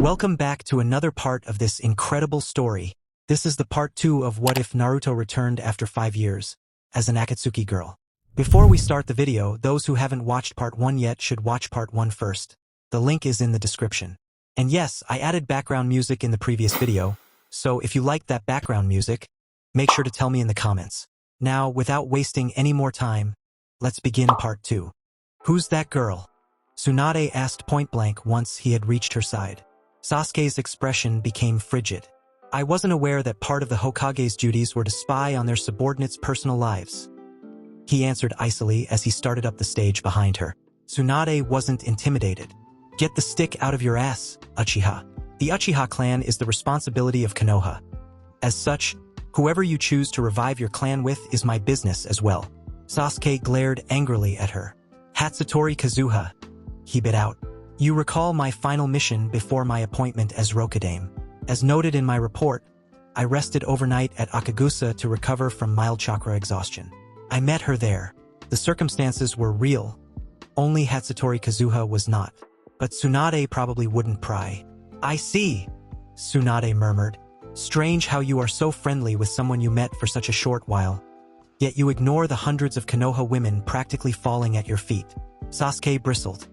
Welcome back to another part of this incredible story. This is the part 2 of What If Naruto Returned After 5 Years, as an Akatsuki girl. Before we start the video, those who haven't watched part 1 yet should watch part 1 first. The link is in the description. And yes, I added background music in the previous video, so if you like that background music, make sure to tell me in the comments. Now, without wasting any more time, let's begin part 2. Who's that girl? Tsunade asked point-blank once he had reached her side. Sasuke's expression became frigid. I wasn't aware that part of the Hokage's duties were to spy on their subordinates' personal lives. He answered icily as he started up the stage behind her. Tsunade wasn't intimidated. Get the stick out of your ass, Uchiha. The Uchiha clan is the responsibility of Konoha. As such, whoever you choose to revive your clan with is my business as well. Sasuke glared angrily at her. Hatsutori Kazuha, he bit out. You recall my final mission before my appointment as Rokudame. As noted in my report, I rested overnight at Akagusa to recover from mild chakra exhaustion. I met her there. The circumstances were real. Only Hatsutori Kazuha was not. But Tsunade probably wouldn't pry. I see, Tsunade murmured. Strange how you are so friendly with someone you met for such a short while. Yet you ignore the hundreds of Konoha women practically falling at your feet. Sasuke bristled.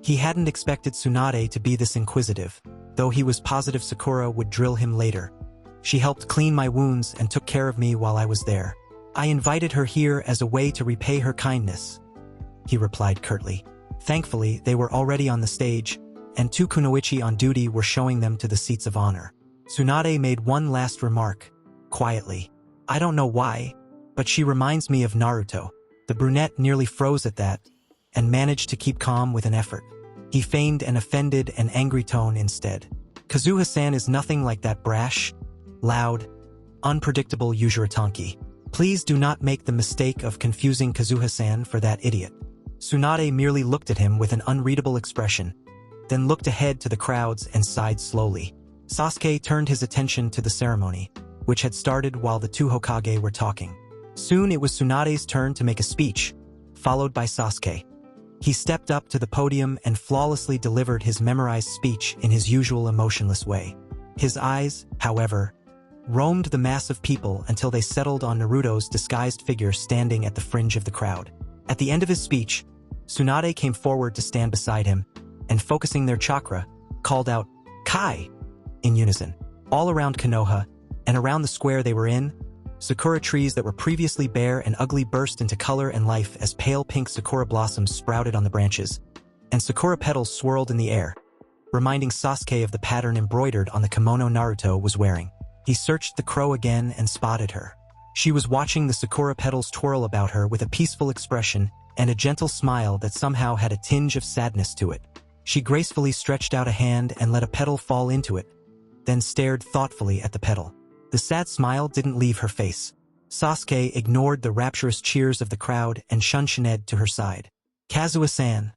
He hadn't expected Tsunade to be this inquisitive, though he was positive Sakura would drill him later. She helped clean my wounds and took care of me while I was there. I invited her here as a way to repay her kindness, he replied curtly. Thankfully, they were already on the stage, and 2 kunoichi on duty were showing them to the seats of honor. Tsunade made one last remark, quietly. I don't know why, but she reminds me of Naruto. The brunette nearly froze at that, and managed to keep calm with an effort. He feigned an offended and angry tone instead. Kazuha-san is nothing like that brash, loud, unpredictable Yujiratanki. Please do not make the mistake of confusing Kazuha-san for that idiot. Tsunade merely looked at him with an unreadable expression, then looked ahead to the crowds and sighed slowly. Sasuke turned his attention to the ceremony, which had started while the 2 Hokage were talking. Soon it was Tsunade's turn to make a speech, followed by Sasuke. He stepped up to the podium and flawlessly delivered his memorized speech in his usual emotionless way. His eyes, however, roamed the mass of people until they settled on Naruto's disguised figure standing at the fringe of the crowd. At the end of his speech, Tsunade came forward to stand beside him, and focusing their chakra, called out, Kai! In unison. All around Konoha, and around the square they were in, sakura trees that were previously bare and ugly burst into color and life as pale pink sakura blossoms sprouted on the branches, and sakura petals swirled in the air, reminding Sasuke of the pattern embroidered on the kimono Naruto was wearing. He searched the crow again and spotted her. She was watching the sakura petals twirl about her with a peaceful expression and a gentle smile that somehow had a tinge of sadness to it. She gracefully stretched out a hand and let a petal fall into it, then stared thoughtfully at the petal. The sad smile didn't leave her face. Sasuke ignored the rapturous cheers of the crowd and shunshined to her side. Kazuha-san,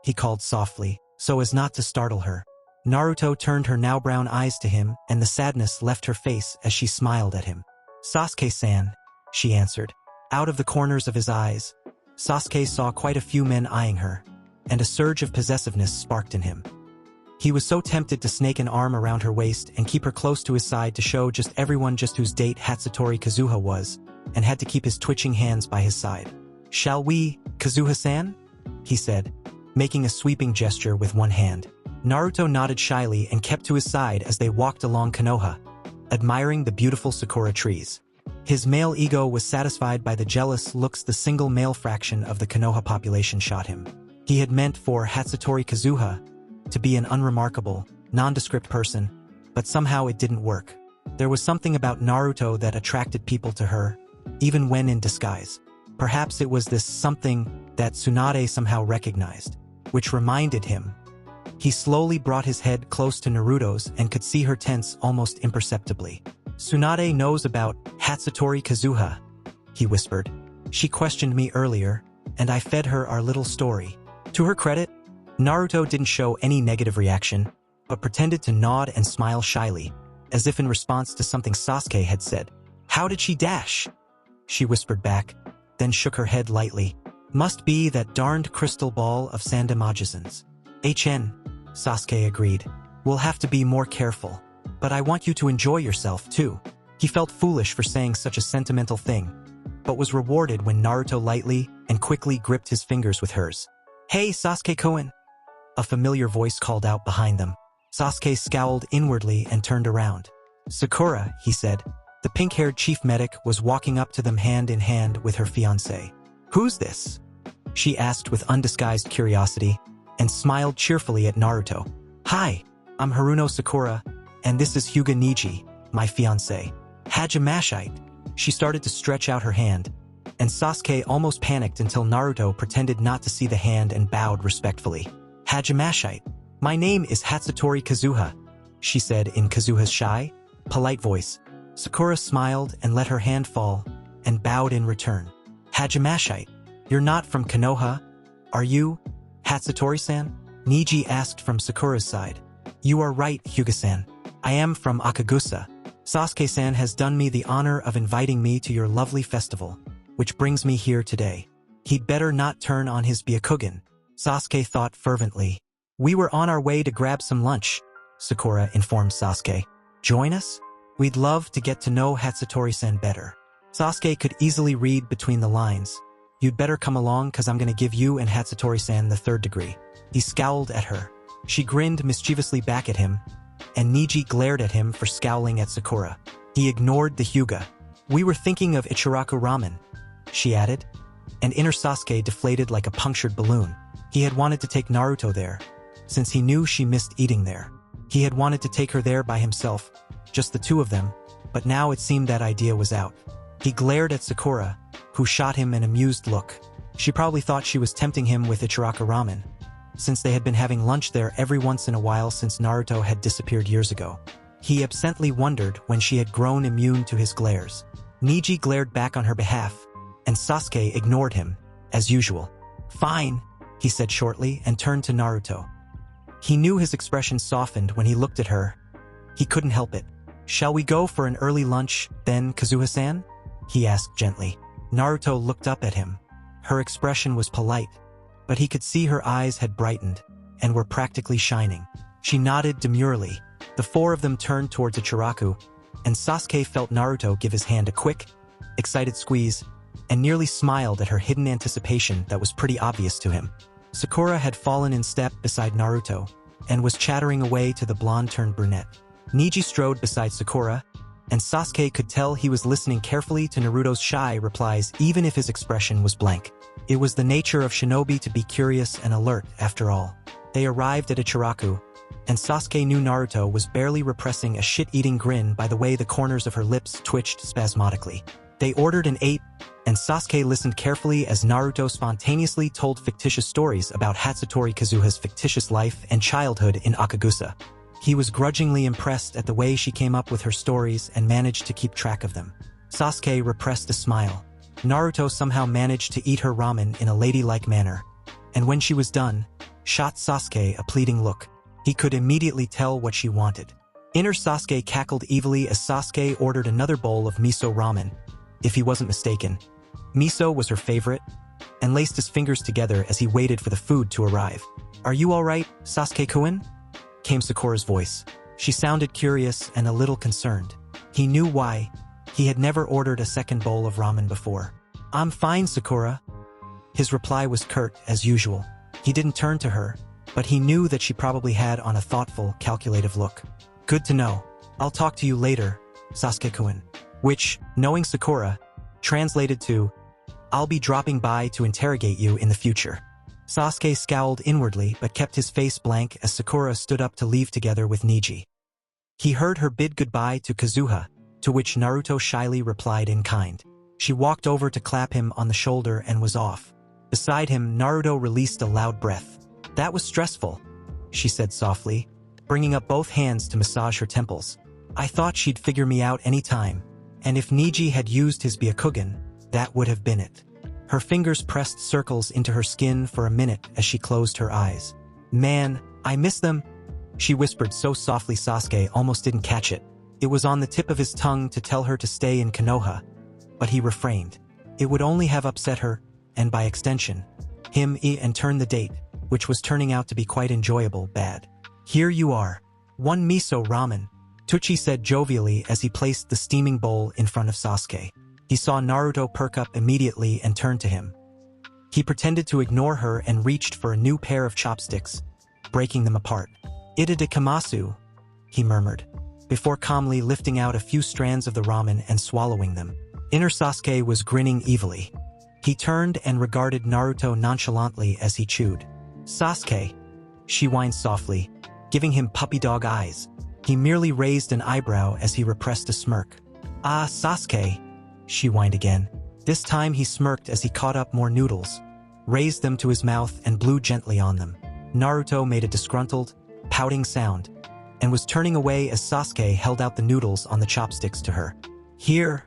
he called softly, so as not to startle her. Naruto turned her now brown eyes to him, and the sadness left her face as she smiled at him. Sasuke-san, she answered. Out of the corners of his eyes, Sasuke saw quite a few men eyeing her, and a surge of possessiveness sparked in him. He was so tempted to snake an arm around her waist and keep her close to his side to show everyone whose date Hatsutori Kazuha was, and had to keep his twitching hands by his side. Shall we, Kazuha-san? He said, making a sweeping gesture with one hand. Naruto nodded shyly and kept to his side as they walked along Konoha, admiring the beautiful sakura trees. His male ego was satisfied by the jealous looks the single male fraction of the Konoha population shot him. He had meant for Hatsutori Kazuha to be an unremarkable, nondescript person, but somehow it didn't work. There was something about Naruto that attracted people to her, even when in disguise. Perhaps it was this something that Tsunade somehow recognized, which reminded him. He slowly brought his head close to Naruto's and could see her tense almost imperceptibly. Tsunade knows about Hatsutori Kazuha, he whispered. She questioned me earlier, and I fed her our little story. To her credit, Naruto didn't show any negative reaction, but pretended to nod and smile shyly, as if in response to something Sasuke had said. How did she dash? She whispered back, then shook her head lightly. Must be that darned crystal ball of Sandamajisan's. HN, Sasuke agreed. We'll have to be more careful. But I want you to enjoy yourself, too. He felt foolish for saying such a sentimental thing, but was rewarded when Naruto lightly and quickly gripped his fingers with hers. "Hey, Sasuke-kun!" A familiar voice called out behind them. Sasuke scowled inwardly and turned around. "Sakura," he said. The pink-haired chief medic was walking up to them hand in hand with her fiancé. "Who's this?" she asked with undisguised curiosity, and smiled cheerfully at Naruto. "Hi, I'm Haruno Sakura, and this is Hyuga Niji, my fiancé." Hajimashite. She started to stretch out her hand, and Sasuke almost panicked until Naruto pretended not to see the hand and bowed respectfully. "Hajimashite. My name is Hatsutori Kazuha," she said in Kazuha's shy, polite voice. Sakura smiled and let her hand fall, and bowed in return. "Hajimashite. You're not from Konoha, are you, Hatsutori-san?" Niji asked from Sakura's side. "You are right, Hyuga-san. I am from Akagusa. Sasuke-san has done me the honor of inviting me to your lovely festival, which brings me here today. He'd better not turn on his Byakugan," Sasuke thought fervently. "We were on our way to grab some lunch," Sakura informed Sasuke. "Join us? We'd love to get to know Hatsutori-san better." Sasuke could easily read between the lines. "You'd better come along, cause I'm gonna give you and Hatsutori-san the third degree." He scowled at her. She grinned mischievously back at him, and Niji glared at him for scowling at Sakura. He ignored the Hyuga. "We were thinking of Ichiraku ramen," she added, and inner Sasuke deflated like a punctured balloon. He had wanted to take Naruto there, since he knew she missed eating there. He had wanted to take her there by himself, just the two of them, but now it seemed that idea was out. He glared at Sakura, who shot him an amused look. She probably thought she was tempting him with Ichiraku ramen, since they had been having lunch there every once in a while since Naruto had disappeared years ago. He absently wondered when she had grown immune to his glares. Niji glared back on her behalf, and Sasuke ignored him, as usual. "Fine," he said shortly and turned to Naruto. He knew his expression softened when he looked at her. He couldn't help it. "Shall we go for an early lunch, then, Kazuha-san?" he asked gently. Naruto looked up at him. Her expression was polite, but he could see her eyes had brightened, and were practically shining. She nodded demurely. The four of them turned towards Ichiraku, and Sasuke felt Naruto give his hand a quick, excited squeeze, and nearly smiled at her hidden anticipation that was pretty obvious to him. Sakura had fallen in step beside Naruto, and was chattering away to the blonde-turned-brunette. Niji strode beside Sakura, and Sasuke could tell he was listening carefully to Naruto's shy replies even if his expression was blank. It was the nature of shinobi to be curious and alert, after all. They arrived at Ichiraku, and Sasuke knew Naruto was barely repressing a shit-eating grin by the way the corners of her lips twitched spasmodically. They ordered and ate, and Sasuke listened carefully as Naruto spontaneously told fictitious stories about Hatsutori Kazuha's fictitious life and childhood in Akagusa. He was grudgingly impressed at the way she came up with her stories and managed to keep track of them. Sasuke repressed a smile. Naruto somehow managed to eat her ramen in a ladylike manner, and when she was done, shot Sasuke a pleading look. He could immediately tell what she wanted. Inner Sasuke cackled evilly as Sasuke ordered another bowl of miso ramen, if he wasn't mistaken. Miso was her favorite, and laced his fingers together as he waited for the food to arrive. "Are you alright, Sasuke-kun?" came Sakura's voice. She sounded curious and a little concerned. He knew why. He had never ordered a second bowl of ramen before. "I'm fine, Sakura." His reply was curt, as usual. He didn't turn to her, but he knew that she probably had on a thoughtful, calculative look. "Good to know. I'll talk to you later, Sasuke-kun." Which, knowing Sakura, translated to, "I'll be dropping by to interrogate you in the future." Sasuke scowled inwardly but kept his face blank as Sakura stood up to leave together with Niji. He heard her bid goodbye to Kazuha, to which Naruto shyly replied in kind. She walked over to clap him on the shoulder and was off. Beside him, Naruto released a loud breath. "That was stressful," she said softly, bringing up both hands to massage her temples. "I thought she'd figure me out any time, and if Niji had used his Byakugan, that would have been it." Her fingers pressed circles into her skin for a minute as she closed her eyes. "Man, I miss them," she whispered so softly Sasuke almost didn't catch it. It was on the tip of his tongue to tell her to stay in Konoha, but he refrained. It would only have upset her, and by extension, him and turn the date, which was turning out to be quite enjoyable, bad. "Here you are." "1 miso ramen," Tucci said jovially as he placed the steaming bowl in front of Sasuke. He saw Naruto perk up immediately and turn to him. He pretended to ignore her and reached for a new pair of chopsticks, breaking them apart. "Ita de kamasu," he murmured, before calmly lifting out a few strands of the ramen and swallowing them. Inner Sasuke was grinning evilly. He turned and regarded Naruto nonchalantly as he chewed. "Sasuke," she whined softly, giving him puppy dog eyes. He merely raised an eyebrow as he repressed a smirk. "Ah, Sasuke," she whined again. This time he smirked as he caught up more noodles, raised them to his mouth and blew gently on them. Naruto made a disgruntled, pouting sound, and was turning away as Sasuke held out the noodles on the chopsticks to her. "Here,"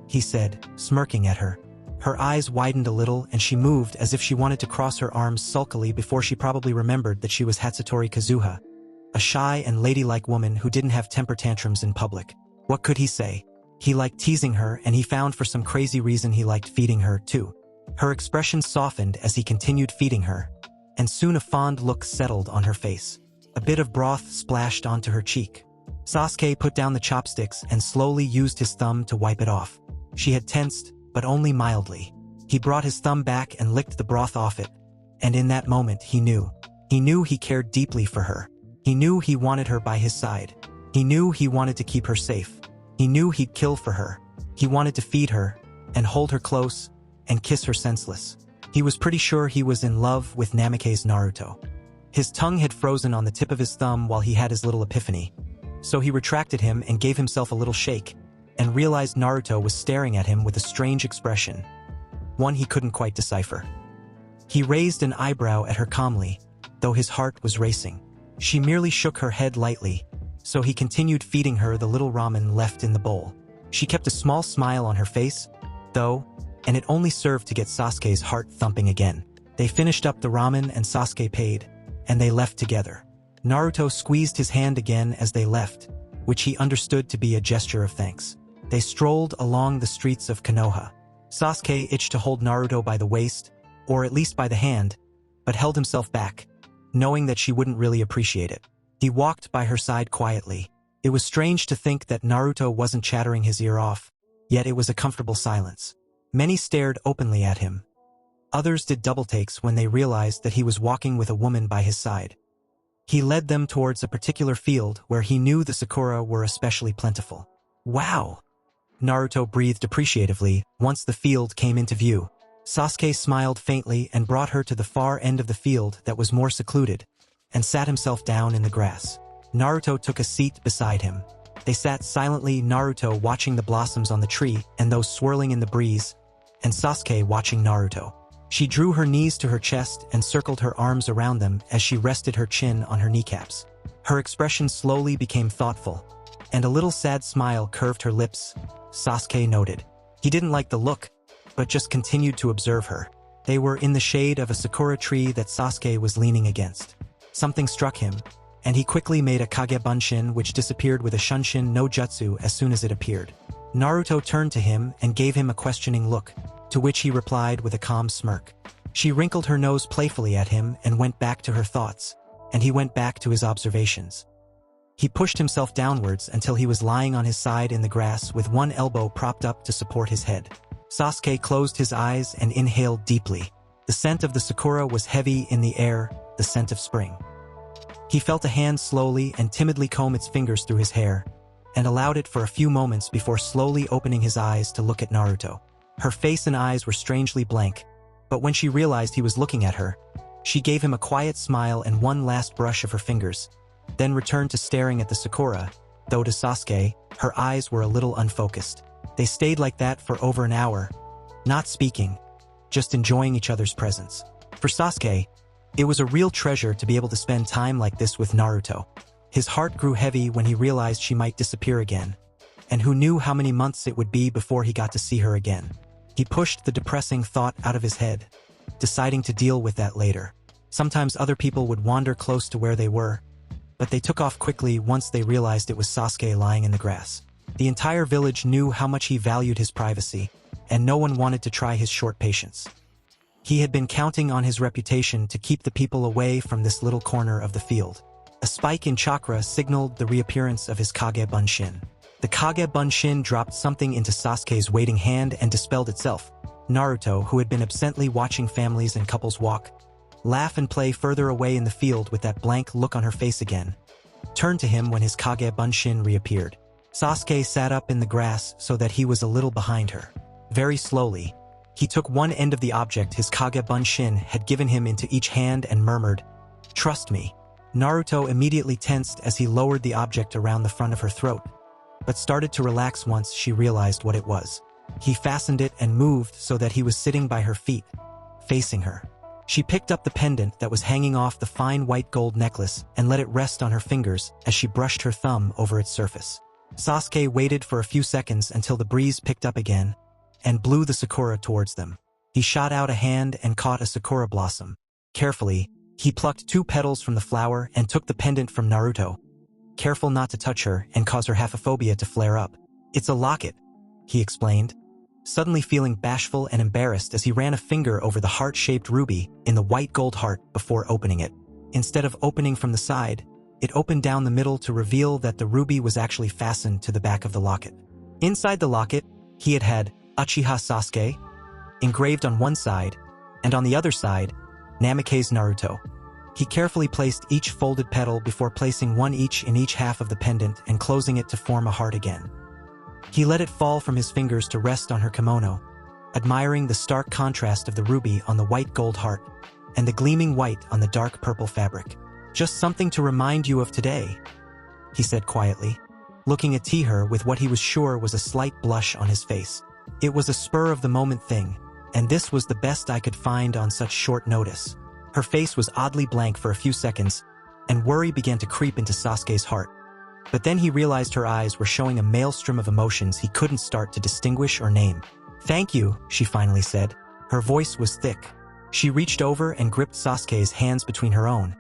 he said, smirking at her. Her eyes widened a little and she moved as if she wanted to cross her arms sulkily before she probably remembered that she was Hatsutori Kazuha, a shy and ladylike woman who didn't have temper tantrums in public. What could he say? He liked teasing her, and he found for some crazy reason he liked feeding her, too. Her expression softened as he continued feeding her, and soon a fond look settled on her face. A bit of broth splashed onto her cheek. Sasuke put down the chopsticks and slowly used his thumb to wipe it off. She had tensed, but only mildly. He brought his thumb back and licked the broth off it, and in that moment he knew. He knew he cared deeply for her. He knew he wanted her by his side. He knew he wanted to keep her safe. He knew he'd kill for her. He wanted to feed her, and hold her close, and kiss her senseless. He was pretty sure he was in love with Namake's Naruto. His tongue had frozen on the tip of his thumb while he had his little epiphany. So he retracted him and gave himself a little shake, and realized Naruto was staring at him with a strange expression, one he couldn't quite decipher. He raised an eyebrow at her calmly, though his heart was racing. She merely shook her head lightly, so he continued feeding her the little ramen left in the bowl. She kept a small smile on her face, though, and it only served to get Sasuke's heart thumping again. They finished up the ramen and Sasuke paid, and they left together. Naruto squeezed his hand again as they left, which he understood to be a gesture of thanks. They strolled along the streets of Konoha. Sasuke itched to hold Naruto by the waist, or at least by the hand, but held himself back, knowing that she wouldn't really appreciate it. He walked by her side quietly. It was strange to think that Naruto wasn't chattering his ear off, yet it was a comfortable silence. Many stared openly at him. Others did double takes when they realized that he was walking with a woman by his side. He led them towards a particular field where he knew the sakura were especially plentiful. "Wow!" Naruto breathed appreciatively once the field came into view. Sasuke smiled faintly and brought her to the far end of the field that was more secluded, and sat himself down in the grass. Naruto took a seat beside him. They sat silently, Naruto watching the blossoms on the tree and those swirling in the breeze, and Sasuke watching Naruto. She drew her knees to her chest and circled her arms around them as she rested her chin on her kneecaps. Her expression slowly became thoughtful, and a little sad smile curved her lips, Sasuke noted. He didn't like the look, but just continued to observe her. They were in the shade of a sakura tree that Sasuke was leaning against. Something struck him, and he quickly made a Kage Bunshin which disappeared with a Shunshin no Jutsu as soon as it appeared. Naruto turned to him and gave him a questioning look, to which he replied with a calm smirk. She wrinkled her nose playfully at him and went back to her thoughts, and he went back to his observations. He pushed himself downwards until he was lying on his side in the grass with one elbow propped up to support his head. Sasuke closed his eyes and inhaled deeply. The scent of the sakura was heavy in the air, the scent of spring. He felt a hand slowly and timidly comb its fingers through his hair, and allowed it for a few moments before slowly opening his eyes to look at Naruto. Her face and eyes were strangely blank, but when she realized he was looking at her, she gave him a quiet smile and one last brush of her fingers, then returned to staring at the sakura, though to Sasuke, her eyes were a little unfocused. They stayed like that for over an hour, not speaking, just enjoying each other's presence. For Sasuke, it was a real treasure to be able to spend time like this with Naruto. His heart grew heavy when he realized she might disappear again, and who knew how many months it would be before he got to see her again. He pushed the depressing thought out of his head, deciding to deal with that later. Sometimes other people would wander close to where they were, but they took off quickly once they realized it was Sasuke lying in the grass. The entire village knew how much he valued his privacy, and no one wanted to try his short patience. He had been counting on his reputation to keep the people away from this little corner of the field. A spike in chakra signaled the reappearance of his Kage Bunshin. The Kage Bunshin dropped something into Sasuke's waiting hand and dispelled itself. Naruto, who had been absently watching families and couples walk, laugh and play further away in the field with that blank look on her face again, turned to him when his Kage Bunshin reappeared. Sasuke sat up in the grass so that he was a little behind her. Very slowly, he took one end of the object his Kage Bunshin had given him into each hand and murmured, "Trust me." Naruto immediately tensed as he lowered the object around the front of her throat, but started to relax once she realized what it was. He fastened it and moved so that he was sitting by her feet, facing her. She picked up the pendant that was hanging off the fine white gold necklace and let it rest on her fingers as she brushed her thumb over its surface. Sasuke waited for a few seconds until the breeze picked up again and blew the sakura towards them. He shot out a hand and caught a sakura blossom. Carefully, he plucked 2 petals from the flower and took the pendant from Naruto, careful not to touch her and cause her haphophobia to flare up. "It's a locket," he explained, suddenly feeling bashful and embarrassed as he ran a finger over the heart-shaped ruby in the white gold heart before opening it. Instead of opening from the side, it opened down the middle to reveal that the ruby was actually fastened to the back of the locket. Inside the locket, he had Uchiha Sasuke engraved on one side, and on the other side, Namake's Naruto. He carefully placed each folded petal before placing one each in each half of the pendant and closing it to form a heart again. He let it fall from his fingers to rest on her kimono, admiring the stark contrast of the ruby on the white gold heart and the gleaming white on the dark purple fabric. "Just something to remind you of today," he said quietly, looking at her with what he was sure was a slight blush on his face. It was a spur-of-the-moment thing, and this was the best I could find on such short notice. Her face was oddly blank for a few seconds, and worry began to creep into Sasuke's heart. But then he realized her eyes were showing a maelstrom of emotions he couldn't start to distinguish or name. "Thank you," she finally said. Her voice was thick. She reached over and gripped Sasuke's hands between her own,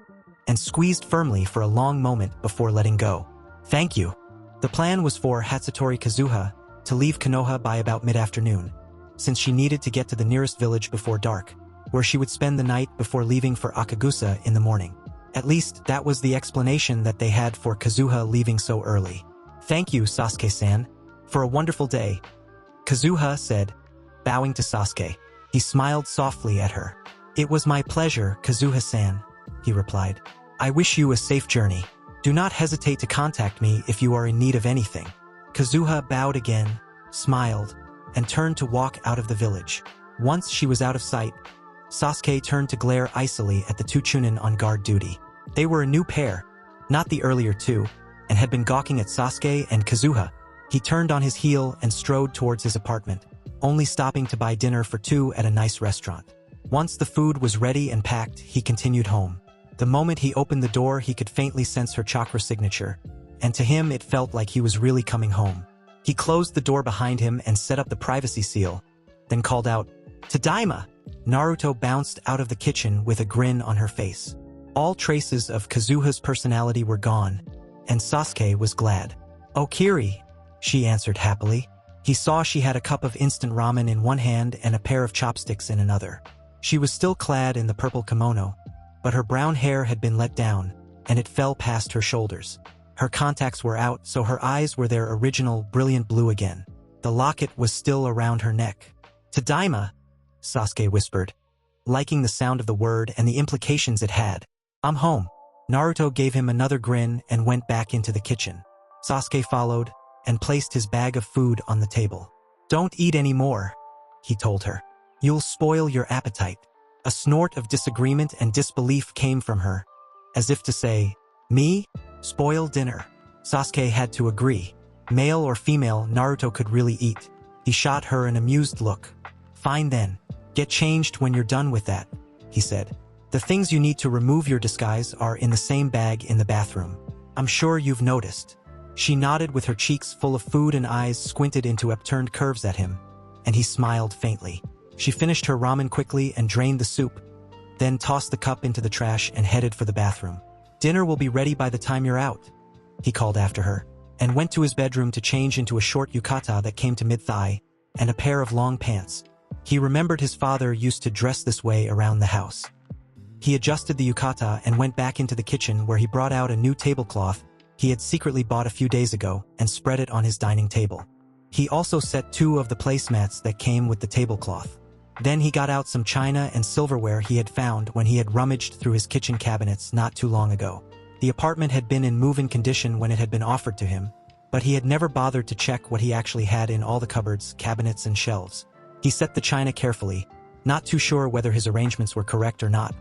and squeezed firmly for a long moment before letting go. "Thank you." The plan was for Hatsutori Kazuha to leave Konoha by about mid-afternoon, since she needed to get to the nearest village before dark, where she would spend the night before leaving for Akagusa in the morning. At least, that was the explanation that they had for Kazuha leaving so early. "Thank you, Sasuke-san, for a wonderful day," Kazuha said, bowing to Sasuke. He smiled softly at her. "It was my pleasure, Kazuha-san," he replied. "I wish you a safe journey. Do not hesitate to contact me if you are in need of anything." Kazuha bowed again, smiled, and turned to walk out of the village. Once she was out of sight, Sasuke turned to glare icily at the 2 Chunin on guard duty. They were a new pair, not the earlier 2, and had been gawking at Sasuke and Kazuha. He turned on his heel and strode towards his apartment, only stopping to buy dinner for 2 at a nice restaurant. Once the food was ready and packed, he continued home. The moment he opened the door, he could faintly sense her chakra signature, and to him it felt like he was really coming home. He closed the door behind him and set up the privacy seal, then called out, "Tadaima!" Naruto bounced out of the kitchen with a grin on her face. All traces of Kazuha's personality were gone, and Sasuke was glad. "Oh, Kiri," she answered happily. He saw she had a cup of instant ramen in one hand and a pair of chopsticks in another. She was still clad in the purple kimono, but her brown hair had been let down, and it fell past her shoulders. Her contacts were out, so her eyes were their original brilliant blue again. The locket was still around her neck. "Tadaima," Sasuke whispered, liking the sound of the word and the implications it had. "I'm home." Naruto gave him another grin and went back into the kitchen. Sasuke followed and placed his bag of food on the table. "Don't eat any more," he told her. "You'll spoil your appetite." A snort of disagreement and disbelief came from her, as if to say, "Me? Spoil dinner?" Sasuke had to agree. Male or female, Naruto could really eat. He shot her an amused look. "Fine then. Get changed when you're done with that," he said. "The things you need to remove your disguise are in the same bag in the bathroom. I'm sure you've noticed." She nodded with her cheeks full of food and eyes squinted into upturned curves at him, and he smiled faintly. She finished her ramen quickly and drained the soup, then tossed the cup into the trash and headed for the bathroom. "Dinner will be ready by the time you're out," he called after her, and went to his bedroom to change into a short yukata that came to mid-thigh and a pair of long pants. He remembered his father used to dress this way around the house. He adjusted the yukata and went back into the kitchen where he brought out a new tablecloth he had secretly bought a few days ago and spread it on his dining table. He also set 2 of the placemats that came with the tablecloth. Then he got out some china and silverware he had found when he had rummaged through his kitchen cabinets not too long ago. The apartment had been in move-in condition when it had been offered to him, but he had never bothered to check what he actually had in all the cupboards, cabinets, and shelves. He set the china carefully, not too sure whether his arrangements were correct or not,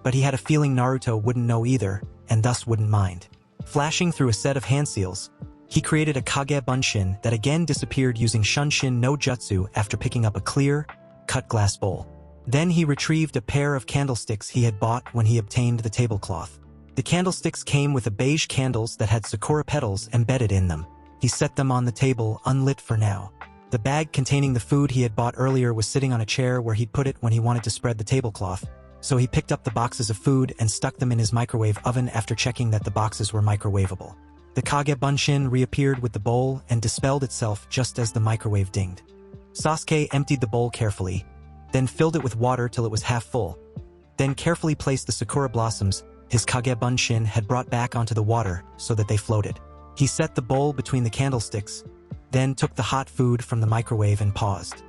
but he had a feeling Naruto wouldn't know either, and thus wouldn't mind. Flashing through a set of hand seals, he created a Kage Bunshin that again disappeared using Shunshin no Jutsu after picking up a clear, cut glass bowl. Then he retrieved a pair of candlesticks he had bought when he obtained the tablecloth. The candlesticks came with a beige candles that had sakura petals embedded in them. He set them on the table, unlit for now. The bag containing the food he had bought earlier was sitting on a chair where he'd put it when he wanted to spread the tablecloth, so he picked up the boxes of food and stuck them in his microwave oven after checking that the boxes were microwavable. The Kage Bunshin reappeared with the bowl and dispelled itself just as the microwave dinged. Sasuke emptied the bowl carefully, then filled it with water till it was half full, then carefully placed the sakura blossoms his Kage Bunshin had brought back onto the water so that they floated. He set the bowl between the candlesticks, then took the hot food from the microwave and paused.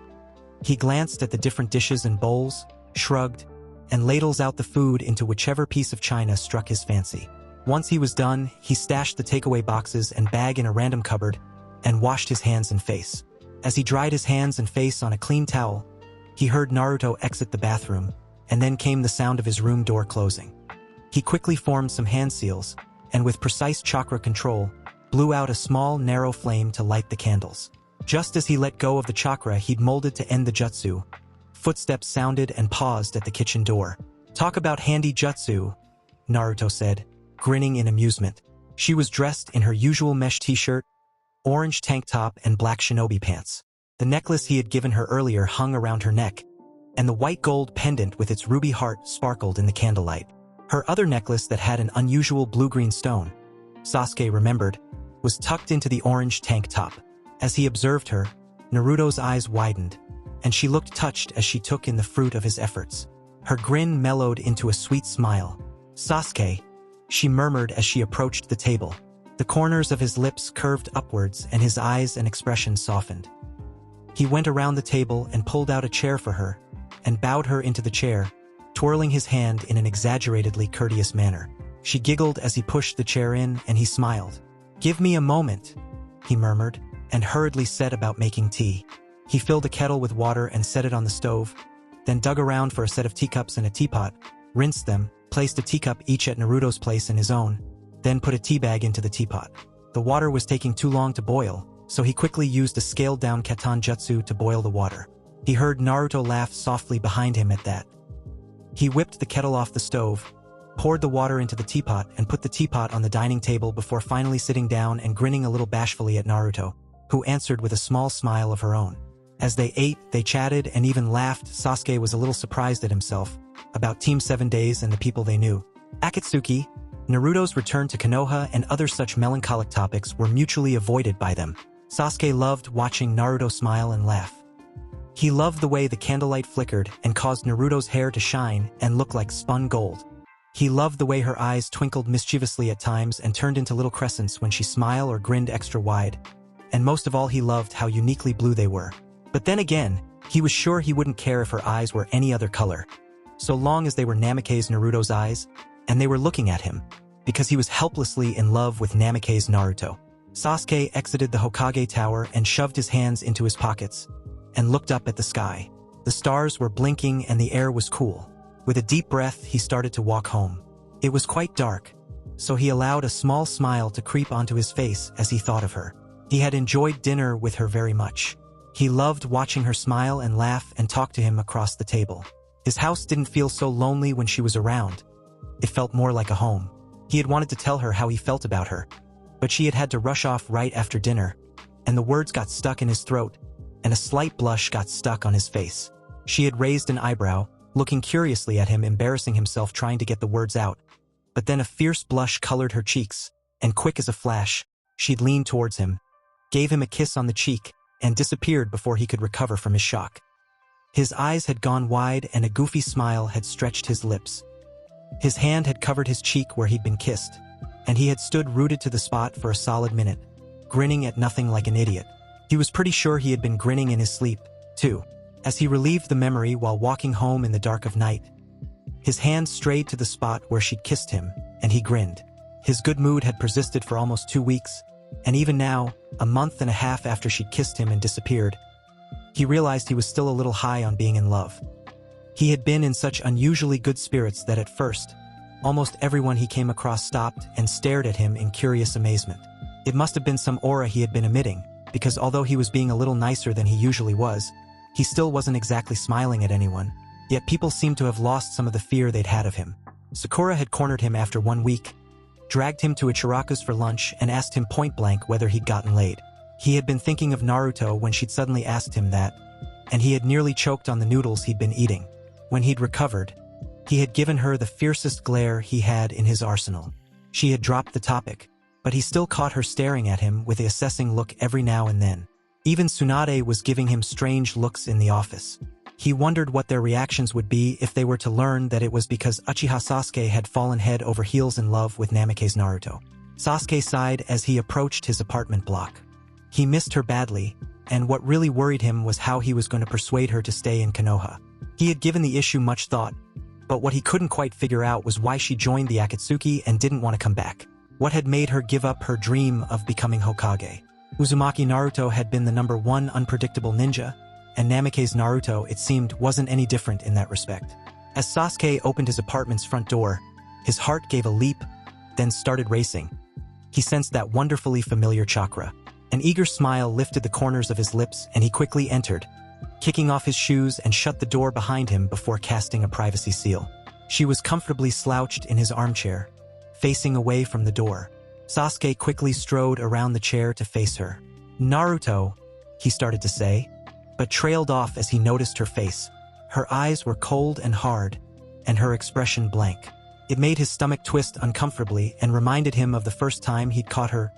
He glanced at the different dishes and bowls, shrugged, and ladles out the food into whichever piece of china struck his fancy. Once he was done, he stashed the takeaway boxes and bag in a random cupboard and washed his hands and face. As he dried his hands and face on a clean towel, he heard Naruto exit the bathroom, and then came the sound of his room door closing. He quickly formed some hand seals, and with precise chakra control, blew out a small, narrow flame to light the candles. Just as he let go of the chakra he'd molded to end the jutsu, footsteps sounded and paused at the kitchen door. "Talk about handy jutsu," Naruto said, grinning in amusement. She was dressed in her usual mesh t-shirt, orange tank top, and black shinobi pants. The necklace he had given her earlier hung around her neck, and the white gold pendant with its ruby heart sparkled in the candlelight. Her other necklace that had an unusual blue-green stone, Sasuke remembered, was tucked into the orange tank top. As he observed her, Naruto's eyes widened, and she looked touched as she took in the fruit of his efforts. Her grin mellowed into a sweet smile. "Sasuke," she murmured as she approached the table. The corners of his lips curved upwards and his eyes and expression softened. He went around the table and pulled out a chair for her, and bowed her into the chair, twirling his hand in an exaggeratedly courteous manner. She giggled as he pushed the chair in, and he smiled. "Give me a moment," he murmured, and hurriedly set about making tea. He filled a kettle with water and set it on the stove, then dug around for a set of teacups and a teapot, rinsed them, placed a teacup each at Naruto's place and his own, then put a tea bag into the teapot. The water was taking too long to boil, so he quickly used a scaled-down Katan Jutsu to boil the water. He heard Naruto laugh softly behind him at that. He whipped the kettle off the stove, poured the water into the teapot, and put the teapot on the dining table before finally sitting down and grinning a little bashfully at Naruto, who answered with a small smile of her own. As they ate, they chatted and even laughed. Sasuke was a little surprised at himself, about Team 7 Days and the people they knew. Akatsuki, Naruto's return to Konoha, and other such melancholic topics were mutually avoided by them. Sasuke loved watching Naruto smile and laugh. He loved the way the candlelight flickered and caused Naruto's hair to shine and look like spun gold. He loved the way her eyes twinkled mischievously at times and turned into little crescents when she smiled or grinned extra wide. And most of all, he loved how uniquely blue they were. But then again, he was sure he wouldn't care if her eyes were any other color, so long as they were Namake's Naruto's eyes, and they were looking at him, because he was helplessly in love with Namake's Naruto. Sasuke exited the Hokage tower and shoved his hands into his pockets, and looked up at the sky. The stars were blinking and the air was cool. With a deep breath, he started to walk home. It was quite dark, so he allowed a small smile to creep onto his face as he thought of her. He had enjoyed dinner with her very much. He loved watching her smile and laugh and talk to him across the table. His house didn't feel so lonely when she was around. It felt more like a home. He had wanted to tell her how he felt about her, but she had had to rush off right after dinner, and the words got stuck in his throat, and a slight blush got stuck on his face. She had raised an eyebrow, looking curiously at him, embarrassing himself trying to get the words out. But then a fierce blush colored her cheeks, and quick as a flash, she'd leaned towards him, gave him a kiss on the cheek, and disappeared before he could recover from his shock. His eyes had gone wide and a goofy smile had stretched his lips. His hand had covered his cheek where he'd been kissed, and he had stood rooted to the spot for a solid minute, grinning at nothing like an idiot. He was pretty sure he had been grinning in his sleep, too. As he relieved the memory while walking home in the dark of night, his hand strayed to the spot where she'd kissed him, and he grinned. His good mood had persisted for almost 2 weeks, and even now, a month and a half after she'd kissed him and disappeared, he realized he was still a little high on being in love. He had been in such unusually good spirits that at first, almost everyone he came across stopped and stared at him in curious amazement. It must have been some aura he had been emitting, because although he was being a little nicer than he usually was, he still wasn't exactly smiling at anyone. Yet people seemed to have lost some of the fear they'd had of him. Sakura had cornered him after 1 week, dragged him to Ichiraku's for lunch and asked him point-blank whether he'd gotten laid. He had been thinking of Naruto when she'd suddenly asked him that, and he had nearly choked on the noodles he'd been eating. When he'd recovered, he had given her the fiercest glare he had in his arsenal. She had dropped the topic, but he still caught her staring at him with an assessing look every now and then. Even Tsunade was giving him strange looks in the office. He wondered what their reactions would be if they were to learn that it was because Uchiha Sasuke had fallen head over heels in love with Namake's Naruto. Sasuke sighed as he approached his apartment block. He missed her badly, and what really worried him was how he was going to persuade her to stay in Konoha. He had given the issue much thought, but what he couldn't quite figure out was why she joined the Akatsuki and didn't want to come back. What had made her give up her dream of becoming Hokage? Uzumaki Naruto had been the #1 unpredictable ninja, and Namake's Naruto, it seemed, wasn't any different in that respect. As Sasuke opened his apartment's front door, his heart gave a leap, then started racing. He sensed that wonderfully familiar chakra. An eager smile lifted the corners of his lips, and he quickly entered, kicking off his shoes and shut the door behind him before casting a privacy seal. She was comfortably slouched in his armchair, facing away from the door. Sasuke quickly strode around the chair to face her. "Naruto," he started to say, but trailed off as he noticed her face. Her eyes were cold and hard, and her expression blank. It made his stomach twist uncomfortably and reminded him of the first time he'd caught her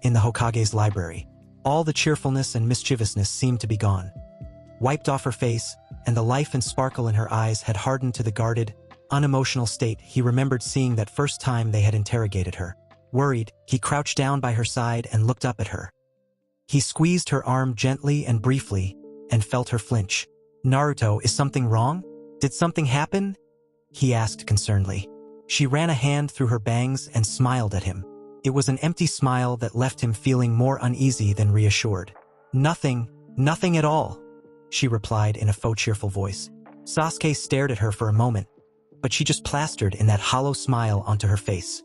in the Hokage's library. All the cheerfulness and mischievousness seemed to be gone. Wiped off her face, and the life and sparkle in her eyes had hardened to the guarded, unemotional state he remembered seeing that first time they had interrogated her. Worried, he crouched down by her side and looked up at her. He squeezed her arm gently and briefly, and felt her flinch. "Naruto, is something wrong? Did something happen?" he asked concernedly. She ran a hand through her bangs and smiled at him. It was an empty smile that left him feeling more uneasy than reassured. Nothing at all," she replied in a faux cheerful voice. Sasuke stared at her for a moment, but she just plastered in that hollow smile onto her face.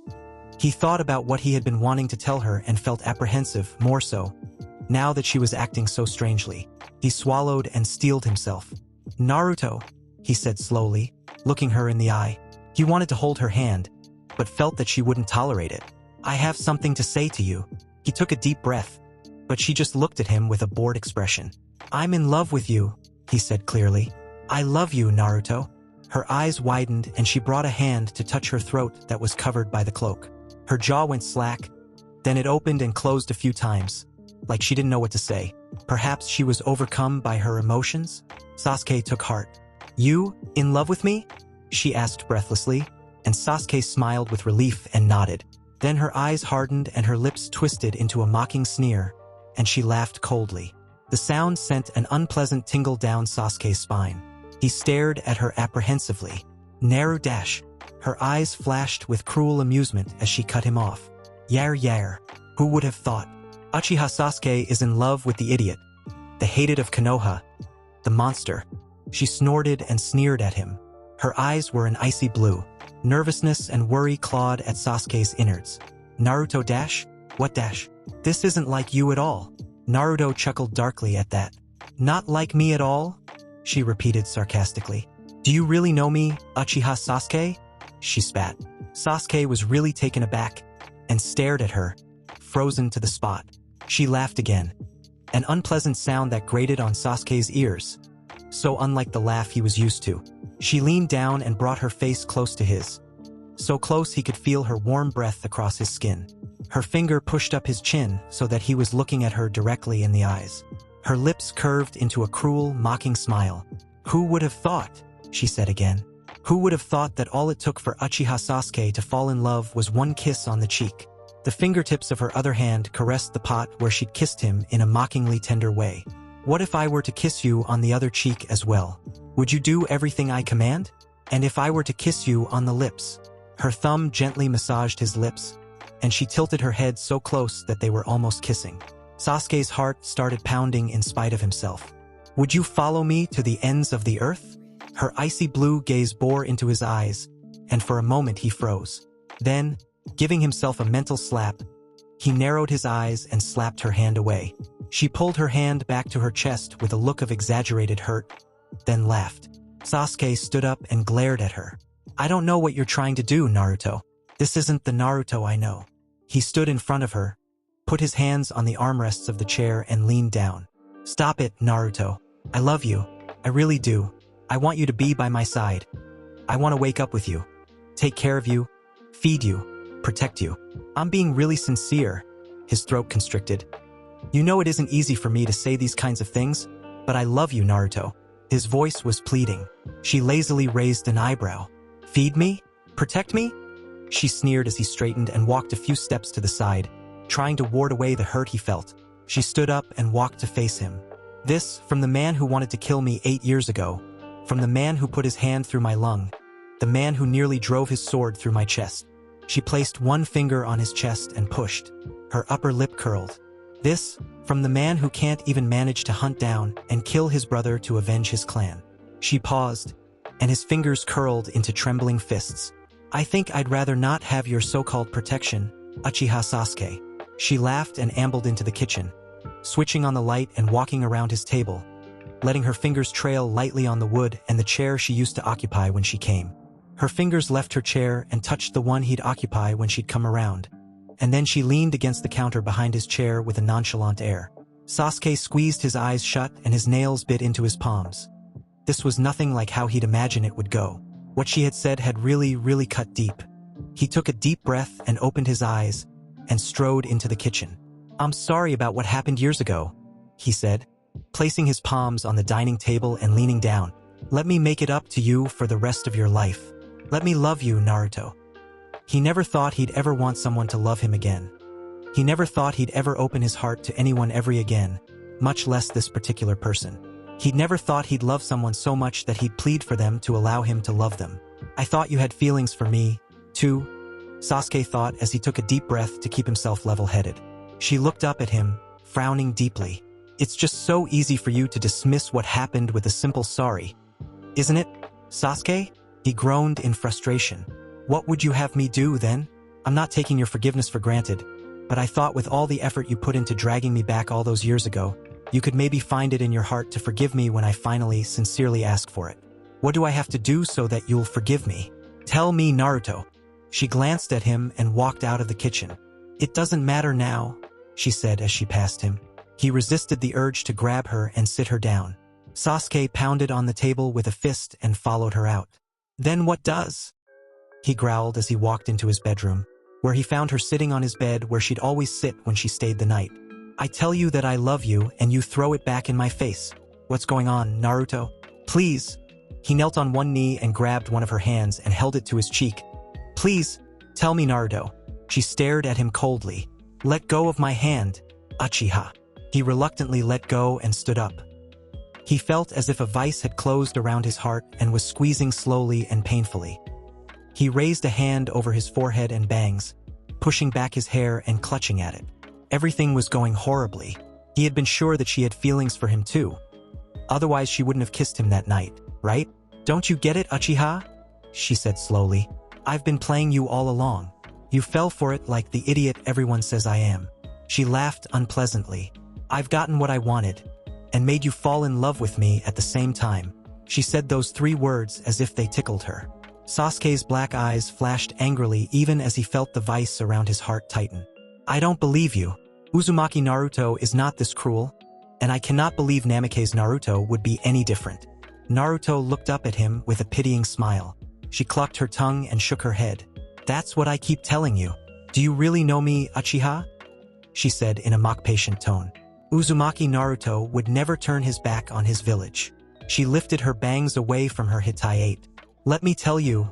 He thought about what he had been wanting to tell her and felt apprehensive, more so, now that she was acting so strangely. He swallowed and steeled himself. "Naruto," he said slowly, looking her in the eye. He wanted to hold her hand, but felt that she wouldn't tolerate it. "I have something to say to you." He took a deep breath, but she just looked at him with a bored expression. "I'm in love with you," he said clearly. "I love you, Naruto." Her eyes widened and she brought a hand to touch her throat that was covered by the cloak. Her jaw went slack, then it opened and closed a few times, like she didn't know what to say. Perhaps she was overcome by her emotions? Sasuke took heart. "You, in love with me?" she asked breathlessly, and Sasuke smiled with relief and nodded. Then her eyes hardened and her lips twisted into a mocking sneer, and she laughed coldly. The sound sent an unpleasant tingle down Sasuke's spine. He stared at her apprehensively. "Naru dash." Her eyes flashed with cruel amusement as she cut him off. Yar. Who would have thought? Uchiha Sasuke is in love with the idiot, the hated of Konoha, the monster. She snorted and sneered at him. Her eyes were an icy blue. Nervousness and worry clawed at Sasuke's innards. "Naruto dash? What dash? This isn't like you at all." Naruto chuckled darkly at that. "Not like me at all?" she repeated sarcastically. "Do you really know me, Uchiha Sasuke?" she spat. Sasuke was really taken aback and stared at her, frozen to the spot. She laughed again, an unpleasant sound that grated on Sasuke's ears, so unlike the laugh he was used to. She leaned down and brought her face close to his, so close he could feel her warm breath across his skin. Her finger pushed up his chin so that he was looking at her directly in the eyes. Her lips curved into a cruel, mocking smile. "Who would have thought?" she said again. Who would have thought that all it took for Uchiha Sasuke to fall in love was one kiss on the cheek? The fingertips of her other hand caressed the pot where she'd kissed him in a mockingly tender way. What if I were to kiss you on the other cheek as well? Would you do everything I command? And if I were to kiss you on the lips? Her thumb gently massaged his lips, and she tilted her head so close that they were almost kissing. Sasuke's heart started pounding in spite of himself. Would you follow me to the ends of the earth? Her icy blue gaze bore into his eyes, and for a moment he froze. Then, giving himself a mental slap, he narrowed his eyes and slapped her hand away. She pulled her hand back to her chest with a look of exaggerated hurt, then laughed. Sasuke stood up and glared at her. I don't know what you're trying to do, Naruto. This isn't the Naruto I know. He stood in front of her, put his hands on the armrests of the chair and leaned down. Stop it, Naruto. I love you. I really do. I want you to be by my side. I want to wake up with you, take care of you, feed you, protect you. I'm being really sincere. His throat constricted. You know it isn't easy for me to say these kinds of things, but I love you, Naruto. His voice was pleading. She lazily raised an eyebrow. Feed me? Protect me? She sneered as he straightened and walked a few steps to the side, trying to ward away the hurt he felt. She stood up and walked to face him. This, from the man who wanted to kill me 8 years ago, from the man who put his hand through my lung, the man who nearly drove his sword through my chest. She placed one finger on his chest and pushed. Her upper lip curled. This, from the man who can't even manage to hunt down and kill his brother to avenge his clan. She paused, and his fingers curled into trembling fists. I think I'd rather not have your so-called protection, Uchiha Sasuke. She laughed and ambled into the kitchen, switching on the light and walking around his table, letting her fingers trail lightly on the wood and the chair she used to occupy when she came. Her fingers left her chair and touched the one he'd occupy when she'd come around, and then she leaned against the counter behind his chair with a nonchalant air. Sasuke squeezed his eyes shut and his nails bit into his palms. This was nothing like how he'd imagined it would go. What she had said had really cut deep. He took a deep breath and opened his eyes and strode into the kitchen. I'm sorry about what happened years ago, he said, placing his palms on the dining table and leaning down. Let me make it up to you for the rest of your life. Let me love you, Naruto. He never thought he'd ever want someone to love him again. He never thought he'd ever open his heart to anyone ever again, much less this particular person. He'd never thought he'd love someone so much that he'd plead for them to allow him to love them. I thought you had feelings for me, too, Sasuke thought as he took a deep breath to keep himself level-headed. She looked up at him, frowning deeply. It's just so easy for you to dismiss what happened with a simple sorry. Isn't it, Sasuke? He groaned in frustration. What would you have me do, then? I'm not taking your forgiveness for granted, but I thought with all the effort you put into dragging me back all those years ago, you could maybe find it in your heart to forgive me when I finally, sincerely ask for it. What do I have to do so that you'll forgive me? Tell me, Naruto. She glanced at him and walked out of the kitchen. It doesn't matter now, she said as she passed him. He resisted the urge to grab her and sit her down. Sasuke pounded on the table with a fist and followed her out. Then what does? He growled as he walked into his bedroom, where he found her sitting on his bed where she'd always sit when she stayed the night. I tell you that I love you and you throw it back in my face. What's going on, Naruto? Please. He knelt on one knee and grabbed one of her hands and held it to his cheek. Please, tell me, Naruto. She stared at him coldly. Let go of my hand, Uchiha. He reluctantly let go and stood up. He felt as if a vice had closed around his heart and was squeezing slowly and painfully. He raised a hand over his forehead and bangs, pushing back his hair and clutching at it. Everything was going horribly. He had been sure that she had feelings for him too. Otherwise she wouldn't have kissed him that night, right? Don't you get it, Uchiha? She said slowly. I've been playing you all along. You fell for it like the idiot everyone says I am. She laughed unpleasantly. I've gotten what I wanted, and made you fall in love with me at the same time. She said those 3 words as if they tickled her. Sasuke's black eyes flashed angrily even as he felt the vice around his heart tighten. I don't believe you. Uzumaki Naruto is not this cruel, and I cannot believe Namikaze Naruto would be any different. Naruto looked up at him with a pitying smile. She clucked her tongue and shook her head. That's what I keep telling you. Do you really know me, Uchiha? She said in a mock-patient tone. Uzumaki Naruto would never turn his back on his village. She lifted her bangs away from her Hitayate, Let me tell you,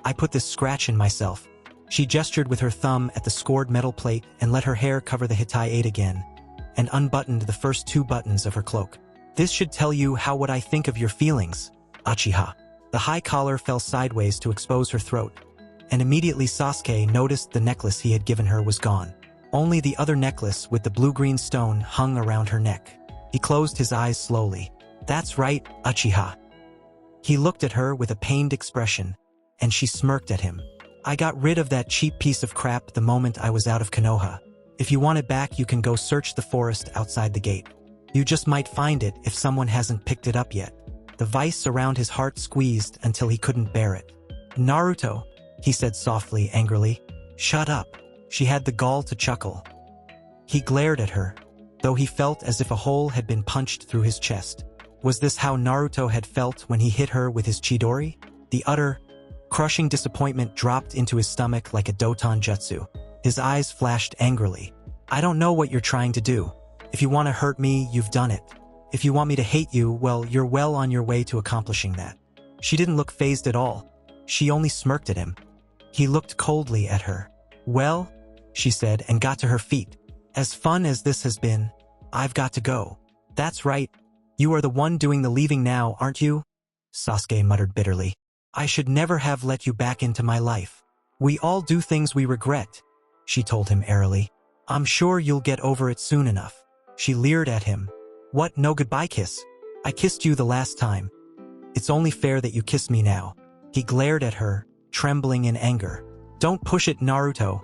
I put this scratch in myself. She gestured with her thumb at the scored metal plate and let her hair cover the Hitai 8 again, and unbuttoned the first 2 buttons of her cloak. This should tell you how what I think of your feelings, Uchiha. The high collar fell sideways to expose her throat, and immediately Sasuke noticed the necklace he had given her was gone. Only the other necklace with the blue-green stone hung around her neck. He closed his eyes slowly. That's right, Uchiha. He looked at her with a pained expression, and she smirked at him. I got rid of that cheap piece of crap the moment I was out of Konoha. If you want it back, you can go search the forest outside the gate. You just might find it if someone hasn't picked it up yet. The vice around his heart squeezed until he couldn't bear it. Naruto, he said softly, angrily. Shut up. She had the gall to chuckle. He glared at her, though he felt as if a hole had been punched through his chest. Was this how Naruto had felt when he hit her with his Chidori? The utter, crushing disappointment dropped into his stomach like a Doton Jutsu. His eyes flashed angrily. I don't know what you're trying to do. If you want to hurt me, you've done it. If you want me to hate you, well, you're well on your way to accomplishing that. She didn't look fazed at all. She only smirked at him. He looked coldly at her. Well, she said, and got to her feet. As fun as this has been, I've got to go. That's right. You are the one doing the leaving now, aren't you? Sasuke muttered bitterly. I should never have let you back into my life. We all do things we regret, she told him airily. I'm sure you'll get over it soon enough. She leered at him. What, no goodbye kiss? I kissed you the last time. It's only fair that you kiss me now. He glared at her, trembling in anger. Don't push it, Naruto.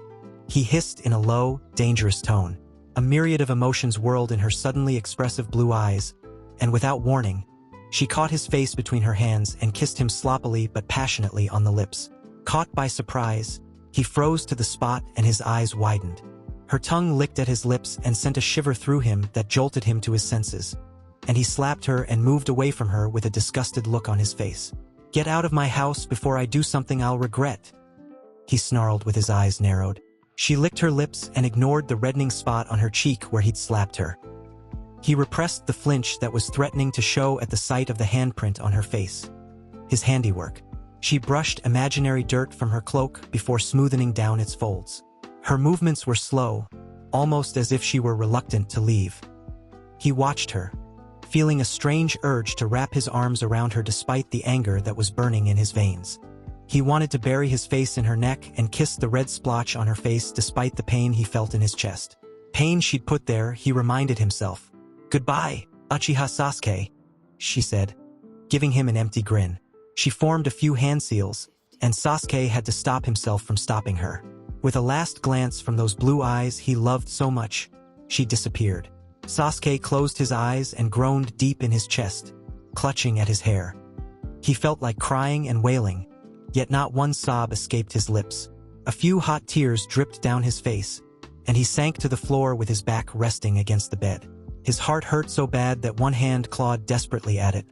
He hissed in a low, dangerous tone. A myriad of emotions whirled in her suddenly expressive blue eyes, and without warning, she caught his face between her hands and kissed him sloppily but passionately on the lips. Caught by surprise, he froze to the spot and his eyes widened. Her tongue licked at his lips and sent a shiver through him that jolted him to his senses, and he slapped her and moved away from her with a disgusted look on his face. Get out of my house before I do something I'll regret, he snarled with his eyes narrowed. She licked her lips and ignored the reddening spot on her cheek where he'd slapped her. He repressed the flinch that was threatening to show at the sight of the handprint on her face. His handiwork. She brushed imaginary dirt from her cloak before smoothing down its folds. Her movements were slow, almost as if she were reluctant to leave. He watched her, feeling a strange urge to wrap his arms around her despite the anger that was burning in his veins. He wanted to bury his face in her neck and kiss the red splotch on her face despite the pain he felt in his chest. Pain she'd put there, he reminded himself. Goodbye, Uchiha Sasuke, she said, giving him an empty grin. She formed a few hand seals, and Sasuke had to stop himself from stopping her. With a last glance from those blue eyes he loved so much, she disappeared. Sasuke closed his eyes and groaned deep in his chest, clutching at his hair. He felt like crying and wailing, yet not one sob escaped his lips. A few hot tears dripped down his face, and he sank to the floor with his back resting against the bed. His heart hurt so bad that one hand clawed desperately at it,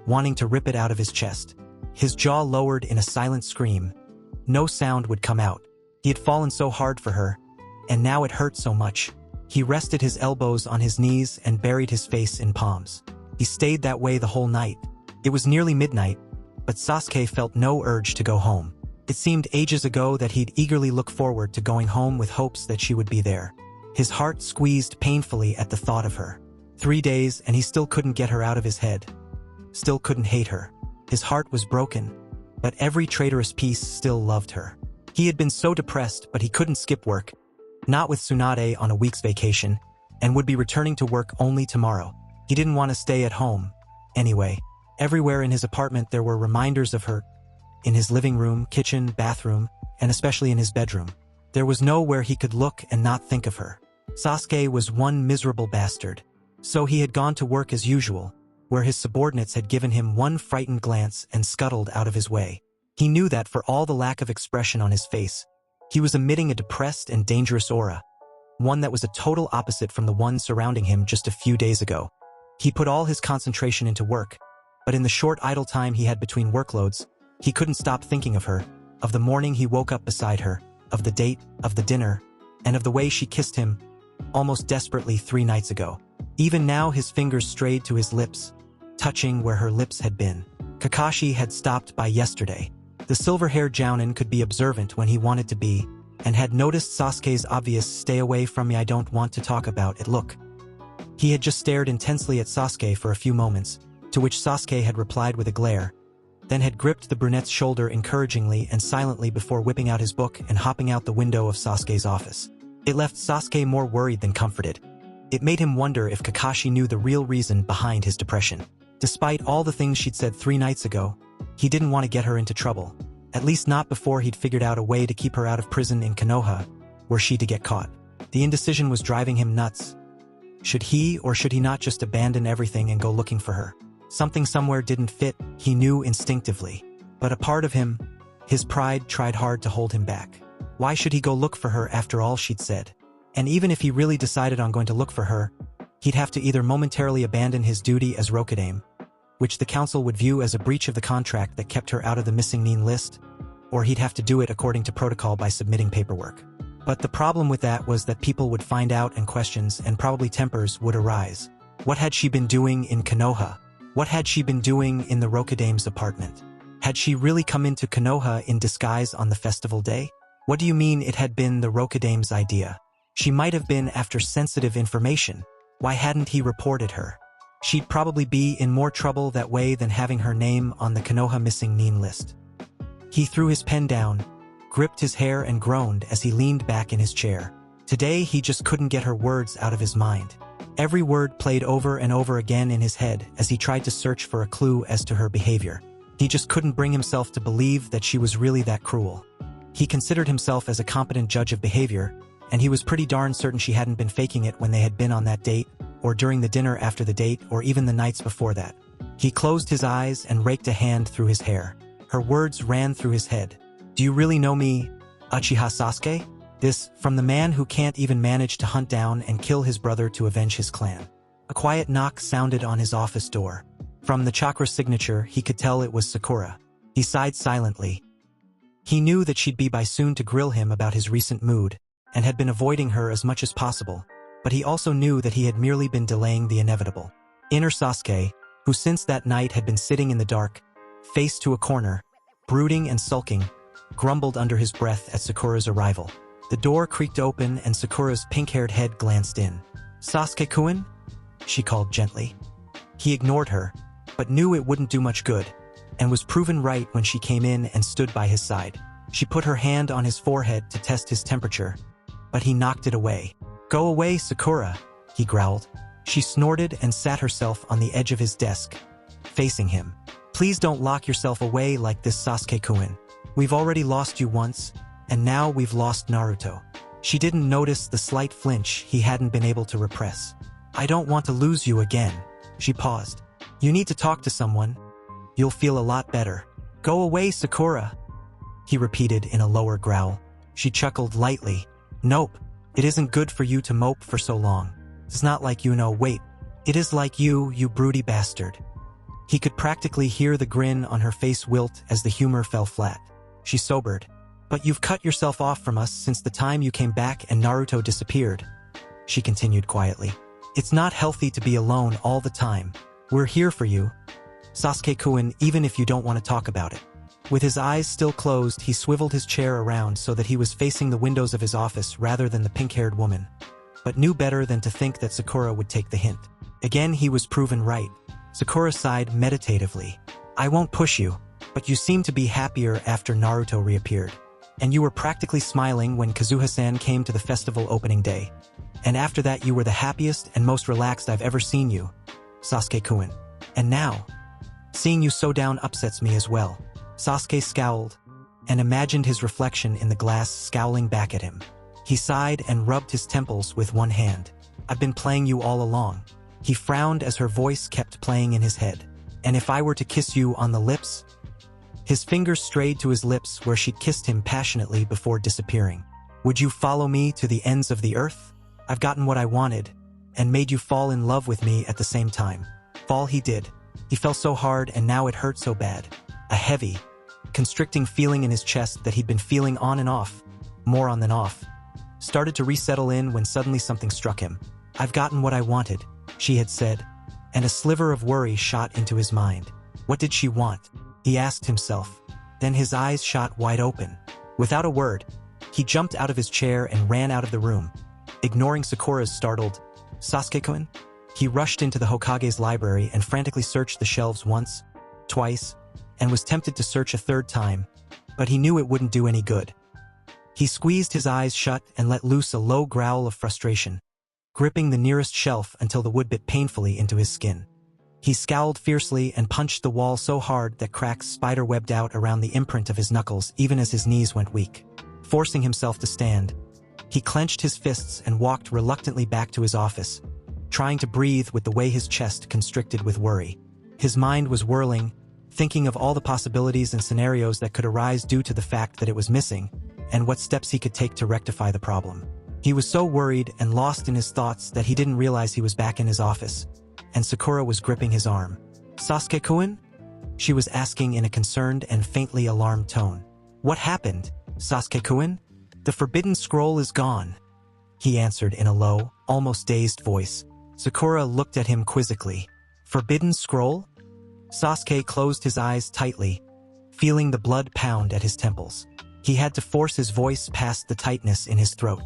wanting to rip it out of his chest. His jaw lowered in a silent scream. No sound would come out. He had fallen so hard for her, and now it hurt so much. He rested his elbows on his knees and buried his face in palms. He stayed that way the whole night. It was nearly midnight, but Sasuke felt no urge to go home. It seemed ages ago that he'd eagerly look forward to going home with hopes that she would be there. His heart squeezed painfully at the thought of her. 3 days and he still couldn't get her out of his head. Still couldn't hate her. His heart was broken, but every traitorous piece still loved her. He had been so depressed, but he couldn't skip work, not with Tsunade on a week's vacation, and would be returning to work only tomorrow. He didn't want to stay at home. Anyway, everywhere in his apartment there were reminders of her. In his living room, kitchen, bathroom, and especially in his bedroom. There was nowhere he could look and not think of her. Sasuke was one miserable bastard. So he had gone to work as usual, where his subordinates had given him one frightened glance and scuttled out of his way. He knew that for all the lack of expression on his face, he was emitting a depressed and dangerous aura, one that was a total opposite from the one surrounding him just a few days ago. He put all his concentration into work, but in the short idle time he had between workloads, he couldn't stop thinking of her, of the morning he woke up beside her, of the date, of the dinner, and of the way she kissed him, almost desperately 3 nights ago. Even now his fingers strayed to his lips, touching where her lips had been. Kakashi had stopped by yesterday. The silver-haired jounin could be observant when he wanted to be, and had noticed Sasuke's obvious "stay away from me, I don't want to talk about it" look. He had just stared intensely at Sasuke for a few moments, to which Sasuke had replied with a glare, then had gripped the brunette's shoulder encouragingly and silently before whipping out his book and hopping out the window of Sasuke's office. It left Sasuke more worried than comforted. It made him wonder if Kakashi knew the real reason behind his depression. Despite all the things she'd said 3 nights ago, he didn't want to get her into trouble, at least not before he'd figured out a way to keep her out of prison in Konoha, were she to get caught. The indecision was driving him nuts. Should he or should he not just abandon everything and go looking for her? Something somewhere didn't fit, he knew instinctively. But a part of him, his pride, tried hard to hold him back. Why should he go look for her after all she'd said? And even if he really decided on going to look for her, he'd have to either momentarily abandon his duty as Rokudame, which the council would view as a breach of the contract that kept her out of the missing nin list, or he'd have to do it according to protocol by submitting paperwork. But the problem with that was that people would find out and questions and probably tempers would arise. What had she been doing in Konoha? What had she been doing in the Rokudame's apartment? Had she really come into Konoha in disguise on the festival day? What do you mean it had been the Rokudame's idea? She might have been after sensitive information. Why hadn't he reported her? She'd probably be in more trouble that way than having her name on the Konoha missing nin list. He threw his pen down, gripped his hair and groaned as he leaned back in his chair. Today he just couldn't get her words out of his mind. Every word played over and over again in his head as he tried to search for a clue as to her behavior. He just couldn't bring himself to believe that she was really that cruel. He considered himself as a competent judge of behavior, and he was pretty darn certain she hadn't been faking it when they had been on that date, or during the dinner after the date, or even the nights before that. He closed his eyes and raked a hand through his hair. Her words ran through his head. "Do you really know me, Uchiha Sasuke?" This, from the man who can't even manage to hunt down and kill his brother to avenge his clan. A quiet knock sounded on his office door. From the chakra signature, he could tell it was Sakura. He sighed silently. He knew that she'd be by soon to grill him about his recent mood, and had been avoiding her as much as possible, but he also knew that he had merely been delaying the inevitable. Inner Sasuke, who since that night had been sitting in the dark, face to a corner, brooding and sulking, grumbled under his breath at Sakura's arrival. The door creaked open and Sakura's pink-haired head glanced in. "Sasuke-kun?" she called gently. He ignored her, but knew it wouldn't do much good, and was proven right when she came in and stood by his side. She put her hand on his forehead to test his temperature, but he knocked it away. "Go away, Sakura," he growled. She snorted and sat herself on the edge of his desk, facing him. "Please don't lock yourself away like this, Sasuke-kun. We've already lost you once, and now we've lost Naruto." She didn't notice the slight flinch he hadn't been able to repress. "I don't want to lose you again." She paused. "You need to talk to someone. You'll feel a lot better." "Go away, Sakura," he repeated in a lower growl. She chuckled lightly. "Nope, it isn't good for you to mope for so long. It's not like you know, wait. It is like you broody bastard." He could practically hear the grin on her face wilt as the humor fell flat. She sobered. "But you've cut yourself off from us since the time you came back and Naruto disappeared," she continued quietly. "It's not healthy to be alone all the time. We're here for you, Sasuke-kun, even if you don't want to talk about it." With his eyes still closed, he swiveled his chair around so that he was facing the windows of his office rather than the pink-haired woman, but knew better than to think that Sakura would take the hint. Again, he was proven right. Sakura sighed meditatively. "I won't push you, but you seem to be happier after Naruto reappeared. And you were practically smiling when Kazuha-san came to the festival opening day. And after that you were the happiest and most relaxed I've ever seen you, Sasuke-kun. And now, seeing you so down upsets me as well." Sasuke scowled, and imagined his reflection in the glass scowling back at him. He sighed and rubbed his temples with one hand. "I've been playing you all along." He frowned as her voice kept playing in his head. "And if I were to kiss you on the lips?" His fingers strayed to his lips where she'd kissed him passionately before disappearing. "Would you follow me to the ends of the earth? I've gotten what I wanted, and made you fall in love with me at the same time." Fall he did. He fell so hard and now it hurt so bad. A heavy, constricting feeling in his chest that he'd been feeling on and off, more on than off, started to resettle in when suddenly something struck him. "I've gotten what I wanted," she had said, and a sliver of worry shot into his mind. What did she want? He asked himself. Then his eyes shot wide open. Without a word, he jumped out of his chair and ran out of the room. Ignoring Sakura's startled, "Sasuke-kun?" He rushed into the Hokage's library and frantically searched the shelves once, twice, and was tempted to search a third time, but he knew it wouldn't do any good. He squeezed his eyes shut and let loose a low growl of frustration, gripping the nearest shelf until the wood bit painfully into his skin. He scowled fiercely and punched the wall so hard that cracks spider-webbed out around the imprint of his knuckles even as his knees went weak. Forcing himself to stand, he clenched his fists and walked reluctantly back to his office, trying to breathe with the way his chest constricted with worry. His mind was whirling, thinking of all the possibilities and scenarios that could arise due to the fact that it was missing, and what steps he could take to rectify the problem. He was so worried and lost in his thoughts that he didn't realize he was back in his office, and Sakura was gripping his arm. "Sasuke-kun?" She was asking in a concerned and faintly alarmed tone. "What happened, Sasuke-kun?" "The forbidden scroll is gone," he answered in a low, almost dazed voice. Sakura looked at him quizzically. "Forbidden scroll?" Sasuke closed his eyes tightly, feeling the blood pound at his temples. He had to force his voice past the tightness in his throat.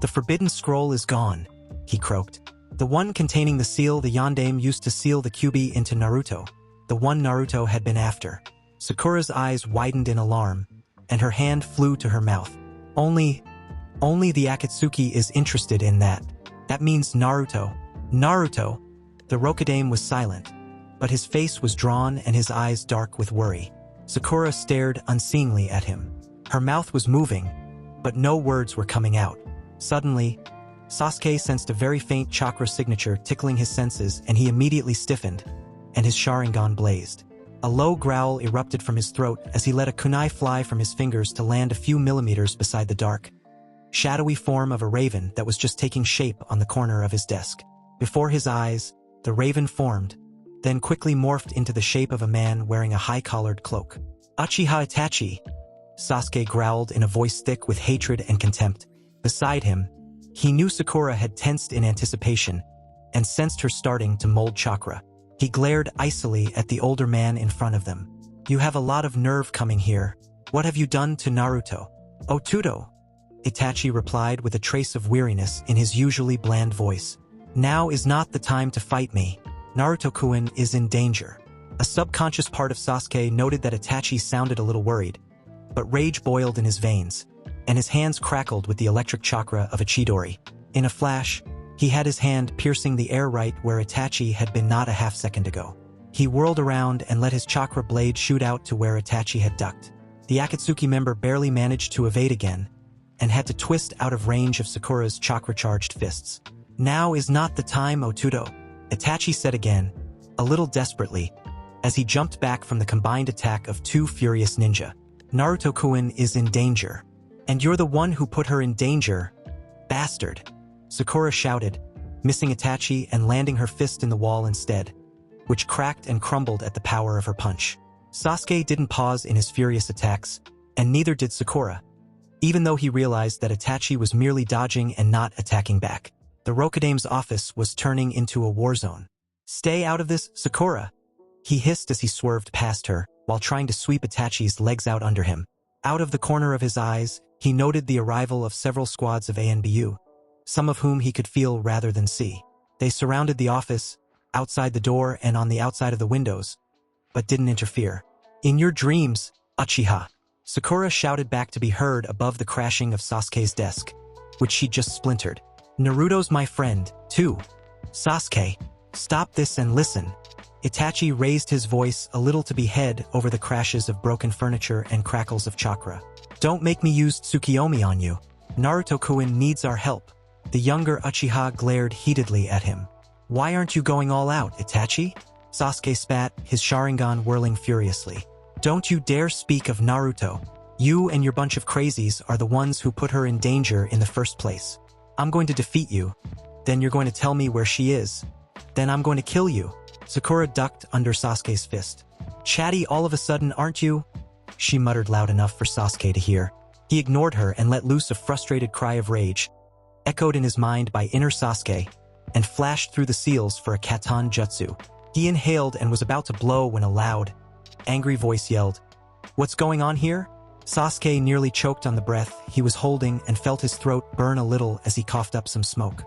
"The forbidden scroll is gone," he croaked. "The one containing the seal the Yondaime used to seal the Kyuubi into Naruto. The one Naruto had been after." Sakura's eyes widened in alarm, and her hand flew to her mouth. Only the Akatsuki is interested in that. That means Naruto." "Naruto?" The Rokudaime was silent, but his face was drawn and his eyes dark with worry. Sakura stared unseeingly at him. Her mouth was moving, but no words were coming out. Suddenly, Sasuke sensed a very faint chakra signature tickling his senses, and he immediately stiffened, and his Sharingan blazed. A low growl erupted from his throat as he let a kunai fly from his fingers to land a few millimeters beside the dark, shadowy form of a raven that was just taking shape on the corner of his desk. Before his eyes, the raven formed, then quickly morphed into the shape of a man wearing a high-collared cloak. "Uchiha Itachi," Sasuke growled in a voice thick with hatred and contempt. Beside him, he knew Sakura had tensed in anticipation and sensed her starting to mold chakra. He glared icily at the older man in front of them. "You have a lot of nerve coming here. What have you done to Naruto?" "Otudo," Itachi replied with a trace of weariness in his usually bland voice. "Now is not the time to fight me. Naruto-kun is in danger." A subconscious part of Sasuke noted that Itachi sounded a little worried, but rage boiled in his veins, and his hands crackled with the electric chakra of a Chidori. In a flash, he had his hand piercing the air right where Itachi had been not a half-second ago. He whirled around and let his chakra blade shoot out to where Itachi had ducked. The Akatsuki member barely managed to evade again, and had to twist out of range of Sakura's chakra-charged fists. "Now is not the time, Otudo," Itachi said again, a little desperately, as he jumped back from the combined attack of two furious ninja. "Naruto-kun is in danger. And you're the one who put her in danger, bastard," Sakura shouted, missing Itachi and landing her fist in the wall instead, which cracked and crumbled at the power of her punch. Sasuke didn't pause in his furious attacks, and neither did Sakura, even though he realized that Itachi was merely dodging and not attacking back. The Rokudaime's office was turning into a war zone. "Stay out of this, Sakura," he hissed as he swerved past her, while trying to sweep Itachi's legs out under him. Out of the corner of his eyes, he noted the arrival of several squads of ANBU, some of whom he could feel rather than see. They surrounded the office, outside the door and on the outside of the windows, but didn't interfere. "In your dreams, Uchiha," Sakura shouted back to be heard above the crashing of Sasuke's desk, which she'd just splintered. "Naruto's my friend, too. Sasuke, stop this and listen." Itachi raised his voice a little to be heard over the crashes of broken furniture and crackles of chakra. "Don't make me use Tsukiyomi on you. Naruto-kun needs our help." The younger Uchiha glared heatedly at him. "Why aren't you going all out, Itachi?" Sasuke spat, his Sharingan whirling furiously. "Don't you dare speak of Naruto. You and your bunch of crazies are the ones who put her in danger in the first place. I'm going to defeat you. Then you're going to tell me where she is. Then I'm going to kill you." Sakura ducked under Sasuke's fist. "Chatty all of a sudden, aren't you?" she muttered loud enough for Sasuke to hear. He ignored her and let loose a frustrated cry of rage, echoed in his mind by inner Sasuke, and flashed through the seals for a Katan Jutsu. He inhaled and was about to blow when a loud, angry voice yelled. "What's going on here?" Sasuke nearly choked on the breath he was holding and felt his throat burn a little as he coughed up some smoke.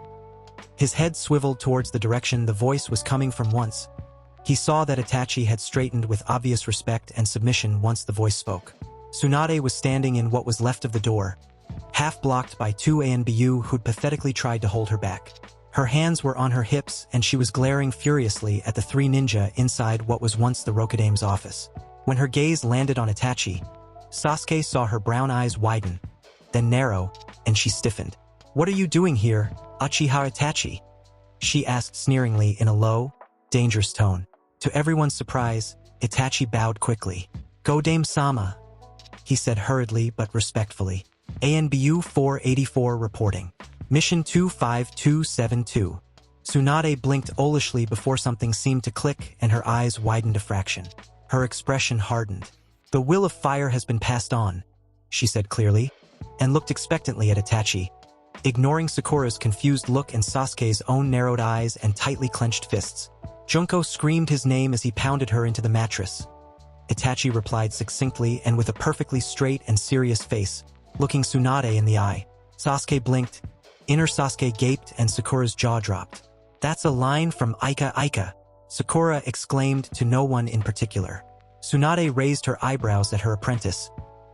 His head swiveled towards the direction the voice was coming from once. He saw that Itachi had straightened with obvious respect and submission once the voice spoke. Tsunade was standing in what was left of the door, half blocked by two ANBU who'd pathetically tried to hold her back. Her hands were on her hips and she was glaring furiously at the three ninja inside what was once the Rokudame's office. When her gaze landed on Itachi, Sasuke saw her brown eyes widen, then narrow, and she stiffened. "What are you doing here, Uchiha Itachi?" she asked sneeringly in a low, dangerous tone. To everyone's surprise, Itachi bowed quickly. "Go Dame-sama," he said hurriedly but respectfully. ANBU 484 reporting. Mission 25272. Tsunade blinked owlishly before something seemed to click and her eyes widened a fraction. Her expression hardened. "The will of fire has been passed on," she said clearly, and looked expectantly at Itachi, ignoring Sakura's confused look and Sasuke's own narrowed eyes and tightly clenched fists. Junko screamed his name as he pounded her into the mattress. Itachi replied succinctly and with a perfectly straight and serious face, looking Tsunade in the eye. Sasuke blinked, inner Sasuke gaped and Sakura's jaw dropped. "That's a line from Aika Aika," Sakura exclaimed to no one in particular. Tsunade raised her eyebrows at her apprentice,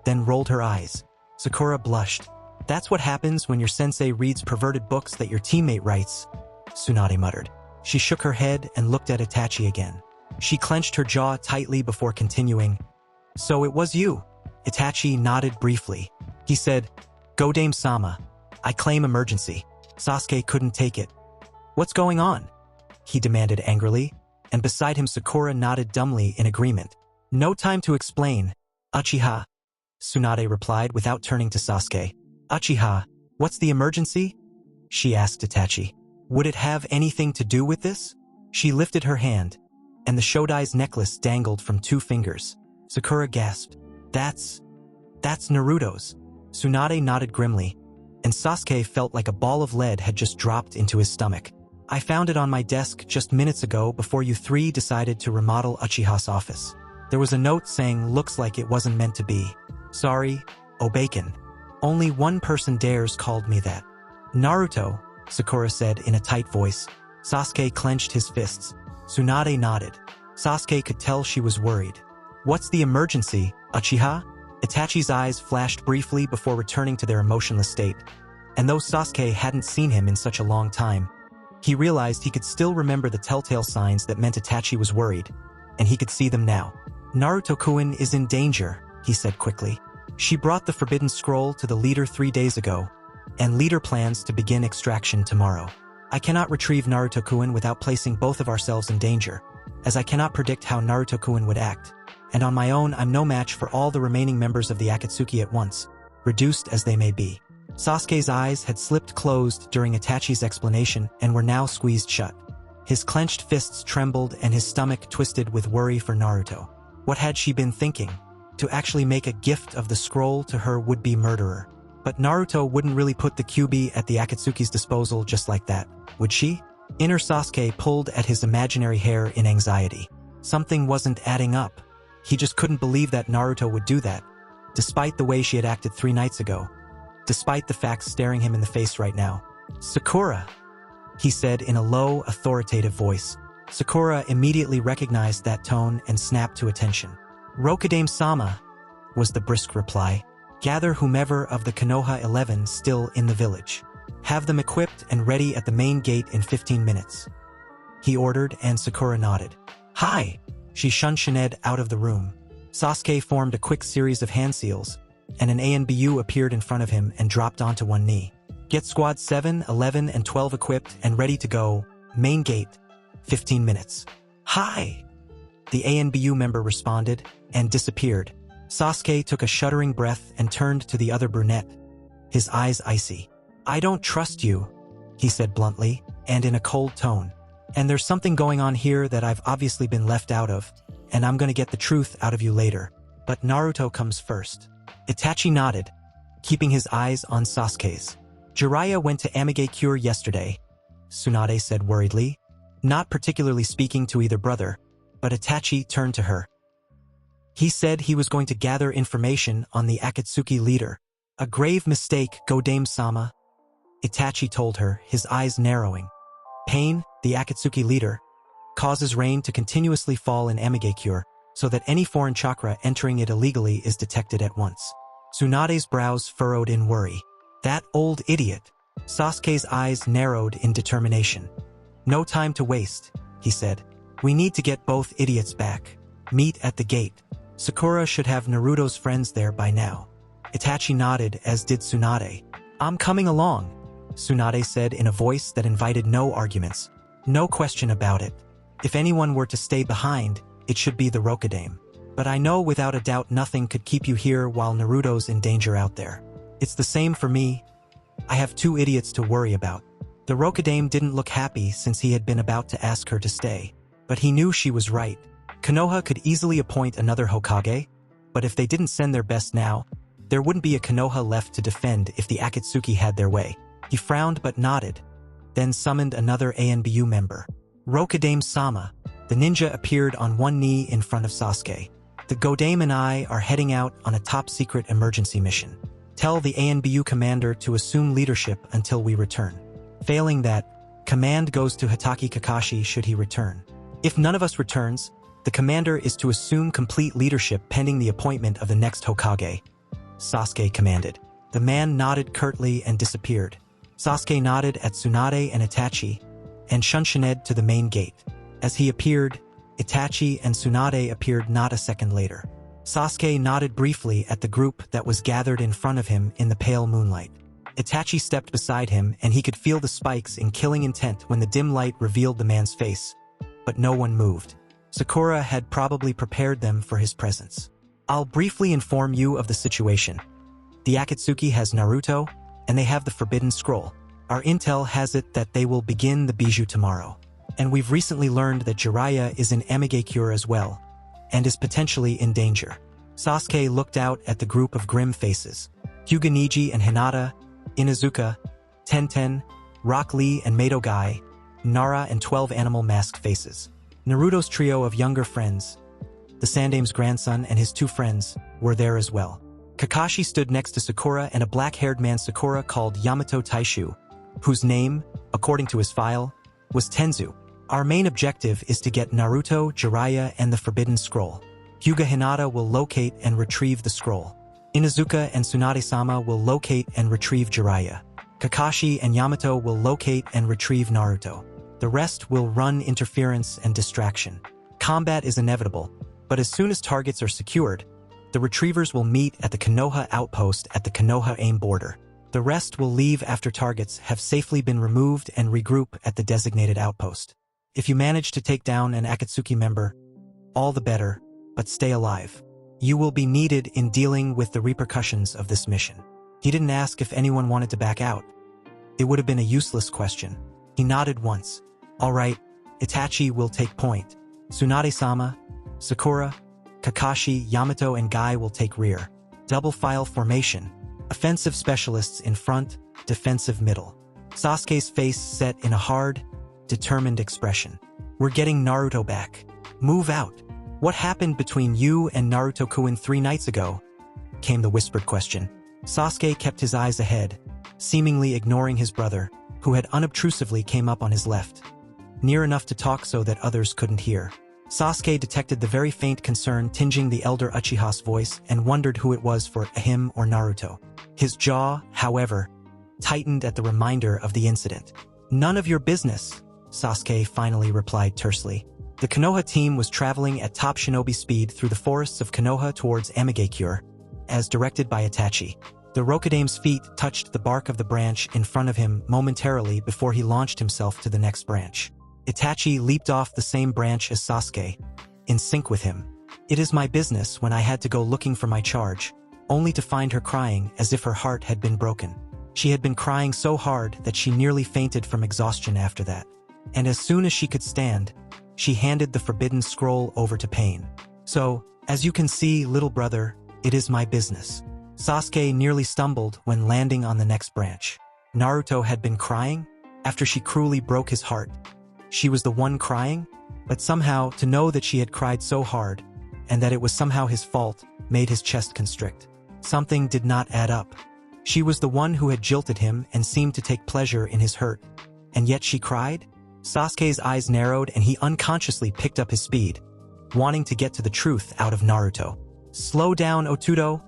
then rolled her eyes. Sakura blushed. "That's what happens when your sensei reads perverted books that your teammate writes," Tsunade muttered. She shook her head and looked at Itachi again. She clenched her jaw tightly before continuing. "So it was you?" Itachi nodded briefly. He said, "Go Dame-sama. I claim emergency." Sasuke couldn't take it. "What's going on?" he demanded angrily, and beside him Sakura nodded dumbly in agreement. "No time to explain, Uchiha," Tsunade replied without turning to Sasuke. "Uchiha, what's the emergency?" she asked Itachi. "Would it have anything to do with this?" She lifted her hand, and the Shodai's necklace dangled from two fingers. Sakura gasped. That's Naruto's." Tsunade nodded grimly, and Sasuke felt like a ball of lead had just dropped into his stomach. "I found it on my desk just minutes ago before you three decided to remodel Uchiha's office. There was a note saying looks like it wasn't meant to be. Sorry, Obacon. Only one person dares called me that." "Naruto," Sakura said in a tight voice. Sasuke clenched his fists. Tsunade nodded. Sasuke could tell she was worried. "What's the emergency, Uchiha?" Itachi's eyes flashed briefly before returning to their emotionless state. And though Sasuke hadn't seen him in such a long time, he realized he could still remember the telltale signs that meant Itachi was worried, and he could see them now. "Naruto-kun is in danger," he said quickly. "She brought the forbidden scroll to the leader 3 days ago, and leader plans to begin extraction tomorrow. I cannot retrieve Naruto-kun without placing both of ourselves in danger, as I cannot predict how Naruto-kun would act, and on my own I'm no match for all the remaining members of the Akatsuki at once, reduced as they may be." Sasuke's eyes had slipped closed during Itachi's explanation and were now squeezed shut. His clenched fists trembled and his stomach twisted with worry for Naruto. What had she been thinking? To actually make a gift of the scroll to her would-be murderer. But Naruto wouldn't really put the Kyuubi at the Akatsuki's disposal just like that, would she? Inner Sasuke pulled at his imaginary hair in anxiety. Something wasn't adding up. He just couldn't believe that Naruto would do that, despite the way she had acted 3 nights ago, despite the facts staring him in the face right now. "Sakura," he said in a low, authoritative voice. Sakura immediately recognized that tone and snapped to attention. "Rokudame-sama," was the brisk reply. "Gather whomever of the Konoha 11 still in the village. Have them equipped and ready at the main gate in 15 minutes. He ordered, and Sakura nodded. "Hi!" She shunshined out of the room. Sasuke formed a quick series of hand seals, and an ANBU appeared in front of him and dropped onto one knee. "Get squad 7, 11, and 12 equipped and ready to go. Main gate. 15 minutes. "Hi!" The ANBU member responded and disappeared. Sasuke took a shuddering breath and turned to the other brunette, his eyes icy. "I don't trust you," he said bluntly, and in a cold tone. "And there's something going on here that I've obviously been left out of, and I'm gonna get the truth out of you later. But Naruto comes first." Itachi nodded, keeping his eyes on Sasuke's. "Jiraiya went to Amigakure yesterday," Tsunade said worriedly, not particularly speaking to either brother, but Itachi turned to her. He said he was going to gather information on the Akatsuki leader. A grave mistake, Godame-sama, Itachi told her, his eyes narrowing. Pain, the Akatsuki leader, causes rain to continuously fall in Amigakure, so that any foreign chakra entering it illegally is detected at once. Tsunade's brows furrowed in worry. That old idiot. Sasuke's eyes narrowed in determination. No time to waste, he said. We need to get both idiots back. Meet at the gate. Sakura should have Naruto's friends there by now. Itachi nodded, as did Tsunade. I'm coming along, Tsunade said in a voice that invited no arguments. No question about it. If anyone were to stay behind, it should be the Rokudame. But I know without a doubt nothing could keep you here while Naruto's in danger out there. It's the same for me. I have two idiots to worry about. The Rokudame didn't look happy since he had been about to ask her to stay. But he knew she was right. Konoha could easily appoint another Hokage, but if they didn't send their best now, there wouldn't be a Konoha left to defend if the Akatsuki had their way. He frowned but nodded, then summoned another ANBU member. Rokudame-sama. The ninja appeared on one knee in front of Sasuke. The Godame and I are heading out on a top-secret emergency mission. Tell the ANBU commander to assume leadership until we return. Failing that, command goes to Hatake Kakashi should he return. If none of us returns, the commander is to assume complete leadership pending the appointment of the next Hokage. Sasuke commanded. The man nodded curtly and disappeared. Sasuke nodded at Tsunade and Itachi, and shunshined to the main gate. As he appeared, Itachi and Tsunade appeared not a second later. Sasuke nodded briefly at the group that was gathered in front of him in the pale moonlight. Itachi stepped beside him and he could feel the spikes in killing intent when the dim light revealed the man's face. But no one moved. Sakura had probably prepared them for his presence. I'll briefly inform you of the situation. The Akatsuki has Naruto, and they have the Forbidden Scroll. Our intel has it that they will begin the Bijou tomorrow. And we've recently learned that Jiraiya is in Amigakure as well, and is potentially in danger. Sasuke looked out at the group of grim faces. Hyuga Neji and Hinata, Inuzuka, Tenten, Rock Lee and Mato Gai, Nara and 12 animal masked faces. Naruto's trio of younger friends, the Sandame's grandson and his two friends, were there as well. Kakashi stood next to Sakura and a black-haired man Sakura called Yamato Taishu, whose name, according to his file, was Tenzu. Our main objective is to get Naruto, Jiraiya, and the Forbidden Scroll. Hyuga Hinata will locate and retrieve the scroll. Inuzuka and Tsunade-sama will locate and retrieve Jiraiya. Kakashi and Yamato will locate and retrieve Naruto. The rest will run interference and distraction. Combat is inevitable, but as soon as targets are secured, the retrievers will meet at the Konoha outpost at the Konoha AIM border. The rest will leave after targets have safely been removed and regroup at the designated outpost. If you manage to take down an Akatsuki member, all the better, but stay alive. You will be needed in dealing with the repercussions of this mission. He didn't ask if anyone wanted to back out. It would have been a useless question. He nodded once. All right, Itachi will take point. Tsunade-sama, Sakura, Kakashi, Yamato, and Gai will take rear. Double file formation. Offensive specialists in front, defensive middle. Sasuke's face set in a hard, determined expression. We're getting Naruto back. Move out. What happened between you and Naruto-kun 3 nights ago? Came the whispered question. Sasuke kept his eyes ahead, seemingly ignoring his brother, who had unobtrusively came up on his left, near enough to talk so that others couldn't hear. Sasuke detected the very faint concern tinging the elder Uchiha's voice and wondered who it was for him or Naruto. His jaw, however, tightened at the reminder of the incident. None of your business, Sasuke finally replied tersely. The Konoha team was traveling at top shinobi speed through the forests of Konoha towards Amigakure, as directed by Itachi. The Rokudame's feet touched the bark of the branch in front of him momentarily before he launched himself to the next branch. Itachi leaped off the same branch as Sasuke, in sync with him. It is my business when I had to go looking for my charge, only to find her crying as if her heart had been broken. She had been crying so hard that she nearly fainted from exhaustion after that. And as soon as she could stand, she handed the Forbidden Scroll over to Pain. So, as you can see, little brother, it is my business. Sasuke nearly stumbled when landing on the next branch. Naruto had been crying? After she cruelly broke his heart. She was the one crying? But somehow, to know that she had cried so hard, and that it was somehow his fault, made his chest constrict. Something did not add up. She was the one who had jilted him and seemed to take pleasure in his hurt. And yet she cried? Sasuke's eyes narrowed and he unconsciously picked up his speed, wanting to get to the truth out of Naruto. "Slow down, Otudo,"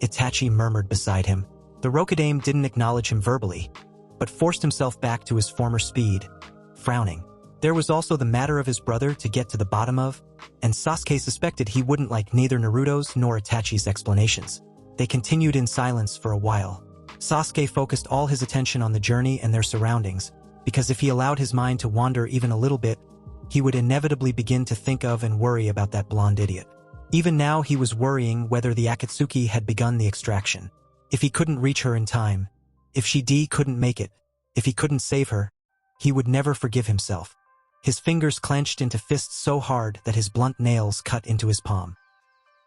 Itachi murmured beside him. The Rokudame didn't acknowledge him verbally, but forced himself back to his former speed, frowning. There was also the matter of his brother to get to the bottom of, and Sasuke suspected he wouldn't like neither Naruto's nor Itachi's explanations. They continued in silence for a while. Sasuke focused all his attention on the journey and their surroundings, because if he allowed his mind to wander even a little bit, he would inevitably begin to think of and worry about that blonde idiot. Even now he was worrying whether the Akatsuki had begun the extraction. If he couldn't reach her in time, if she couldn't make it, if he couldn't save her, he would never forgive himself. His fingers clenched into fists so hard that his blunt nails cut into his palm.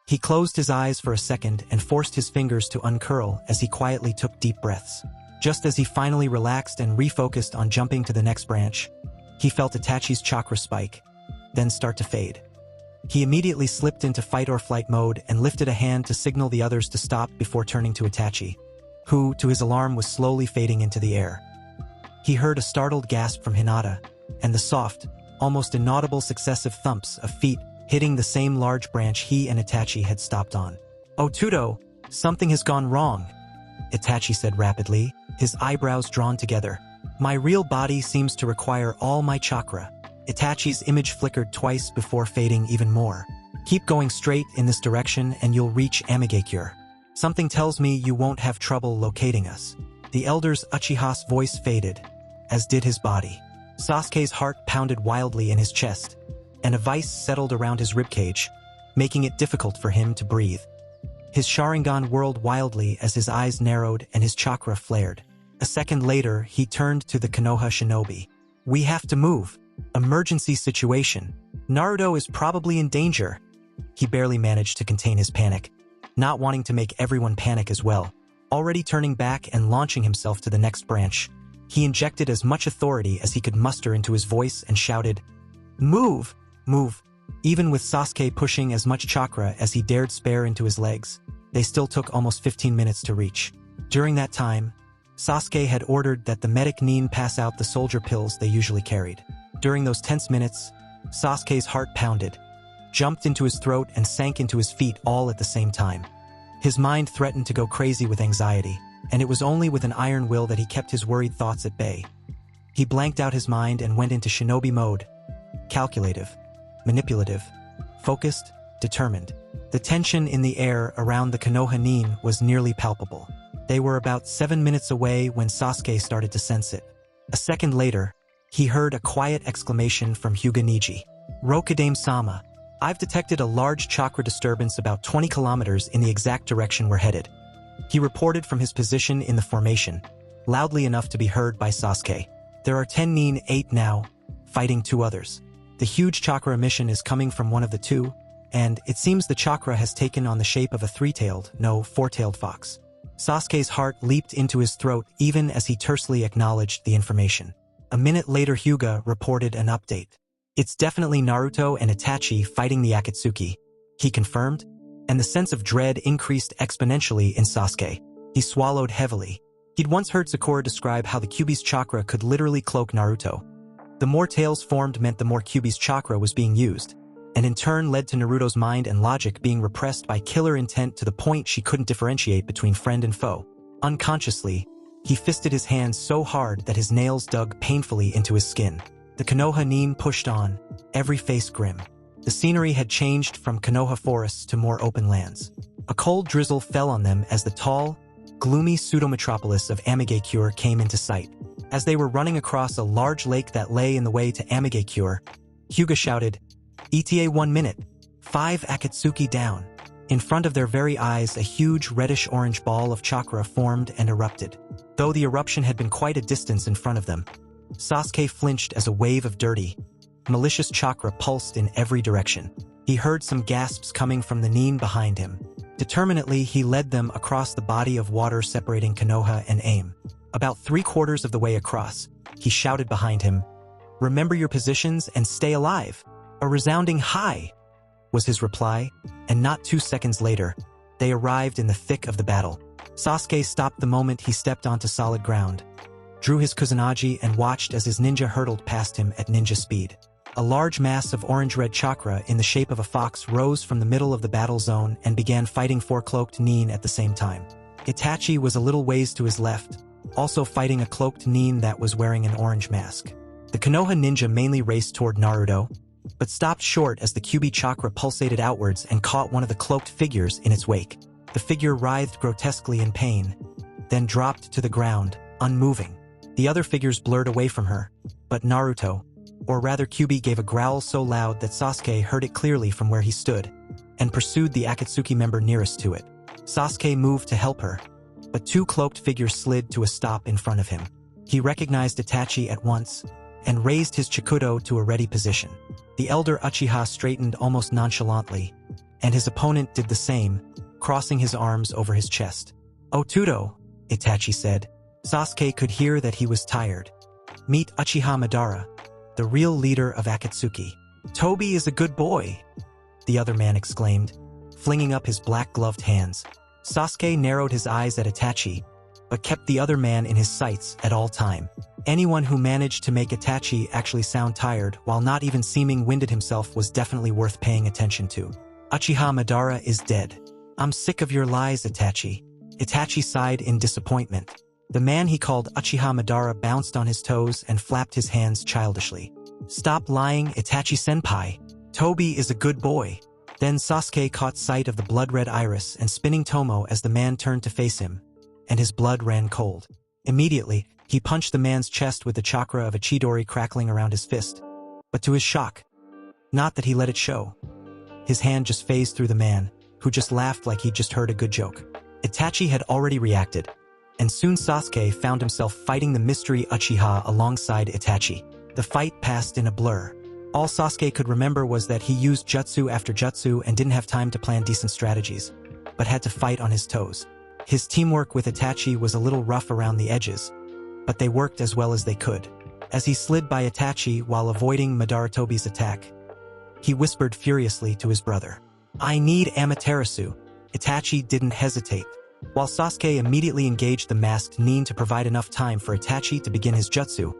He closed his eyes for a second and forced his fingers to uncurl as he quietly took deep breaths. Just as he finally relaxed and refocused on jumping to the next branch, he felt Itachi's chakra spike, then start to fade. He immediately slipped into fight or flight mode and lifted a hand to signal the others to stop before turning to Itachi, who, to his alarm, was slowly fading into the air. He heard a startled gasp from Hinata, and the soft, almost inaudible successive thumps of feet hitting the same large branch he and Itachi had stopped on. "Otudo, something has gone wrong," Itachi said rapidly, his eyebrows drawn together. "My real body seems to require all my chakra." Itachi's image flickered twice before fading even more. "Keep going straight in this direction and you'll reach Amigakure. Something tells me you won't have trouble locating us." The elder's Uchiha's voice faded, as did his body. Sasuke's heart pounded wildly in his chest, and a vice settled around his ribcage, making it difficult for him to breathe. His Sharingan whirled wildly as his eyes narrowed and his chakra flared. A second later, he turned to the Konoha shinobi. "We have to move. Emergency situation. Naruto is probably in danger." He barely managed to contain his panic, not wanting to make everyone panic as well. Already turning back and launching himself to the next branch, he injected as much authority as he could muster into his voice and shouted, "Move! Move!" Even with Sasuke pushing as much chakra as he dared spare into his legs, they still took almost 15 minutes to reach. During that time, Sasuke had ordered that the medic Nin pass out the soldier pills they usually carried. During those tense minutes, Sasuke's heart pounded, jumped into his throat and sank into his feet all at the same time. His mind threatened to go crazy with anxiety, and it was only with an iron will that he kept his worried thoughts at bay. He blanked out his mind and went into shinobi mode, calculative, manipulative, focused, determined. The tension in the air around the Konoha Nin was nearly palpable. They were about 7 minutes away when Sasuke started to sense it. A second later, he heard a quiet exclamation from Hyuga Niji. "Rokudame-sama, I've detected a large chakra disturbance about 20 kilometers in the exact direction we're headed." He reported from his position in the formation, loudly enough to be heard by Sasuke. "There are 10 Nin 8 now, fighting 2 others. The huge chakra emission is coming from one of the 2, and it seems the chakra has taken on the shape of a 3-tailed, no, 4-tailed fox." Sasuke's heart leaped into his throat even as he tersely acknowledged the information. A minute later, Hyuga reported an update. "It's definitely Naruto and Itachi fighting the Akatsuki," he confirmed, and the sense of dread increased exponentially in Sasuke. He swallowed heavily. He'd once heard Sakura describe how the Kyuubi's chakra could literally cloak Naruto. The more tails formed meant the more Kyuubi's chakra was being used, and in turn led to Naruto's mind and logic being repressed by killer intent to the point she couldn't differentiate between friend and foe. Unconsciously, he fisted his hands so hard that his nails dug painfully into his skin. The Konoha Nin pushed on, every face grim. The scenery had changed from Konoha forests to more open lands. A cold drizzle fell on them as the tall, gloomy pseudo-metropolis of Amigakure came into sight. As they were running across a large lake that lay in the way to Amigakure, Hyuga shouted, "ETA 1 minute, 5 Akatsuki down." In front of their very eyes, a huge reddish-orange ball of chakra formed and erupted. Though the eruption had been quite a distance in front of them, Sasuke flinched as a wave of dirty, malicious chakra pulsed in every direction. He heard some gasps coming from the Nin behind him. Determinedly, he led them across the body of water separating Konoha and Aim. About 3/4 of the way across, he shouted behind him, "Remember your positions and stay alive." A resounding "Hi" was his reply, and not 2 seconds later, they arrived in the thick of the battle. Sasuke stopped the moment he stepped onto solid ground, drew his Kusanagi and watched as his ninja hurtled past him at ninja speed. A large mass of orange-red chakra in the shape of a fox rose from the middle of the battle zone and began fighting 4 cloaked nin at the same time. Itachi was a little ways to his left, also fighting a cloaked nin that was wearing an orange mask. The Konoha ninja mainly raced toward Naruto, but stopped short as the Kyuubi chakra pulsated outwards and caught one of the cloaked figures in its wake. The figure writhed grotesquely in pain, then dropped to the ground, unmoving. The other figures blurred away from her, but Naruto, or rather Kyuubi, gave a growl so loud that Sasuke heard it clearly from where he stood, and pursued the Akatsuki member nearest to it. Sasuke moved to help her, but 2 cloaked figures slid to a stop in front of him. He recognized Itachi at once, and raised his Chikudo to a ready position. The elder Uchiha straightened almost nonchalantly, and his opponent did the same, crossing his arms over his chest. "Otudo," Itachi said. Sasuke could hear that he was tired. "Meet Uchiha Madara, the real leader of Akatsuki." "Toby is a good boy," the other man exclaimed, flinging up his black-gloved hands. Sasuke narrowed his eyes at Itachi, but kept the other man in his sights at all time. Anyone who managed to make Itachi actually sound tired while not even seeming winded himself was definitely worth paying attention to. "Uchiha Madara is dead. I'm sick of your lies, Itachi." Itachi sighed in disappointment. The man he called Uchiha Madara bounced on his toes and flapped his hands childishly. "Stop lying, Itachi-senpai. Toby is a good boy." Then Sasuke caught sight of the blood-red iris and spinning Tomo as the man turned to face him, and his blood ran cold. Immediately, he punched the man's chest with the chakra of a Chidori crackling around his fist. But to his shock, not that he let it show, his hand just phased through the man, who just laughed like he'd just heard a good joke. Itachi had already reacted, and soon Sasuke found himself fighting the mystery Uchiha alongside Itachi. The fight passed in a blur. All Sasuke could remember was that he used jutsu after jutsu and didn't have time to plan decent strategies, but had to fight on his toes. His teamwork with Itachi was a little rough around the edges, but they worked as well as they could. As he slid by Itachi while avoiding Madara Tobi's attack, he whispered furiously to his brother, "I need Amaterasu." Itachi didn't hesitate. While Sasuke immediately engaged the masked nin to provide enough time for Itachi to begin his jutsu,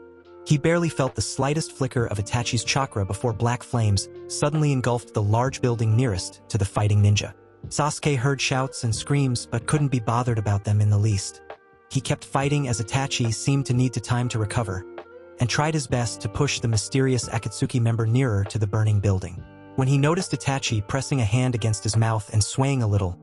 he barely felt the slightest flicker of Itachi's chakra before black flames suddenly engulfed the large building nearest to the fighting ninja. Sasuke heard shouts and screams but couldn't be bothered about them in the least. He kept fighting as Itachi seemed to need time to recover, and tried his best to push the mysterious Akatsuki member nearer to the burning building. When he noticed Itachi pressing a hand against his mouth and swaying a little,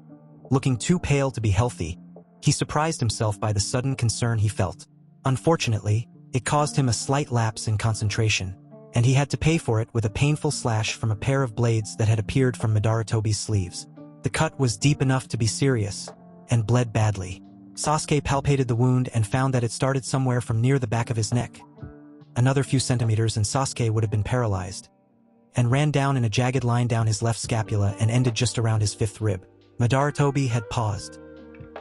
looking too pale to be healthy, he surprised himself by the sudden concern he felt. Unfortunately, it caused him a slight lapse in concentration, and he had to pay for it with a painful slash from a pair of blades that had appeared from Madara Tobi's sleeves. The cut was deep enough to be serious, and bled badly. Sasuke palpated the wound and found that it started somewhere from near the back of his neck. Another few centimeters and Sasuke would have been paralyzed, and ran down in a jagged line down his left scapula and ended just around his 5th rib. Madara Tobi had paused.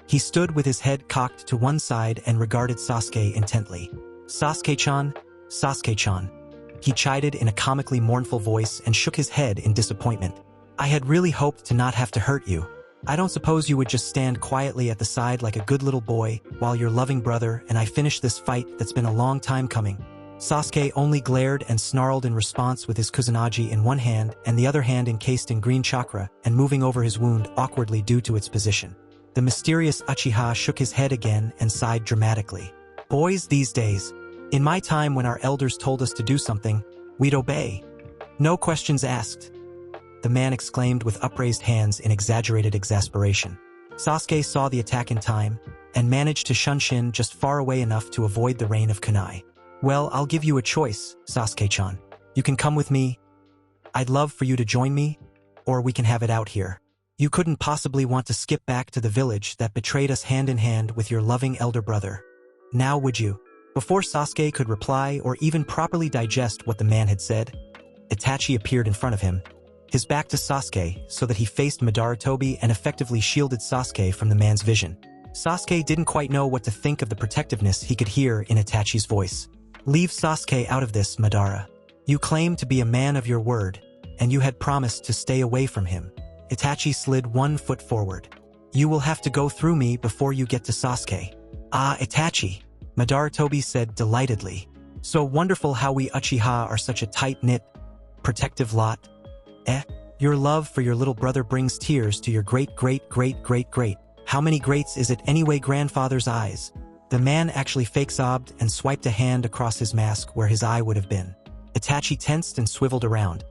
He stood with his head cocked to one side and regarded Sasuke intently. "Sasuke-chan, Sasuke-chan," he chided in a comically mournful voice and shook his head in disappointment. "I had really hoped to not have to hurt you. I don't suppose you would just stand quietly at the side like a good little boy while your loving brother and I finish this fight that's been a long time coming." Sasuke only glared and snarled in response with his Kusanagi in one hand and the other hand encased in green chakra and moving over his wound awkwardly due to its position. The mysterious Uchiha shook his head again and sighed dramatically. "Boys these days. In my time when our elders told us to do something, we'd obey. No questions asked," the man exclaimed with upraised hands in exaggerated exasperation. Sasuke saw the attack in time and managed to shunshin just far away enough to avoid the rain of kunai. "Well, I'll give you a choice, Sasuke-chan. You can come with me. I'd love for you to join me, or we can have it out here. You couldn't possibly want to skip back to the village that betrayed us hand in hand with your loving elder brother. Now would you?" Before Sasuke could reply or even properly digest what the man had said, Itachi appeared in front of him, his back to Sasuke so that he faced Madara Tobi and effectively shielded Sasuke from the man's vision. Sasuke didn't quite know what to think of the protectiveness he could hear in Itachi's voice. "Leave Sasuke out of this, Madara. You claim to be a man of your word, and you had promised to stay away from him. Itachi slid 1 foot forward. You will have to go through me before you get to Sasuke. Ah, Itachi, Madara Tobi said delightedly. So wonderful how we Uchiha are such a tight-knit, protective lot. Your love for your little brother brings tears to your great. How many greats is it anyway, grandfather's eyes? The man actually fake-sobbed and swiped a hand across his mask where his eye would have been. Itachi tensed and swiveled around,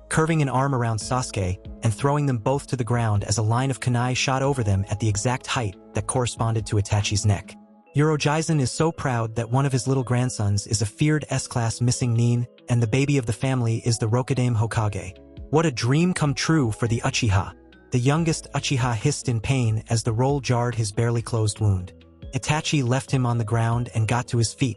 curving an arm around Sasuke and throwing them both to the ground as a line of kunai shot over them at the exact height that corresponded to Itachi's neck. Urojizen is so proud that one of his little grandsons is a feared S-class missing nin, and the baby of the family is the Rokudaime Hokage. What a dream come true for the Uchiha. The youngest Uchiha hissed in pain as the roll jarred his barely closed wound. Itachi left him on the ground and got to his feet,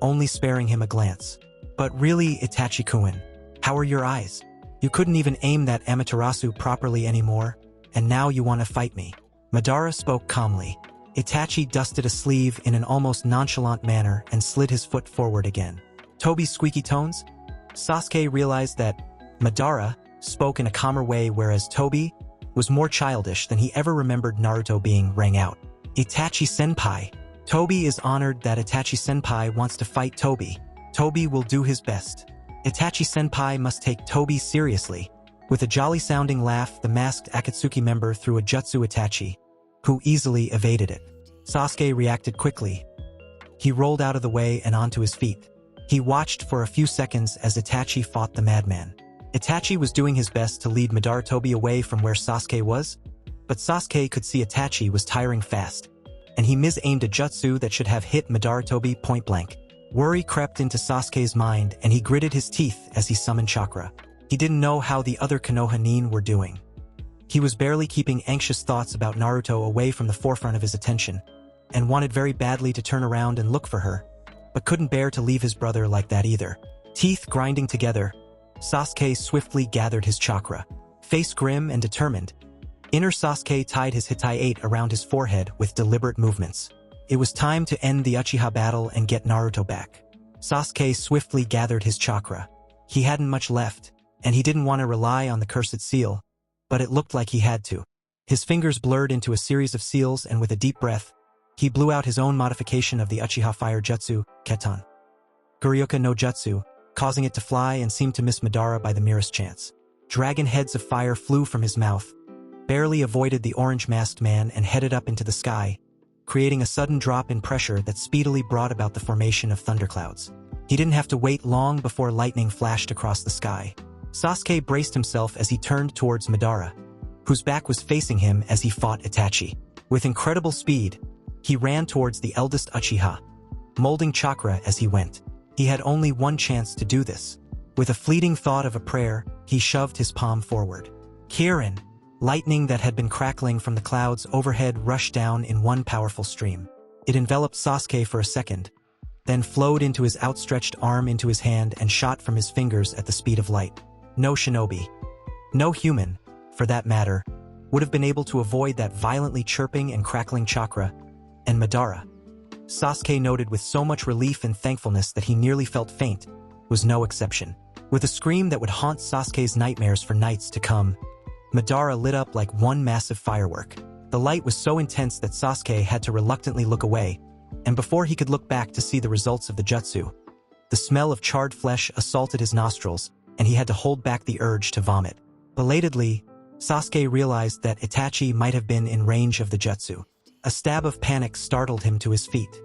only sparing him a glance. But really, Itachi-kun, how are your eyes? You couldn't even aim that Amaterasu properly anymore, and now you want to fight me. Madara spoke calmly. Itachi dusted a sleeve in an almost nonchalant manner and slid his foot forward again. Tobi's squeaky tones? Sasuke realized that Madara spoke in a calmer way, whereas Tobi was more childish than he ever remembered Naruto being. Rang out. Itachi-senpai. Tobi is honored that Itachi-senpai wants to fight Tobi. Tobi will do his best. Itachi-senpai must take Tobi seriously. With a jolly-sounding laugh, the masked Akatsuki member threw a jutsu Itachi, who easily evaded it. Sasuke reacted quickly. He rolled out of the way and onto his feet. He watched for a few seconds as Itachi fought the madman. Itachi was doing his best to lead Madara Tobi away from where Sasuke was, but Sasuke could see Itachi was tiring fast, and he mis-aimed a jutsu that should have hit Madara Tobi point blank. Worry crept into Sasuke's mind and he gritted his teeth as he summoned chakra. He didn't know how the other Konoha nin were doing. He was barely keeping anxious thoughts about Naruto away from the forefront of his attention, and wanted very badly to turn around and look for her, but couldn't bear to leave his brother like that either. Teeth grinding together, Sasuke swiftly gathered his chakra. Face grim and determined, inner Sasuke tied his Hitai-8 around his forehead with deliberate movements. It was time to end the Uchiha battle and get Naruto back. Sasuke swiftly gathered his chakra. He hadn't much left, and he didn't want to rely on the cursed seal, but it looked like he had to. His fingers blurred into a series of seals, and with a deep breath, he blew out his own modification of the Uchiha fire jutsu, Ketan Guryoka no Jutsu, causing it to fly and seemed to miss Madara by the merest chance. Dragon heads of fire flew from his mouth, barely avoided the orange-masked man and headed up into the sky, creating a sudden drop in pressure that speedily brought about the formation of thunderclouds. He didn't have to wait long before lightning flashed across the sky. Sasuke braced himself as he turned towards Madara, whose back was facing him as he fought Itachi. With incredible speed, he ran towards the eldest Uchiha, molding chakra as he went. He had only one chance to do this. With a fleeting thought of a prayer, he shoved his palm forward. Kirin! Lightning that had been crackling from the clouds overhead rushed down in one powerful stream. It enveloped Sasuke for a second, then flowed into his outstretched arm into his hand and shot from his fingers at the speed of light. No shinobi, no human, for that matter, would have been able to avoid that violently chirping and crackling chakra, and Madara, Sasuke noted with so much relief and thankfulness that he nearly felt faint, was no exception. With a scream that would haunt Sasuke's nightmares for nights to come, Madara lit up like one massive firework. The light was so intense that Sasuke had to reluctantly look away, and before he could look back to see the results of the jutsu, the smell of charred flesh assaulted his nostrils, and he had to hold back the urge to vomit. Belatedly, Sasuke realized that Itachi might have been in range of the jutsu. A stab of panic startled him to his feet.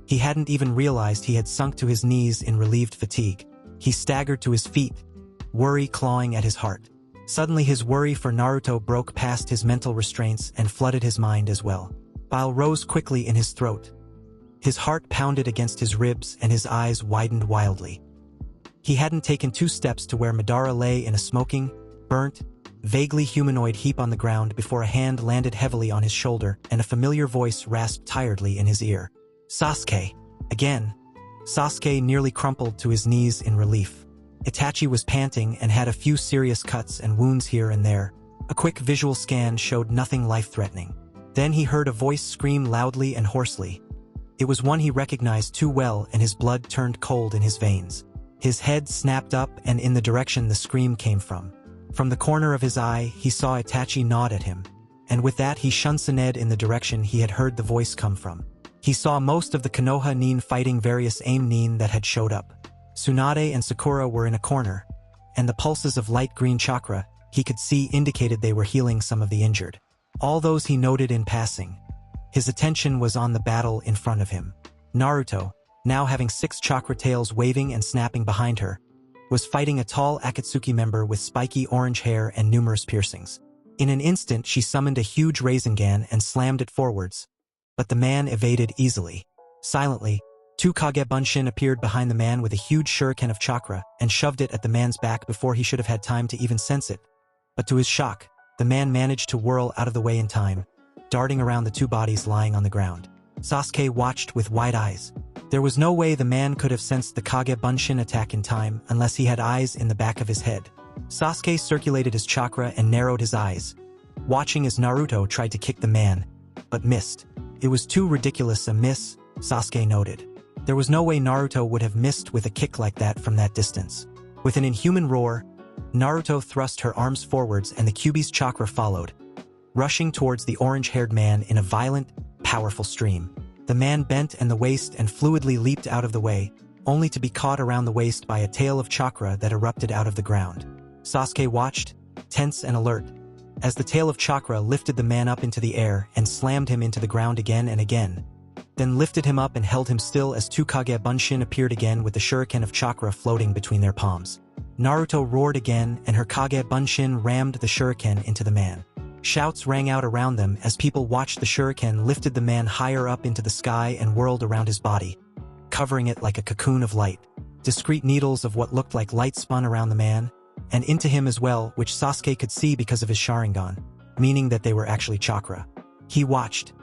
He hadn't even realized he had sunk to his knees in relieved fatigue. He staggered to his feet, worry clawing at his heart. Suddenly his worry for Naruto broke past his mental restraints and flooded his mind as well. Bile rose quickly in his throat. His heart pounded against his ribs and his eyes widened wildly. He hadn't taken 2 steps to where Madara lay in a smoking, burnt, vaguely humanoid heap on the ground before a hand landed heavily on his shoulder and a familiar voice rasped tiredly in his ear. Sasuke! Again. Sasuke nearly crumpled to his knees in relief. Itachi was panting and had a few serious cuts and wounds here and there. A quick visual scan showed nothing life-threatening. Then he heard a voice scream loudly and hoarsely. It was one he recognized too well, and his blood turned cold in his veins. His head snapped up and in the direction the scream came from. From the corner of his eye, he saw Itachi nod at him, and with that he shunsoned in the direction he had heard the voice come from. He saw most of the Konoha nin fighting various aim nin that had showed up. Tsunade and Sakura were in a corner, and the pulses of light green chakra he could see indicated they were healing some of the injured. All those he noted in passing. His attention was on the battle in front of him. Naruto, now having 6 chakra tails waving and snapping behind her, was fighting a tall Akatsuki member with spiky orange hair and numerous piercings. In an instant she summoned a huge Rasengan and slammed it forwards, but the man evaded easily. Silently, 2 Kage Bunshin appeared behind the man with a huge shuriken of chakra and shoved it at the man's back before he should have had time to even sense it. But to his shock, the man managed to whirl out of the way in time, darting around the 2 bodies lying on the ground. Sasuke watched with wide eyes. There was no way the man could have sensed the Kage Bunshin attack in time unless he had eyes in the back of his head. Sasuke circulated his chakra and narrowed his eyes, watching as Naruto tried to kick the man, but missed. It was too ridiculous a miss, Sasuke noted. There was no way Naruto would have missed with a kick like that from that distance. With an inhuman roar, Naruto thrust her arms forwards and the Kyuubi's chakra followed, rushing towards the orange-haired man in a violent, powerful stream. The man bent and the waist and fluidly leaped out of the way, only to be caught around the waist by a tail of chakra that erupted out of the ground. Sasuke watched, tense and alert, as the tail of chakra lifted the man up into the air and slammed him into the ground again and again, then lifted him up and held him still as 2 Kage Bunshin appeared again with the shuriken of chakra floating between their palms. Naruto roared again and her Kage Bunshin rammed the shuriken into the man. Shouts rang out around them as people watched the shuriken lifted the man higher up into the sky and whirled around his body, covering it like a cocoon of light. Discrete needles of what looked like light spun around the man, and into him as well, which Sasuke could see because of his Sharingan, meaning that they were actually chakra. He watched,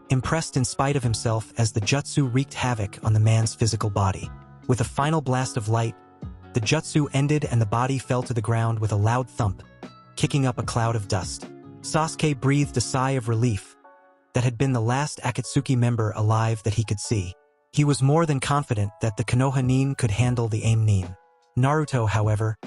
impressed in spite of himself as the jutsu wreaked havoc on the man's physical body. With a final blast of light, the jutsu ended and the body fell to the ground with a loud thump, kicking up a cloud of dust. Sasuke breathed a sigh of relief. That had been the last Akatsuki member alive that he could see. He was more than confident that the Konoha nin could handle the aim nin. Naruto, however,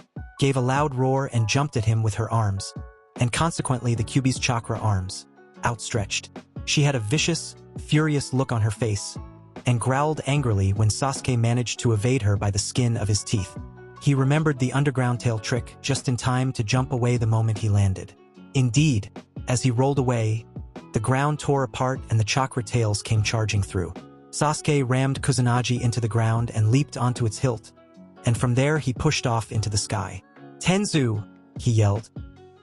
gave a loud roar and jumped at him with her arms, and consequently the Kyuubi's chakra arms, outstretched. She had a vicious, furious look on her face, and growled angrily when Sasuke managed to evade her by the skin of his teeth. He remembered the underground tail trick just in time to jump away the moment he landed. Indeed, as he rolled away, the ground tore apart and the chakra tails came charging through. Sasuke rammed Kusanagi into the ground and leaped onto its hilt, and from there he pushed off into the sky. "Tenzu!" he yelled,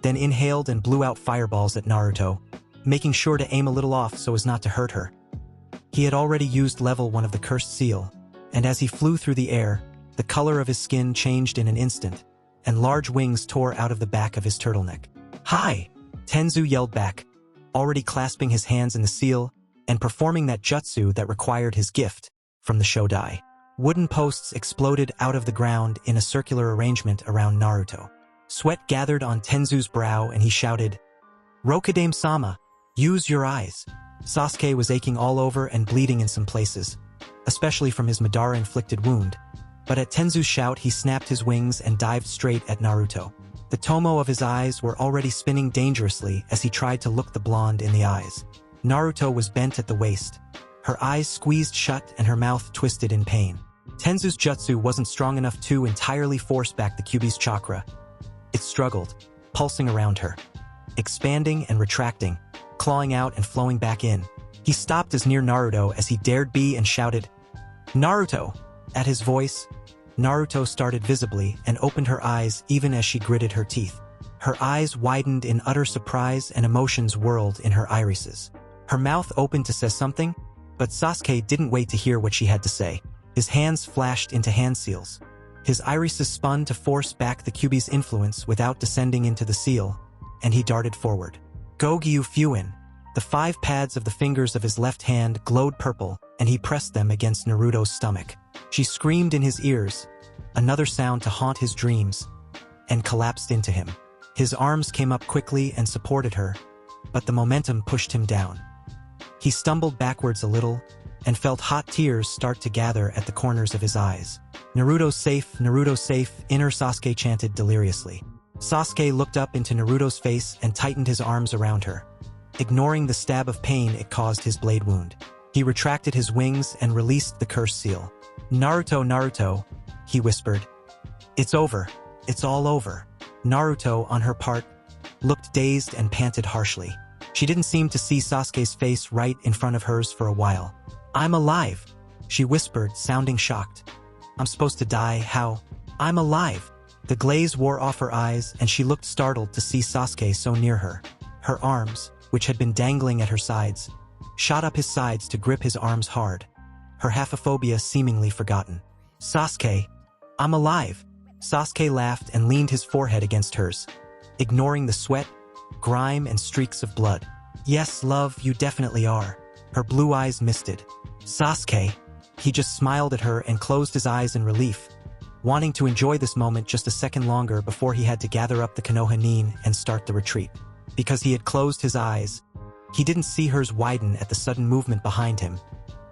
then inhaled and blew out fireballs at Naruto, making sure to aim a little off so as not to hurt her. He had already used level 1 of the cursed seal, and as he flew through the air, the color of his skin changed in an instant, and large wings tore out of the back of his turtleneck. "Hi!" Tenzu yelled back, already clasping his hands in the seal and performing that jutsu that required his gift from the Shodai. Wooden posts exploded out of the ground in a circular arrangement around Naruto. Sweat gathered on Tenzu's brow and he shouted, "Rokudame-sama, use your eyes." Sasuke was aching all over and bleeding in some places, especially from his Madara-inflicted wound, but at Tenzu's shout he snapped his wings and dived straight at Naruto. The tomo of his eyes were already spinning dangerously as he tried to look the blonde in the eyes. Naruto was bent at the waist, her eyes squeezed shut and her mouth twisted in pain. Tenzu's jutsu wasn't strong enough to entirely force back the Kyuubi's chakra. It struggled, pulsing around her, expanding and retracting, clawing out and flowing back in. He stopped as near Naruto as he dared be and shouted, "Naruto!" At his voice, Naruto started visibly and opened her eyes even as she gritted her teeth. Her eyes widened in utter surprise and emotions whirled in her irises. Her mouth opened to say something, but Sasuke didn't wait to hear what she had to say. His hands flashed into hand seals. His irises spun to force back the Kyuubi's influence without descending into the seal, and he darted forward. Gogyu Fuin. The 5 pads of the fingers of his left hand glowed purple, and he pressed them against Naruto's stomach. She screamed in his ears, another sound to haunt his dreams, and collapsed into him. His arms came up quickly and supported her, but the momentum pushed him down. He stumbled backwards a little, and felt hot tears start to gather at the corners of his eyes. "Naruto's safe, inner Sasuke chanted deliriously. Sasuke looked up into Naruto's face and tightened his arms around her, ignoring the stab of pain it caused his blade wound. He retracted his wings and released the curse seal. "Naruto, Naruto," he whispered. "It's over. It's all over." Naruto, on her part, looked dazed and panted harshly. She didn't seem to see Sasuke's face right in front of hers for a while. "I'm alive," she whispered, sounding shocked. "I'm supposed to die, how? I'm alive." The glaze wore off her eyes and she looked startled to see Sasuke so near her. Her arms, which had been dangling at her sides, shot up his sides to grip his arms hard, her haphophobia seemingly forgotten. "Sasuke, I'm alive." Sasuke laughed and leaned his forehead against hers, ignoring the sweat, grime, and streaks of blood. "Yes, love, you definitely are." Her blue eyes misted. "Sasuke." He just smiled at her and closed his eyes in relief, wanting to enjoy this moment just a second longer before he had to gather up the Konoha nin and start the retreat. Because he had closed his eyes, he didn't see hers widen at the sudden movement behind him,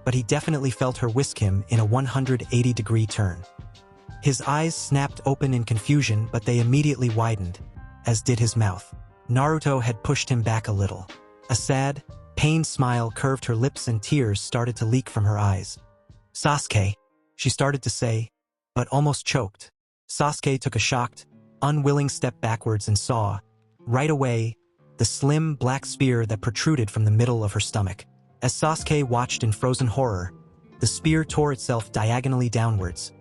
but he definitely felt her whisk him in a 180-degree turn. His eyes snapped open in confusion, but they immediately widened, as did his mouth. Naruto had pushed him back a little. A sad, pained smile curved her lips and tears started to leak from her eyes. "Sasuke," she started to say, but almost choked. Sasuke took a shocked, unwilling step backwards and saw, right away, the slim black spear that protruded from the middle of her stomach. As Sasuke watched in frozen horror, the spear tore itself diagonally downwards,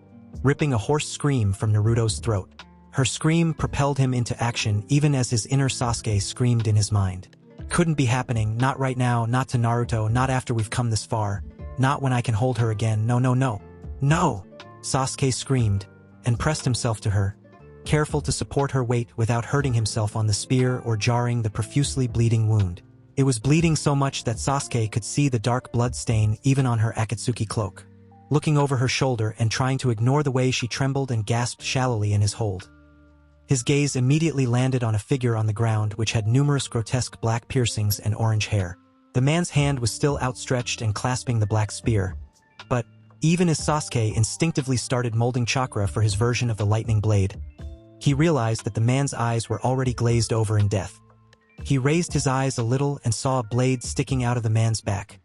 ripping a hoarse scream from Naruto's throat. Her scream propelled him into action even as his inner Sasuke screamed in his mind. "Couldn't be happening, not right now, not to Naruto, not after we've come this far, not when I can hold her again, no, no, no. No!" Sasuke screamed and pressed himself to her, careful to support her weight without hurting himself on the spear or jarring the profusely bleeding wound. It was bleeding so much that Sasuke could see the dark blood stain even on her Akatsuki cloak. Looking over her shoulder and trying to ignore the way she trembled and gasped shallowly in his hold, his gaze immediately landed on a figure on the ground which had numerous grotesque black piercings and orange hair. The man's hand was still outstretched and clasping the black spear, but even as Sasuke instinctively started molding chakra for his version of the lightning blade, he realized that the man's eyes were already glazed over in death. He raised his eyes a little and saw a blade sticking out of the man's back,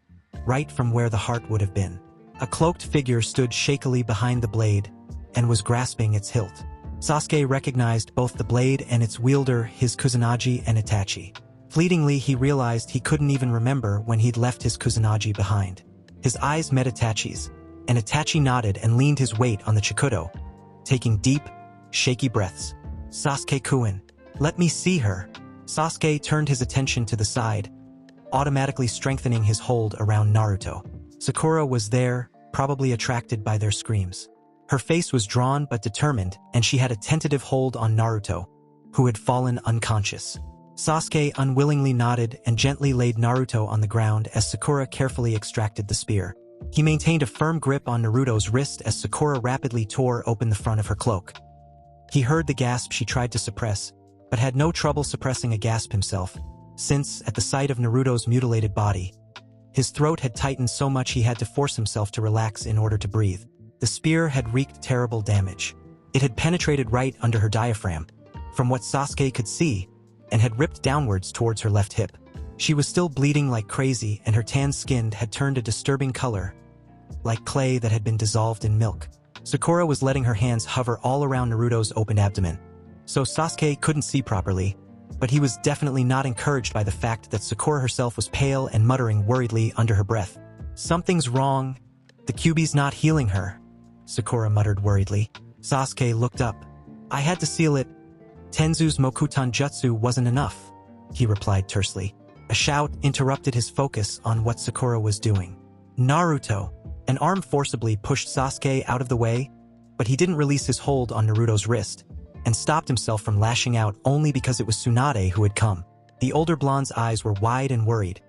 right from where the heart would have been. A cloaked figure stood shakily behind the blade and was grasping its hilt. Sasuke recognized both the blade and its wielder, his Kusanagi and Itachi. Fleetingly, he realized he couldn't even remember when he'd left his Kusanagi behind. His eyes met Itachi's, and Itachi nodded and leaned his weight on the Chikudo, taking deep, shaky breaths. "Sasuke-kun, let me see her." Sasuke turned his attention to the side, automatically strengthening his hold around Naruto. Sakura was there, probably attracted by their screams. Her face was drawn but determined, and she had a tentative hold on Naruto, who had fallen unconscious. Sasuke unwillingly nodded and gently laid Naruto on the ground as Sakura carefully extracted the spear. He maintained a firm grip on Naruto's wrist as Sakura rapidly tore open the front of her cloak. He heard the gasp she tried to suppress, but had no trouble suppressing a gasp himself, since, at the sight of Naruto's mutilated body, his throat had tightened so much he had to force himself to relax in order to breathe. The spear had wreaked terrible damage. It had penetrated right under her diaphragm, from what Sasuke could see, and had ripped downwards towards her left hip. She was still bleeding like crazy, and her tan skin had turned a disturbing color, like clay that had been dissolved in milk. Sakura was letting her hands hover all around Naruto's open abdomen, so Sasuke couldn't see properly, but he was definitely not encouraged by the fact that Sakura herself was pale and muttering worriedly under her breath. "Something's wrong. The Kyuubi's not healing her," Sakura muttered worriedly. Sasuke looked up. "I had to seal it. Tenzu's Mokutan Jutsu wasn't enough," he replied tersely. A shout interrupted his focus on what Sakura was doing. "Naruto!" An arm forcibly pushed Sasuke out of the way, but he didn't release his hold on Naruto's wrist, and stopped himself from lashing out only because it was Tsunade who had come. The older blonde's eyes were wide and worried,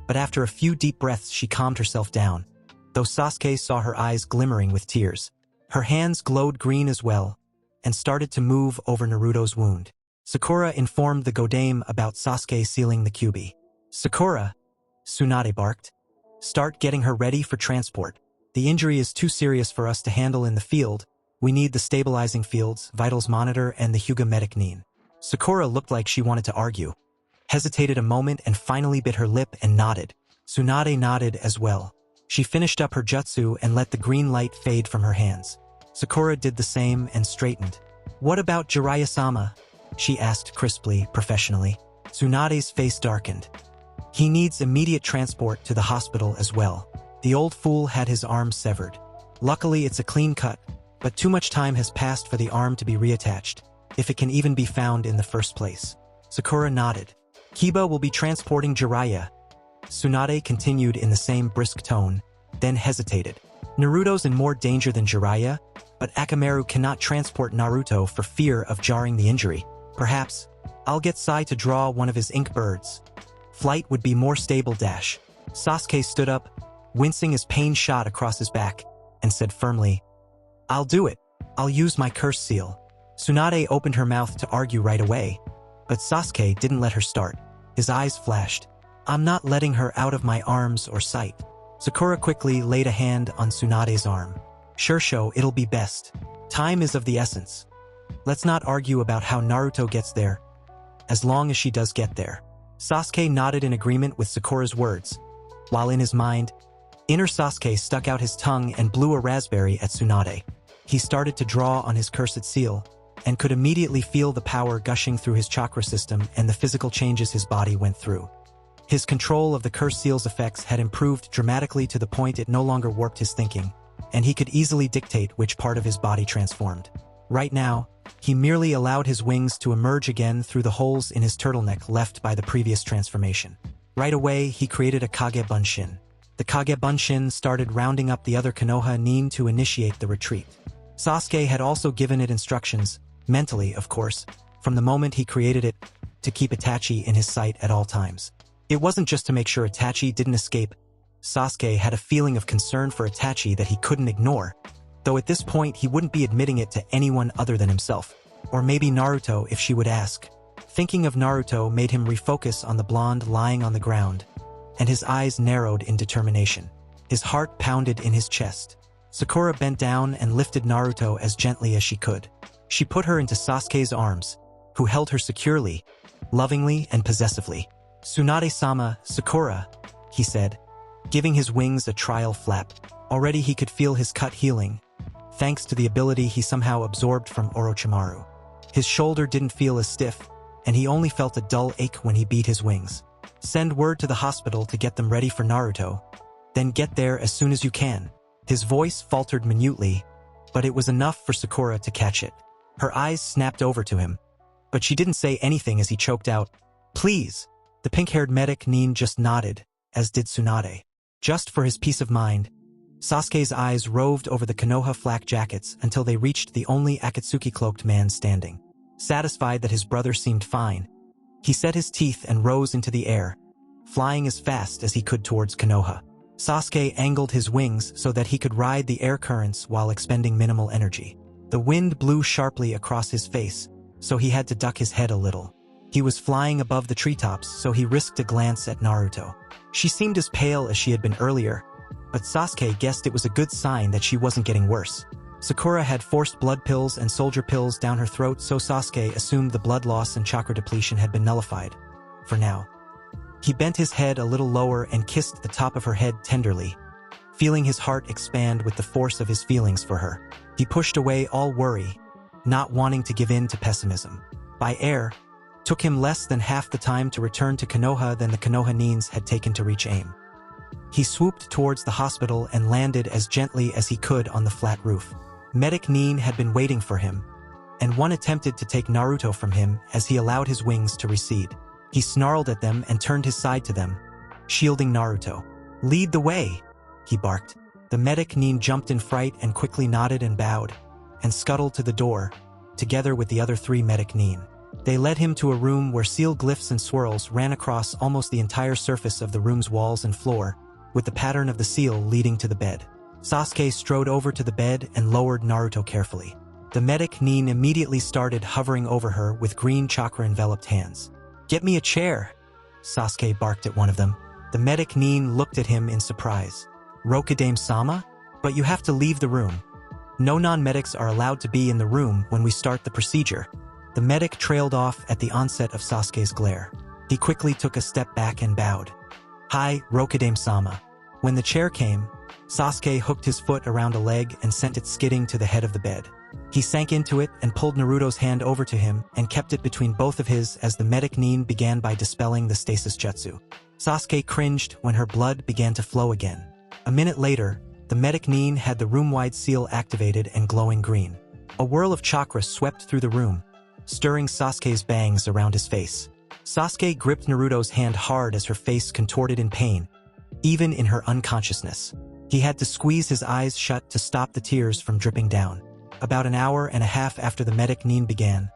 but after a few deep breaths she calmed herself down, though Sasuke saw her eyes glimmering with tears. Her hands glowed green as well, and started to move over Naruto's wound. Sakura informed the Godame about Sasuke sealing the Kyuubi. "Sakura," Tsunade barked, "start getting her ready for transport. The injury is too serious for us to handle in the field. We need the stabilizing fields, vitals monitor, and the Hyuga medic nin." Sakura looked like she wanted to argue, hesitated a moment and finally bit her lip and nodded. Tsunade nodded as well. She finished up her jutsu and let the green light fade from her hands. Sakura did the same and straightened. "What about Jiraiya-sama?" she asked crisply, professionally. Tsunade's face darkened. "He needs immediate transport to the hospital as well. The old fool had his arm severed. Luckily it's a clean cut, but too much time has passed for the arm to be reattached, if it can even be found in the first place." Sakura nodded. "Kiba will be transporting Jiraiya." Tsunade continued in the same brisk tone, then hesitated. "Naruto's in more danger than Jiraiya, but Akamaru cannot transport Naruto for fear of jarring the injury. Perhaps I'll get Sai to draw one of his ink birds. Flight would be more stable. Sasuke stood up, wincing as pain shot across his back, and said firmly, "I'll do it. I'll use my curse seal." Tsunade opened her mouth to argue right away, but Sasuke didn't let her start. His eyes flashed. "I'm not letting her out of my arms or sight." Sakura quickly laid a hand on Tsunade's arm. "Sure, it'll be best. Time is of the essence. Let's not argue about how Naruto gets there, as long as she does get there." Sasuke nodded in agreement with Sakura's words, while in his mind, inner Sasuke stuck out his tongue and blew a raspberry at Tsunade. He started to draw on his cursed seal, and could immediately feel the power gushing through his chakra system and the physical changes his body went through. His control of the curse seal's effects had improved dramatically to the point it no longer warped his thinking, and he could easily dictate which part of his body transformed. Right now, he merely allowed his wings to emerge again through the holes in his turtleneck left by the previous transformation. Right away, he created a Kage Bunshin. The Kage Bunshin started rounding up the other Konoha nin to initiate the retreat. Sasuke had also given it instructions, mentally of course, from the moment he created it, to keep Itachi in his sight at all times. It wasn't just to make sure Itachi didn't escape. Sasuke had a feeling of concern for Itachi that he couldn't ignore, though at this point he wouldn't be admitting it to anyone other than himself. Or maybe Naruto if she would ask. Thinking of Naruto made him refocus on the blonde lying on the ground, and his eyes narrowed in determination. His heart pounded in his chest. Sakura bent down and lifted Naruto as gently as she could. She put her into Sasuke's arms, who held her securely, lovingly and possessively. "Tsunade-sama, Sakura," he said, giving his wings a trial flap. Already he could feel his cut healing, thanks to the ability he somehow absorbed from Orochimaru. His shoulder didn't feel as stiff, and he only felt a dull ache when he beat his wings. "Send word to the hospital to get them ready for Naruto. Then get there as soon as you can." His voice faltered minutely, but it was enough for Sakura to catch it. Her eyes snapped over to him, but she didn't say anything as he choked out, "Please." The pink-haired medic nin just nodded, as did Tsunade. Just for his peace of mind, Sasuke's eyes roved over the Konoha flak jackets until they reached the only Akatsuki-cloaked man standing. Satisfied that his brother seemed fine, he set his teeth and rose into the air, flying as fast as he could towards Konoha. Sasuke angled his wings so that he could ride the air currents while expending minimal energy. The wind blew sharply across his face, so he had to duck his head a little. He was flying above the treetops, so he risked a glance at Naruto. She seemed as pale as she had been earlier, but Sasuke guessed it was a good sign that she wasn't getting worse. Sakura had forced blood pills and soldier pills down her throat, so Sasuke assumed the blood loss and chakra depletion had been nullified. For now. He bent his head a little lower and kissed the top of her head tenderly, feeling his heart expand with the force of his feelings for her. He pushed away all worry, not wanting to give in to pessimism. By air, took him less than half the time to return to Konoha than the Konoha nins had taken to reach AIM. He swooped towards the hospital and landed as gently as he could on the flat roof. Medic nin had been waiting for him, and one attempted to take Naruto from him as he allowed his wings to recede. He snarled at them and turned his side to them, shielding Naruto. "Lead the way," he barked. The medic nin jumped in fright and quickly nodded and bowed, and scuttled to the door, together with the other 3 medic nin. They led him to a room where seal glyphs and swirls ran across almost the entire surface of the room's walls and floor, with the pattern of the seal leading to the bed. Sasuke strode over to the bed and lowered Naruto carefully. The medic nin immediately started hovering over her with green chakra-enveloped hands. "Get me a chair," Sasuke barked at one of them. The medic nin looked at him in surprise. "Rokudame-sama? But you have to leave the room. No non-medics are allowed to be in the room when we start the procedure." The medic trailed off at the onset of Sasuke's glare. He quickly took a step back and bowed. "Hi, Rokudame-sama." When the chair came, Sasuke hooked his foot around a leg and sent it skidding to the head of the bed. He sank into it and pulled Naruto's hand over to him and kept it between both of his as the medic Nin began by dispelling the stasis jutsu. Sasuke cringed when her blood began to flow again. A minute later, the medic Nin had the room-wide seal activated and glowing green. A whirl of chakra swept through the room, stirring Sasuke's bangs around his face. Sasuke gripped Naruto's hand hard as her face contorted in pain, even in her unconsciousness. He had to squeeze his eyes shut to stop the tears from dripping down. About an hour and a half after the medic Nin began,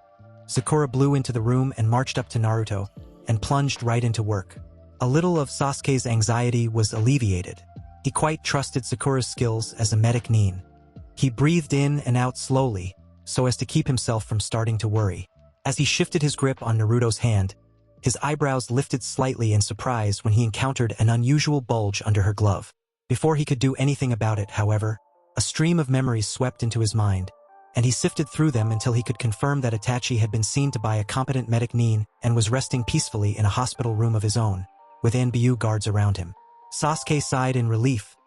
Sakura blew into the room and marched up to Naruto, and plunged right into work. A little of Sasuke's anxiety was alleviated. He quite trusted Sakura's skills as a medic Nin. He breathed in and out slowly, so as to keep himself from starting to worry. As he shifted his grip on Naruto's hand, his eyebrows lifted slightly in surprise when he encountered an unusual bulge under her glove. Before he could do anything about it, however, a stream of memories swept into his mind, and he sifted through them until he could confirm that Itachi had been seen to by a competent medic Nin and was resting peacefully in a hospital room of his own, with NBU guards around him. Sasuke sighed in relief,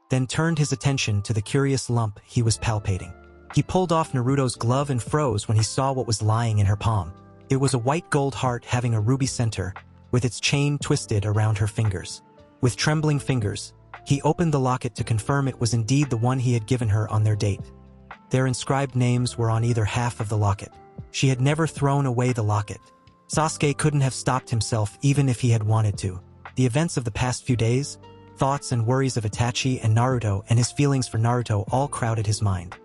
then turned his attention to the curious lump he was palpating. He pulled off Naruto's glove and froze when he saw what was lying in her palm. It was a white gold heart having a ruby center, with its chain twisted around her fingers. With trembling fingers, he opened the locket to confirm it was indeed the one he had given her on their date. Their inscribed names were on either half of the locket. She had never thrown away the locket. Sasuke couldn't have stopped himself even if he had wanted to. The events of the past few days, thoughts and worries of Itachi and Naruto and his feelings for Naruto all crowded his mind.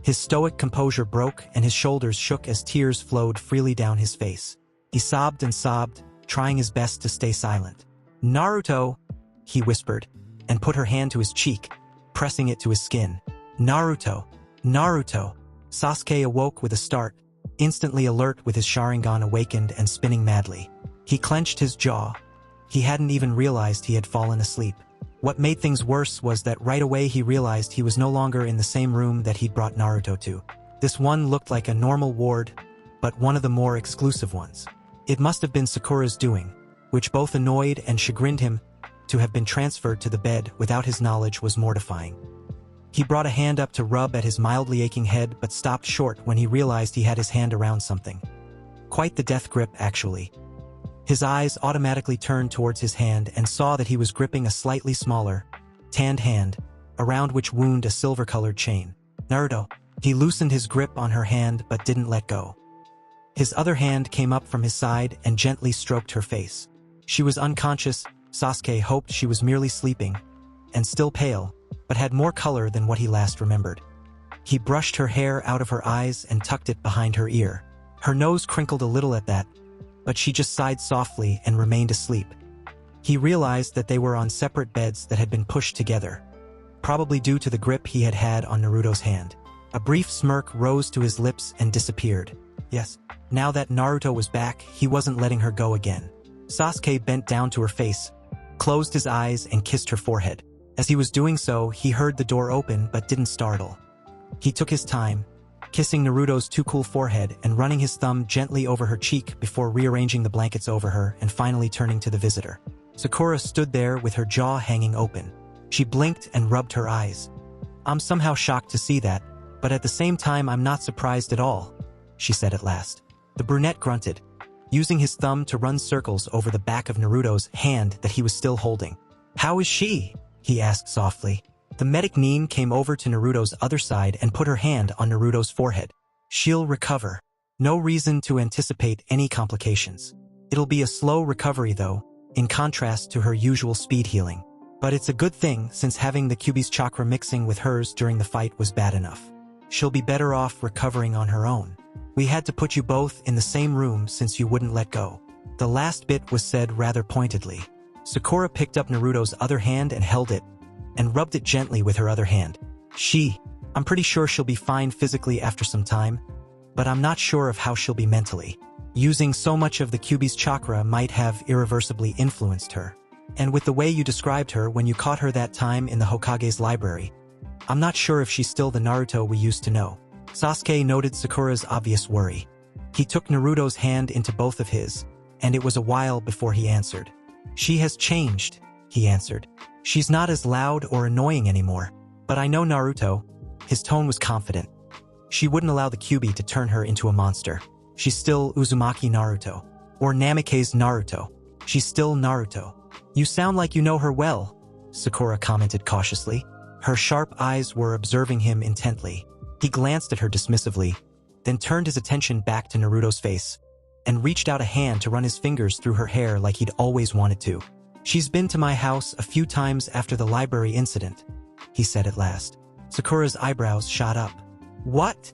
His stoic composure broke and his shoulders shook as tears flowed freely down his face. He sobbed and sobbed, trying his best to stay silent. "Naruto," he whispered, and put her hand to his cheek, pressing it to his skin. "Naruto, Naruto." Sasuke awoke with a start, instantly alert with his Sharingan awakened and spinning madly. He clenched his jaw. He hadn't even realized he had fallen asleep. What made things worse was that right away he realized he was no longer in the same room that he'd brought Naruto to. This one looked like a normal ward, but one of the more exclusive ones. It must have been Sakura's doing, which both annoyed and chagrined him. To have been transferred to the bed without his knowledge was mortifying. He brought a hand up to rub at his mildly aching head but stopped short when he realized he had his hand around something. Quite the death grip, actually. His eyes automatically turned towards his hand and saw that he was gripping a slightly smaller, tanned hand, around which wound a silver-colored chain. "Naruto." He loosened his grip on her hand but didn't let go. His other hand came up from his side and gently stroked her face. She was unconscious. Sasuke hoped she was merely sleeping, and still pale, but had more color than what he last remembered. He brushed her hair out of her eyes and tucked it behind her ear. Her nose crinkled a little at that, but she just sighed softly and remained asleep. He realized that they were on separate beds that had been pushed together, probably due to the grip he had had on Naruto's hand. A brief smirk rose to his lips and disappeared. Yes, now that Naruto was back, he wasn't letting her go again. Sasuke bent down to her face, closed his eyes and kissed her forehead. As he was doing so, he heard the door open but didn't startle. He took his time, kissing Naruto's too cool forehead and running his thumb gently over her cheek before rearranging the blankets over her and finally turning to the visitor. Sakura stood there with her jaw hanging open. She blinked and rubbed her eyes. "I'm somehow shocked to see that, but at the same time I'm not surprised at all," she said at last. The brunette grunted, using his thumb to run circles over the back of Naruto's hand that he was still holding. "How is she?" he asked softly. The medic Nin came over to Naruto's other side and put her hand on Naruto's forehead. "She'll recover. No reason to anticipate any complications. It'll be a slow recovery though, in contrast to her usual speed healing. But it's a good thing since having the Kyuubi's chakra mixing with hers during the fight was bad enough. She'll be better off recovering on her own. We had to put you both in the same room since you wouldn't let go." The last bit was said rather pointedly. Sakura picked up Naruto's other hand and held it, and rubbed it gently with her other hand. I'm pretty sure she'll be fine physically after some time, but I'm not sure of how she'll be mentally. Using so much of the Kyuubi's chakra might have irreversibly influenced her. And with the way you described her when you caught her that time in the Hokage's library, I'm not sure if she's still the Naruto we used to know." Sasuke noted Sakura's obvious worry. He took Naruto's hand into both of his, and it was a while before he answered. "She has changed," he answered. "She's not as loud or annoying anymore. But I know Naruto." His tone was confident. "She wouldn't allow the Kyuubi to turn her into a monster. She's still Uzumaki Naruto. Or Namikaze Naruto. She's still Naruto." "You sound like you know her well," Sakura commented cautiously. Her sharp eyes were observing him intently. He glanced at her dismissively, then turned his attention back to Naruto's face, and reached out a hand to run his fingers through her hair like he'd always wanted to. "She's been to my house a few times after the library incident," he said at last. Sakura's eyebrows shot up. "What?"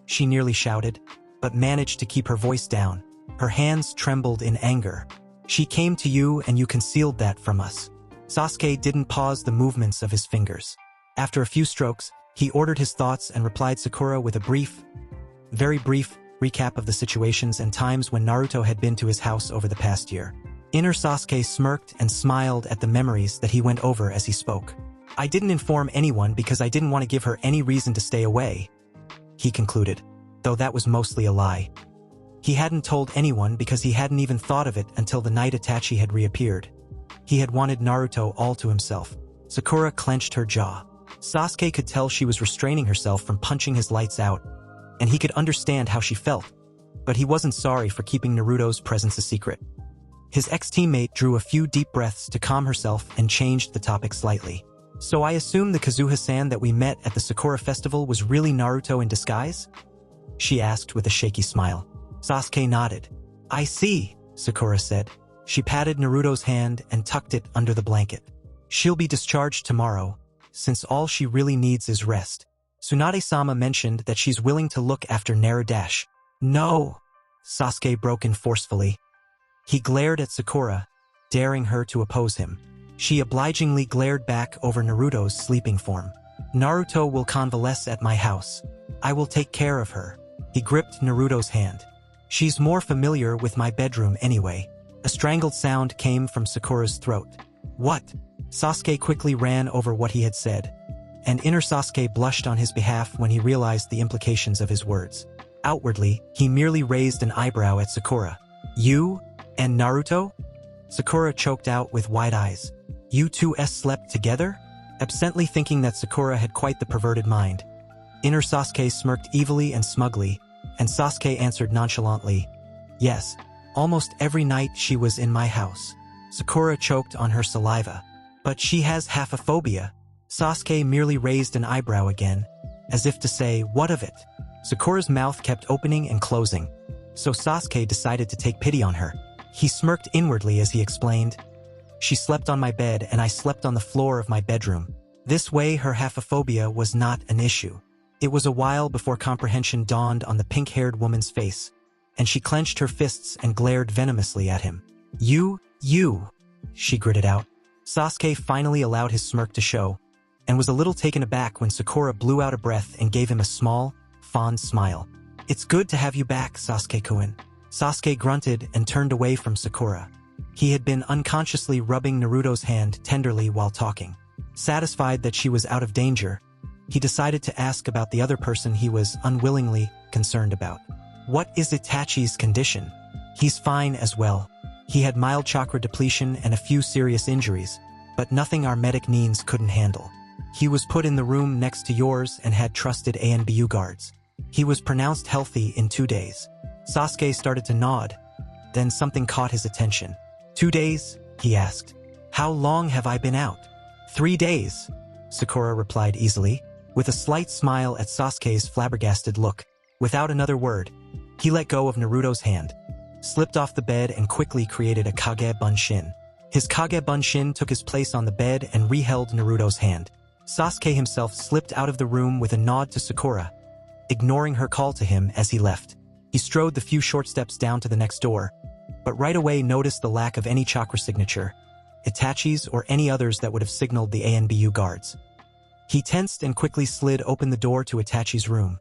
she nearly shouted, but managed to keep her voice down. Her hands trembled in anger. "She came to you and you concealed that from us." Sasuke didn't pause the movements of his fingers. After a few strokes, he ordered his thoughts and replied Sakura with a very brief, recap of the situations and times when Naruto had been to his house over the past year. Inner Sasuke smirked and smiled at the memories that he went over as he spoke. "I didn't inform anyone because I didn't want to give her any reason to stay away," he concluded, though that was mostly a lie. He hadn't told anyone because he hadn't even thought of it until the night Itachi had reappeared. He had wanted Naruto all to himself. Sakura clenched her jaw. Sasuke could tell she was restraining herself from punching his lights out, and he could understand how she felt, but he wasn't sorry for keeping Naruto's presence a secret. His ex-teammate drew a few deep breaths to calm herself and changed the topic slightly. "So I assume the Kazuha-san that we met at the Sakura festival was really Naruto in disguise?" she asked with a shaky smile. Sasuke nodded. "I see," Sakura said. She patted Naruto's hand and tucked it under the blanket. "She'll be discharged tomorrow, since all she really needs is rest. Tsunade-sama mentioned that she's willing to look after Narudash." "No!" Sasuke broke in forcefully. He glared at Sakura, daring her to oppose him. She obligingly glared back over Naruto's sleeping form. "Naruto will convalesce at my house. I will take care of her." He gripped Naruto's hand. "She's more familiar with my bedroom anyway." A strangled sound came from Sakura's throat. "What?" Sasuke quickly ran over what he had said, and inner Sasuke blushed on his behalf when he realized the implications of his words. Outwardly, he merely raised an eyebrow at Sakura. "You? And Naruto?" Sakura choked out with wide eyes. "You two slept together?" Absently thinking that Sakura had quite the perverted mind. Inner Sasuke smirked evilly and smugly, and Sasuke answered nonchalantly, "Yes, almost every night she was in my house." Sakura choked on her saliva. "But she has half a phobia." Sasuke merely raised an eyebrow again, as if to say, "What of it?" Sakura's mouth kept opening and closing, so Sasuke decided to take pity on her. He smirked inwardly as he explained, "She slept on my bed and I slept on the floor of my bedroom. This way her half-a-phobia was not an issue." It was a while before comprehension dawned on the pink-haired woman's face, and she clenched her fists and glared venomously at him. You, she gritted out. Sasuke finally allowed his smirk to show, and was a little taken aback when Sakura blew out a breath and gave him a small, fond smile. "It's good to have you back, Sasuke-kun." Sasuke grunted and turned away from Sakura. He had been unconsciously rubbing Naruto's hand tenderly while talking. Satisfied that she was out of danger, he decided to ask about the other person he was unwillingly concerned about. "What is Itachi's condition?" "He's fine as well. He had mild chakra depletion and a few serious injuries, but nothing our medic Neens couldn't handle. He was put in the room next to yours and had trusted ANBU guards. He was pronounced healthy in 2 days." Sasuke started to nod, then something caught his attention. 2 days? He asked. "How long have I been out?" 3 days, Sakura replied easily, with a slight smile at Sasuke's flabbergasted look. Without another word, he let go of Naruto's hand, slipped off the bed and quickly created a Kage Bunshin. His Kage Bunshin took his place on the bed and re-held Naruto's hand. Sasuke himself slipped out of the room with a nod to Sakura, ignoring her call to him as he left. He strode the few short steps down to the next door, but right away noticed the lack of any chakra signature, Itachi's or any others that would have signaled the ANBU guards. He tensed and quickly slid open the door to Itachi's room,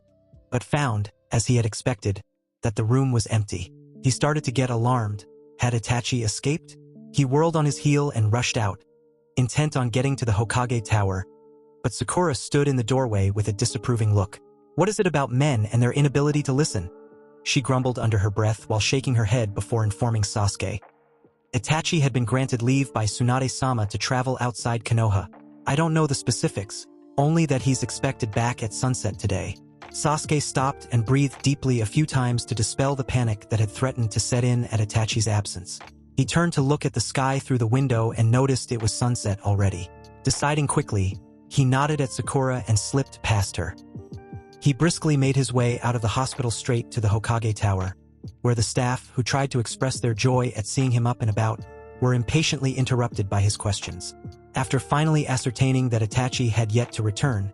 but found, as he had expected, that the room was empty. He started to get alarmed. Had Itachi escaped? He whirled on his heel and rushed out, intent on getting to the Hokage tower, but Sakura stood in the doorway with a disapproving look. "What is it about men and their inability to listen?" she grumbled under her breath while shaking her head before informing Sasuke. Itachi had been granted leave by Tsunade-sama to travel outside Konoha. I don't know the specifics, only that he's expected back at sunset today. Sasuke stopped and breathed deeply a few times to dispel the panic that had threatened to set in at Itachi's absence. He turned to look at the sky through the window and noticed it was sunset already. Deciding quickly, he nodded at Sakura and slipped past her. He briskly made his way out of the hospital straight to the Hokage Tower, where the staff, who tried to express their joy at seeing him up and about, were impatiently interrupted by his questions. After finally ascertaining that Itachi had yet to return,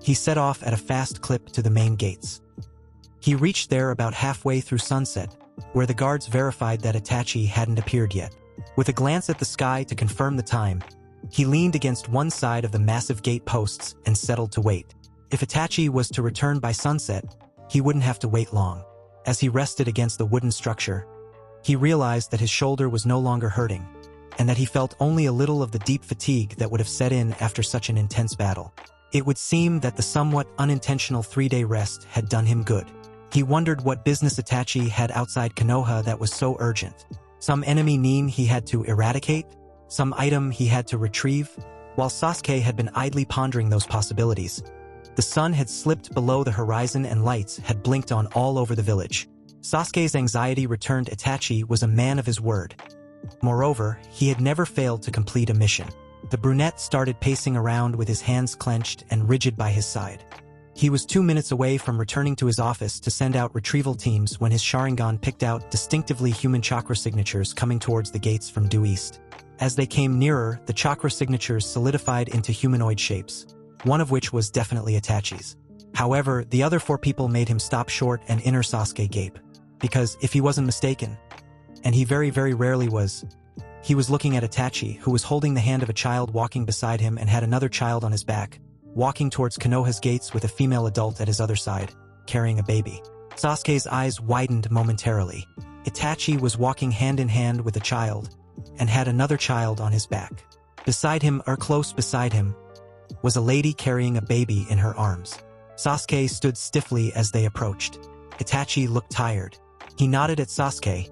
he set off at a fast clip to the main gates. He reached there about halfway through sunset, where the guards verified that Itachi hadn't appeared yet. With a glance at the sky to confirm the time, he leaned against one side of the massive gate posts and settled to wait. If Itachi was to return by sunset, he wouldn't have to wait long. As he rested against the wooden structure, he realized that his shoulder was no longer hurting, and that he felt only a little of the deep fatigue that would have set in after such an intense battle. It would seem that the somewhat unintentional 3-day rest had done him good. He wondered what business Itachi had outside Konoha that was so urgent. Some enemy nin he had to eradicate? Some item he had to retrieve? While Sasuke had been idly pondering those possibilities, the sun had slipped below the horizon and lights had blinked on all over the village. Sasuke's anxiety returned. Itachi was a man of his word. Moreover, he had never failed to complete a mission. The brunette started pacing around with his hands clenched and rigid by his side. He was 2 minutes away from returning to his office to send out retrieval teams when his Sharingan picked out distinctively human chakra signatures coming towards the gates from due east. As they came nearer, the chakra signatures solidified into humanoid shapes, one of which was definitely Itachi's. However, the other 4 people made him stop short and inner Sasuke gape. Because, if he wasn't mistaken, and he very, very rarely was, he was looking at Itachi, who was holding the hand of a child walking beside him and had another child on his back, walking towards Konoha's gates with a female adult at his other side, carrying a baby. Sasuke's eyes widened momentarily. Itachi was walking hand in hand with a child, and had another child on his back. Beside him, or close beside him, was a lady carrying a baby in her arms. Sasuke stood stiffly as they approached. Itachi looked tired. He nodded at Sasuke,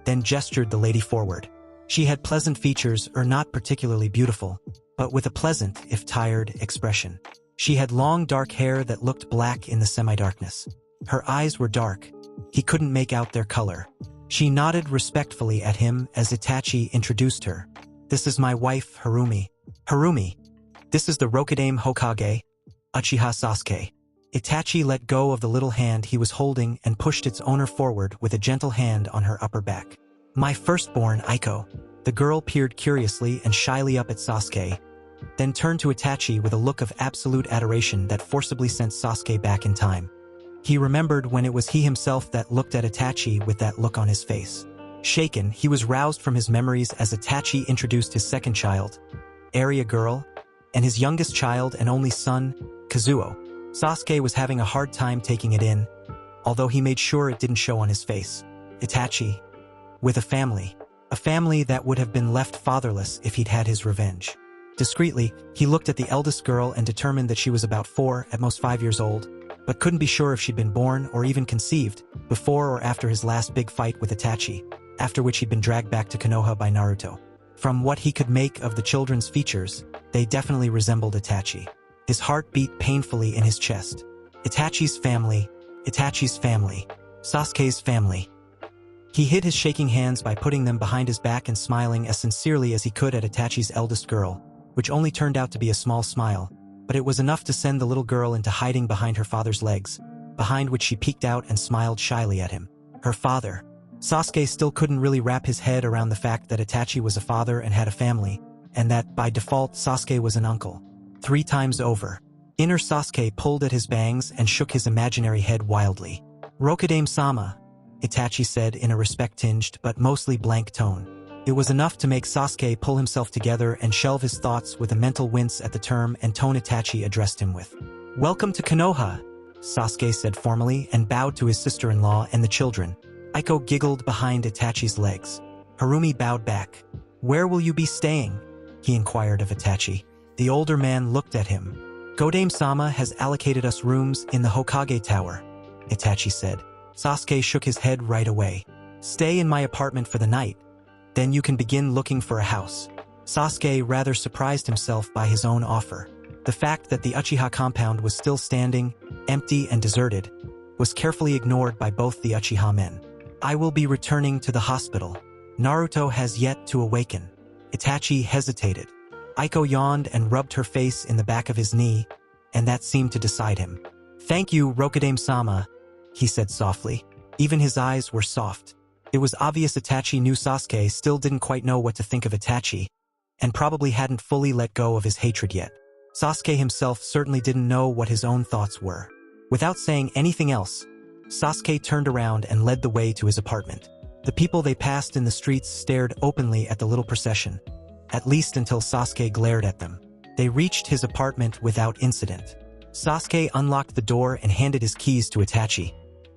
then gestured the lady forward. She had pleasant features, or not particularly beautiful, but with a pleasant, if tired, expression. She had long dark hair that looked black in the semi-darkness. Her eyes were dark. He couldn't make out their color. She nodded respectfully at him as Itachi introduced her. "This is my wife, Harumi. Harumi. This is the Rokudaime Hokage, Uchiha Sasuke." Itachi let go of the little hand he was holding and pushed its owner forward with a gentle hand on her upper back. "My firstborn, Aiko." The girl peered curiously and shyly up at Sasuke, then turned to Itachi with a look of absolute adoration that forcibly sent Sasuke back in time. He remembered when it was he himself that looked at Itachi with that look on his face. Shaken, he was roused from his memories as Itachi introduced his second child, Area girl, and his youngest child and only son, Kazuo. Sasuke was having a hard time taking it in, although he made sure it didn't show on his face. Itachi, with a family that would have been left fatherless if he'd had his revenge. Discreetly, he looked at the eldest girl and determined that she was about 4, at most 5 years old, but couldn't be sure if she'd been born or even conceived before or after his last big fight with Itachi, after which he'd been dragged back to Konoha by Naruto. From what he could make of the children's features, they definitely resembled Itachi. His heart beat painfully in his chest. Itachi's family, Sasuke's family. He hid his shaking hands by putting them behind his back and smiling as sincerely as he could at Itachi's eldest girl, which only turned out to be a small smile, but it was enough to send the little girl into hiding behind her father's legs, behind which she peeked out and smiled shyly at him. Her father. Sasuke still couldn't really wrap his head around the fact that Itachi was a father and had a family, and that, by default, Sasuke was an uncle. 3 times over. Inner Sasuke pulled at his bangs and shook his imaginary head wildly. "Rokudaime-sama," Itachi said in a respect-tinged but mostly blank tone. It was enough to make Sasuke pull himself together and shelve his thoughts with a mental wince at the term and tone Itachi addressed him with. "Welcome to Konoha," Sasuke said formally and bowed to his sister-in-law and the children. Aiko giggled behind Itachi's legs. Harumi bowed back. "Where will you be staying?" he inquired of Itachi. The older man looked at him. "Godaime-sama has allocated us rooms in the Hokage Tower," Itachi said. Sasuke shook his head right away. Stay in my apartment for the night. Then you can begin looking for a house. Sasuke rather surprised himself by his own offer. The fact that the Uchiha compound was still standing, empty and deserted, was carefully ignored by both the Uchiha men. I will be returning to the hospital. Naruto has yet to awaken. Itachi hesitated. Aiko yawned and rubbed her face in the back of his knee, and that seemed to decide him. Thank you, Rokudaime-sama, he said softly. Even his eyes were soft. It was obvious Itachi knew Sasuke still didn't quite know what to think of Itachi, and probably hadn't fully let go of his hatred yet. Sasuke himself certainly didn't know what his own thoughts were. Without saying anything else, Sasuke turned around and led the way to his apartment. The people they passed in the streets stared openly at the little procession, at least until Sasuke glared at them. They reached his apartment without incident. Sasuke unlocked the door and handed his keys to Itachi,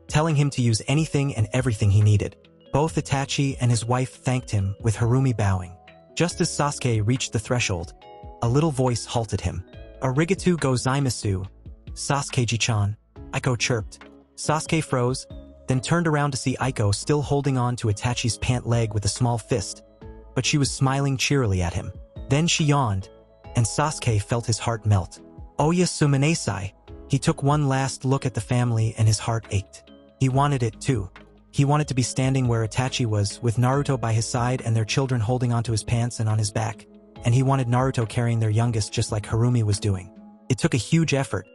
telling him to use anything and everything he needed. Both Itachi and his wife thanked him, with Harumi bowing. Just as Sasuke reached the threshold, a little voice halted him. Arigatou gozaimasu, Sasuke-ji-chan, Aiko chirped. Sasuke froze, then turned around to see Aiko still holding on to Itachi's pant leg with a small fist, but she was smiling cheerily at him. Then she yawned, and Sasuke felt his heart melt. Oya sumanesai. He took one last look at the family and his heart ached. He wanted it too. He wanted to be standing where Itachi was, with Naruto by his side and their children holding onto his pants and on his back, and he wanted Naruto carrying their youngest just like Harumi was doing. It took a huge effort,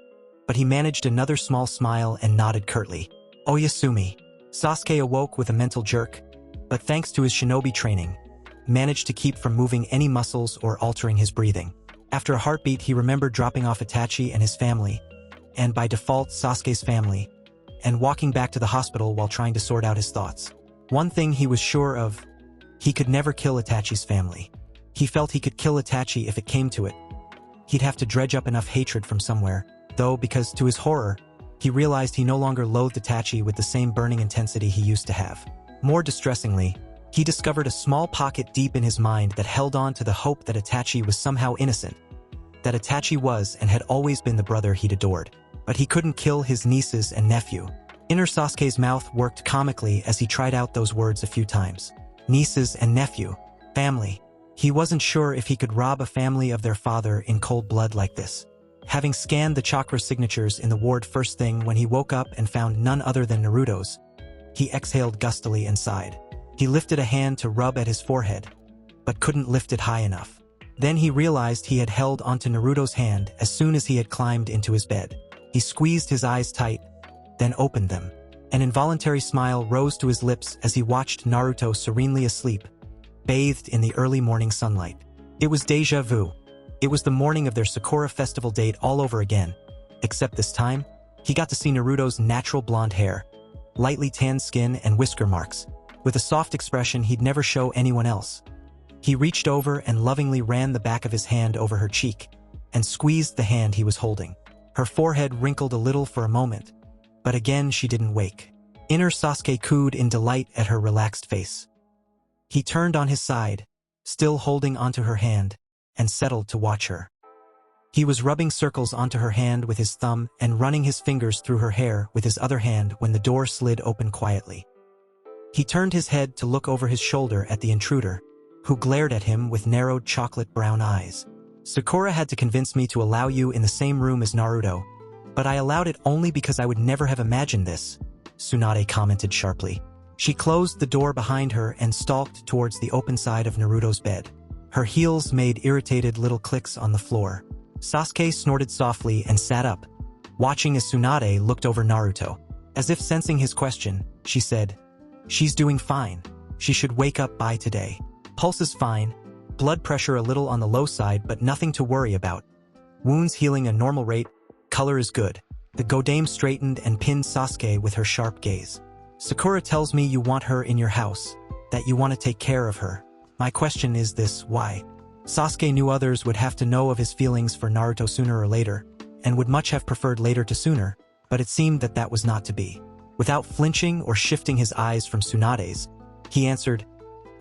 but he managed another small smile and nodded curtly. Oyasumi. Sasuke awoke with a mental jerk, but thanks to his shinobi training, managed to keep from moving any muscles or altering his breathing. After a heartbeat, he remembered dropping off Itachi and his family, and by default Sasuke's family, and walking back to the hospital while trying to sort out his thoughts. One thing he was sure of: he could never kill Itachi's family. He felt he could kill Itachi if it came to it. He'd have to dredge up enough hatred from somewhere, though, because to his horror, he realized he no longer loathed Itachi with the same burning intensity he used to have. More distressingly, he discovered a small pocket deep in his mind that held on to the hope that Itachi was somehow innocent, that Itachi was and had always been the brother he'd adored. But he couldn't kill his nieces and nephew. Inner Sasuke's mouth worked comically as he tried out those words a few times. Nieces and nephew. Family. He wasn't sure if he could rob a family of their father in cold blood like this. Having scanned the chakra signatures in the ward first thing when he woke up and found none other than Naruto's, he exhaled gustily and sighed. He lifted a hand to rub at his forehead, but couldn't lift it high enough. Then he realized he had held onto Naruto's hand as soon as he had climbed into his bed. He squeezed his eyes tight, then opened them. An involuntary smile rose to his lips as he watched Naruto serenely asleep, bathed in the early morning sunlight. It was déjà vu. It was the morning of their Sakura festival date all over again, except this time, he got to see Naruto's natural blonde hair, lightly tanned skin and whisker marks, with a soft expression he'd never show anyone else. He reached over and lovingly ran the back of his hand over her cheek, and squeezed the hand he was holding. Her forehead wrinkled a little for a moment, but again she didn't wake. Inner Sasuke cooed in delight at her relaxed face. He turned on his side, still holding onto her hand, and settled to watch her. He was rubbing circles onto her hand with his thumb and running his fingers through her hair with his other hand when the door slid open quietly. He turned his head to look over his shoulder at the intruder, who glared at him with narrowed chocolate-brown eyes. Sakura had to convince me to allow you in the same room as Naruto, but I allowed it only because I would never have imagined this, Tsunade commented sharply. She closed the door behind her and stalked towards the open side of Naruto's bed. Her heels made irritated little clicks on the floor. Sasuke snorted softly and sat up, watching as Tsunade looked over Naruto. As if sensing his question, she said, "She's doing fine. She should wake up by today. Pulse is fine, blood pressure a little on the low side but nothing to worry about. Wounds healing a normal rate, color is good." The Godame straightened and pinned Sasuke with her sharp gaze. "Sakura tells me you want her in your house, that you want to take care of her. My question is this: why?" Sasuke knew others would have to know of his feelings for Naruto sooner or later, and would much have preferred later to sooner, but it seemed that that was not to be. Without flinching or shifting his eyes from Tsunade's, he answered,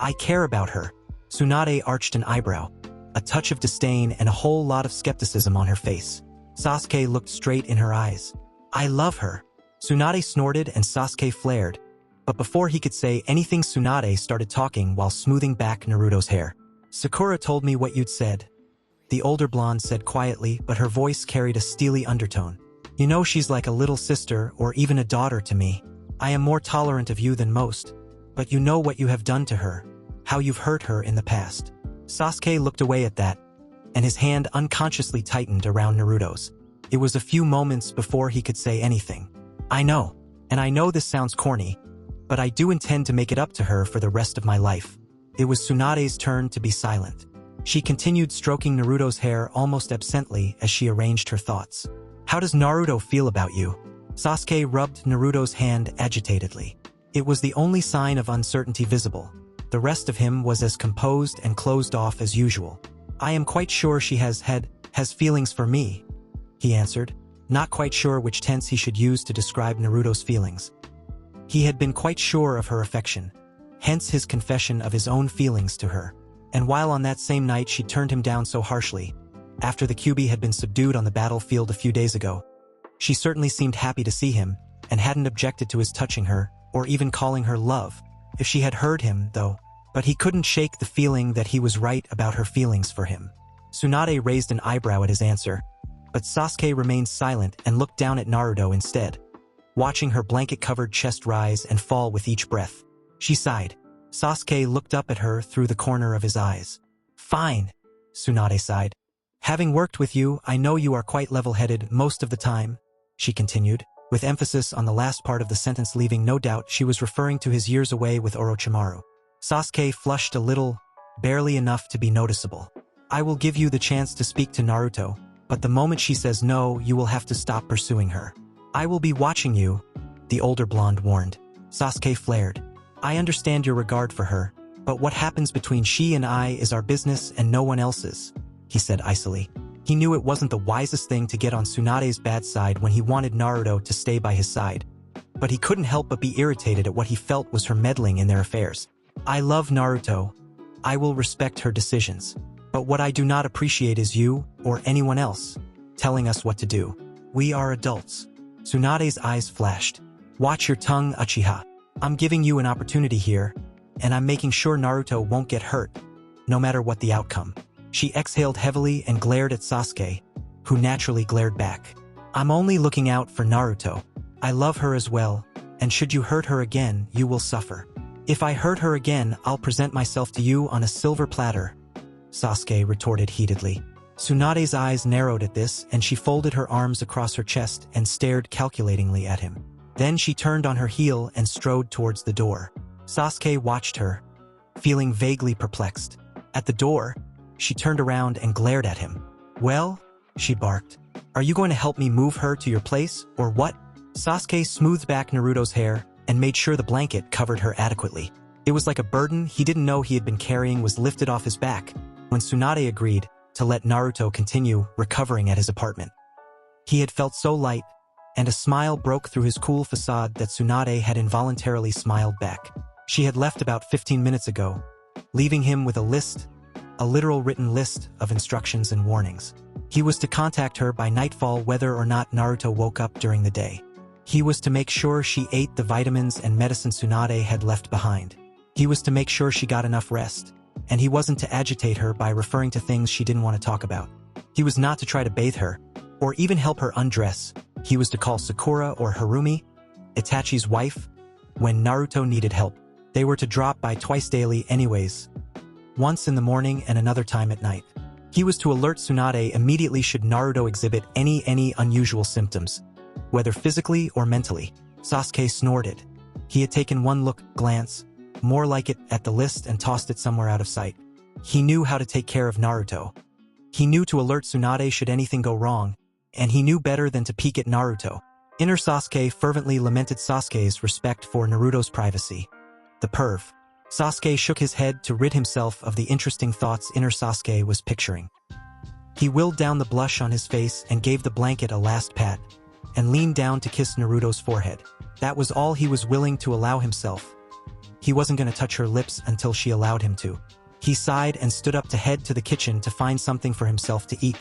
"I care about her." Tsunade arched an eyebrow, a touch of disdain and a whole lot of skepticism on her face. Sasuke looked straight in her eyes. "I love her." Tsunade snorted and Sasuke flared, but before he could say anything Tsunade started talking while smoothing back Naruto's hair. Sakura told me what you'd said. The older blonde said quietly, but her voice carried a steely undertone. You know, she's like a little sister or even a daughter to me. I am more tolerant of you than most, but you know what you have done to her, how you've hurt her in the past. Sasuke looked away at that, and his hand unconsciously tightened around Naruto's. It was a few moments before he could say anything. I know, and I know this sounds corny, but I do intend to make it up to her for the rest of my life. It was Tsunade's turn to be silent. She continued stroking Naruto's hair almost absently as she arranged her thoughts. How does Naruto feel about you? Sasuke rubbed Naruto's hand agitatedly. It was the only sign of uncertainty visible. The rest of him was as composed and closed off as usual. I am quite sure she has feelings for me, he answered, not quite sure which tense he should use to describe Naruto's feelings. He had been quite sure of her affection, hence his confession of his own feelings to her. And while on that same night she turned him down so harshly, after the Kyuubi had been subdued on the battlefield a few days ago, she certainly seemed happy to see him and hadn't objected to his touching her or even calling her love, if she had heard him, though. But he couldn't shake the feeling that he was right about her feelings for him. Tsunade raised an eyebrow at his answer, but Sasuke remained silent and looked down at Naruto instead, watching her blanket-covered chest rise and fall with each breath. She sighed. Sasuke looked up at her through the corner of his eyes. Fine, Tsunade sighed. Having worked with you, I know you are quite level-headed most of the time, she continued, with emphasis on the last part of the sentence, leaving no doubt she was referring to his years away with Orochimaru. Sasuke flushed a little, barely enough to be noticeable. I will give you the chance to speak to Naruto, but the moment she says no, you will have to stop pursuing her. I will be watching you, the older blonde warned. Sasuke flared. I understand your regard for her, but what happens between she and I is our business and no one else's, he said icily. He knew it wasn't the wisest thing to get on Tsunade's bad side when he wanted Naruto to stay by his side, but he couldn't help but be irritated at what he felt was her meddling in their affairs. I love Naruto. I will respect her decisions. But what I do not appreciate is you, or anyone else, telling us what to do. We are adults. Tsunade's eyes flashed. Watch your tongue, Uchiha. I'm giving you an opportunity here, and I'm making sure Naruto won't get hurt, no matter what the outcome. She exhaled heavily and glared at Sasuke, who naturally glared back. I'm only looking out for Naruto. I love her as well, and should you hurt her again, you will suffer. If I hurt her again, I'll present myself to you on a silver platter, Sasuke retorted heatedly. Tsunade's eyes narrowed at this, and she folded her arms across her chest and stared calculatingly at him. Then she turned on her heel and strode towards the door. Sasuke watched her, feeling vaguely perplexed. At the door, she turned around and glared at him. Well, she barked. Are you going to help me move her to your place, or what? Sasuke smoothed back Naruto's hair and made sure the blanket covered her adequately. It was like a burden he didn't know he had been carrying was lifted off his back when Tsunade agreed to let Naruto continue recovering at his apartment. He had felt so light, and a smile broke through his cool facade that Tsunade had involuntarily smiled back. She had left about 15 minutes ago, leaving him with a literal written list of instructions and warnings. He was to contact her by nightfall whether or not Naruto woke up during the day. He was to make sure she ate the vitamins and medicine Tsunade had left behind. He was to make sure she got enough rest, and he wasn't to agitate her by referring to things she didn't want to talk about. He was not to try to bathe her, or even help her undress. He was to call Sakura or Harumi, Itachi's wife, when Naruto needed help. They were to drop by twice daily anyways, once in the morning and another time at night. He was to alert Tsunade immediately should Naruto exhibit any unusual symptoms, whether physically or mentally. Sasuke snorted. He had taken one glance, more like it, at the list and tossed it somewhere out of sight. He knew how to take care of Naruto. He knew to alert Tsunade should anything go wrong, and he knew better than to peek at Naruto. Inner Sasuke fervently lamented Sasuke's respect for Naruto's privacy. The perv. Sasuke shook his head to rid himself of the interesting thoughts inner Sasuke was picturing. He willed down the blush on his face and gave the blanket a last pat, and leaned down to kiss Naruto's forehead. That was all he was willing to allow himself. He wasn't going to touch her lips until she allowed him to. He sighed and stood up to head to the kitchen to find something for himself to eat,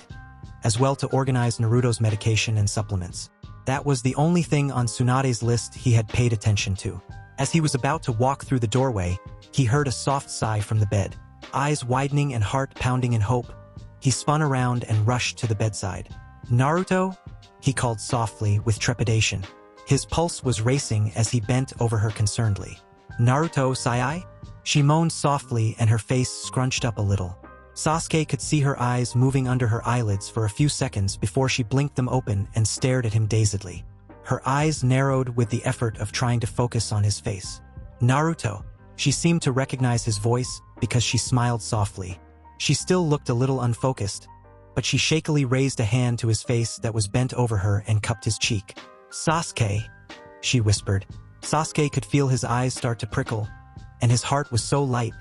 as well to organize Naruto's medication and supplements. That was the only thing on Tsunade's list he had paid attention to. As he was about to walk through the doorway, he heard a soft sigh from the bed. Eyes widening and heart pounding in hope, he spun around and rushed to the bedside. "Naruto?" he called softly with trepidation. His pulse was racing as he bent over her concernedly. "Naruto, Sai?" She moaned softly and her face scrunched up a little. Sasuke could see her eyes moving under her eyelids for a few seconds before she blinked them open and stared at him dazedly. Her eyes narrowed with the effort of trying to focus on his face. "Naruto." She seemed to recognize his voice because she smiled softly. She still looked a little unfocused, but she shakily raised a hand to his face that was bent over her and cupped his cheek. "Sasuke," she whispered. Sasuke could feel his eyes start to prickle, and his heart was so light,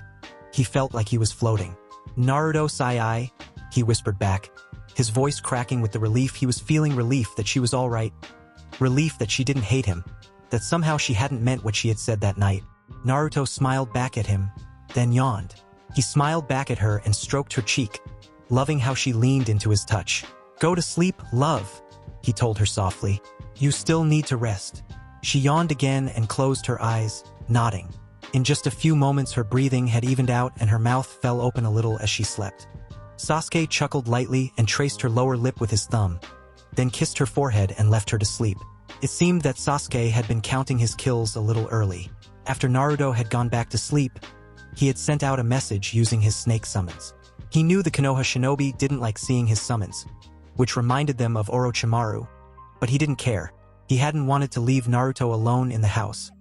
he felt like he was floating. "Naruto Sai," he whispered back, his voice cracking with the relief he was feeling, relief that she was all right, relief that she didn't hate him, that somehow she hadn't meant what she had said that night. Naruto smiled back at him, then yawned. He smiled back at her and stroked her cheek, loving how she leaned into his touch. "Go to sleep, love," he told her softly. "You still need to rest." She yawned again and closed her eyes, nodding. In just a few moments her breathing had evened out and her mouth fell open a little as she slept. Sasuke chuckled lightly and traced her lower lip with his thumb, then kissed her forehead and left her to sleep. It seemed that Sasuke had been counting his kills a little early. After Naruto had gone back to sleep, he had sent out a message using his snake summons. He knew the Konoha shinobi didn't like seeing his summons, which reminded them of Orochimaru, but he didn't care. He hadn't wanted to leave Naruto alone in the house,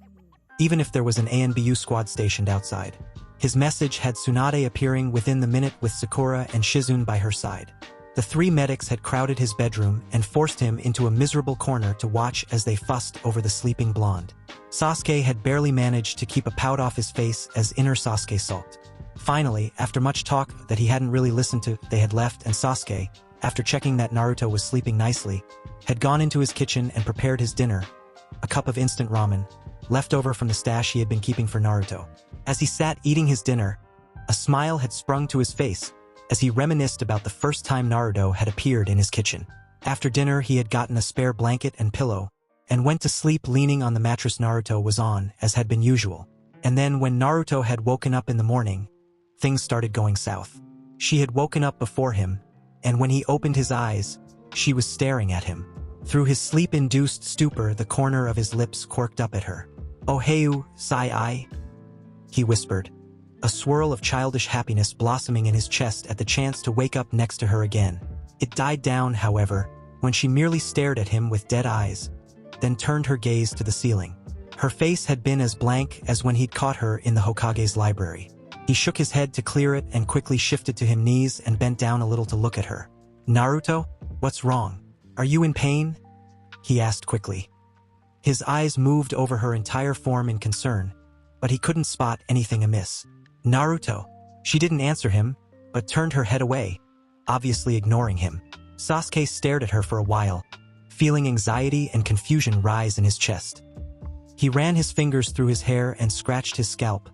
even if there was an ANBU squad stationed outside. His message had Tsunade appearing within the minute with Sakura and Shizune by her side. The three medics had crowded his bedroom and forced him into a miserable corner to watch as they fussed over the sleeping blonde. Sasuke had barely managed to keep a pout off his face as inner Sasuke sulked. Finally, after much talk that he hadn't really listened to, they had left, and Sasuke, after checking that Naruto was sleeping nicely, had gone into his kitchen and prepared his dinner, a cup of instant ramen, left over from the stash he had been keeping for Naruto. As he sat eating his dinner, a smile had sprung to his face as he reminisced about the first time Naruto had appeared in his kitchen. After dinner he had gotten a spare blanket and pillow, and went to sleep leaning on the mattress Naruto was on, as had been usual. And then when Naruto had woken up in the morning, things started going south. She had woken up before him, and when he opened his eyes, she was staring at him. Through his sleep-induced stupor, the corner of his lips quirked up at her. "Oheu, Sai," he whispered, a swirl of childish happiness blossoming in his chest at the chance to wake up next to her again. It died down, however, when she merely stared at him with dead eyes, then turned her gaze to the ceiling. Her face had been as blank as when he'd caught her in the Hokage's library. He shook his head to clear it and quickly shifted to his knees and bent down a little to look at her. "Naruto, what's wrong? Are you in pain?" he asked quickly. His eyes moved over her entire form in concern, but he couldn't spot anything amiss. "Naruto." She didn't answer him, but turned her head away, obviously ignoring him. Sasuke stared at her for a while, feeling anxiety and confusion rise in his chest. He ran his fingers through his hair and scratched his scalp,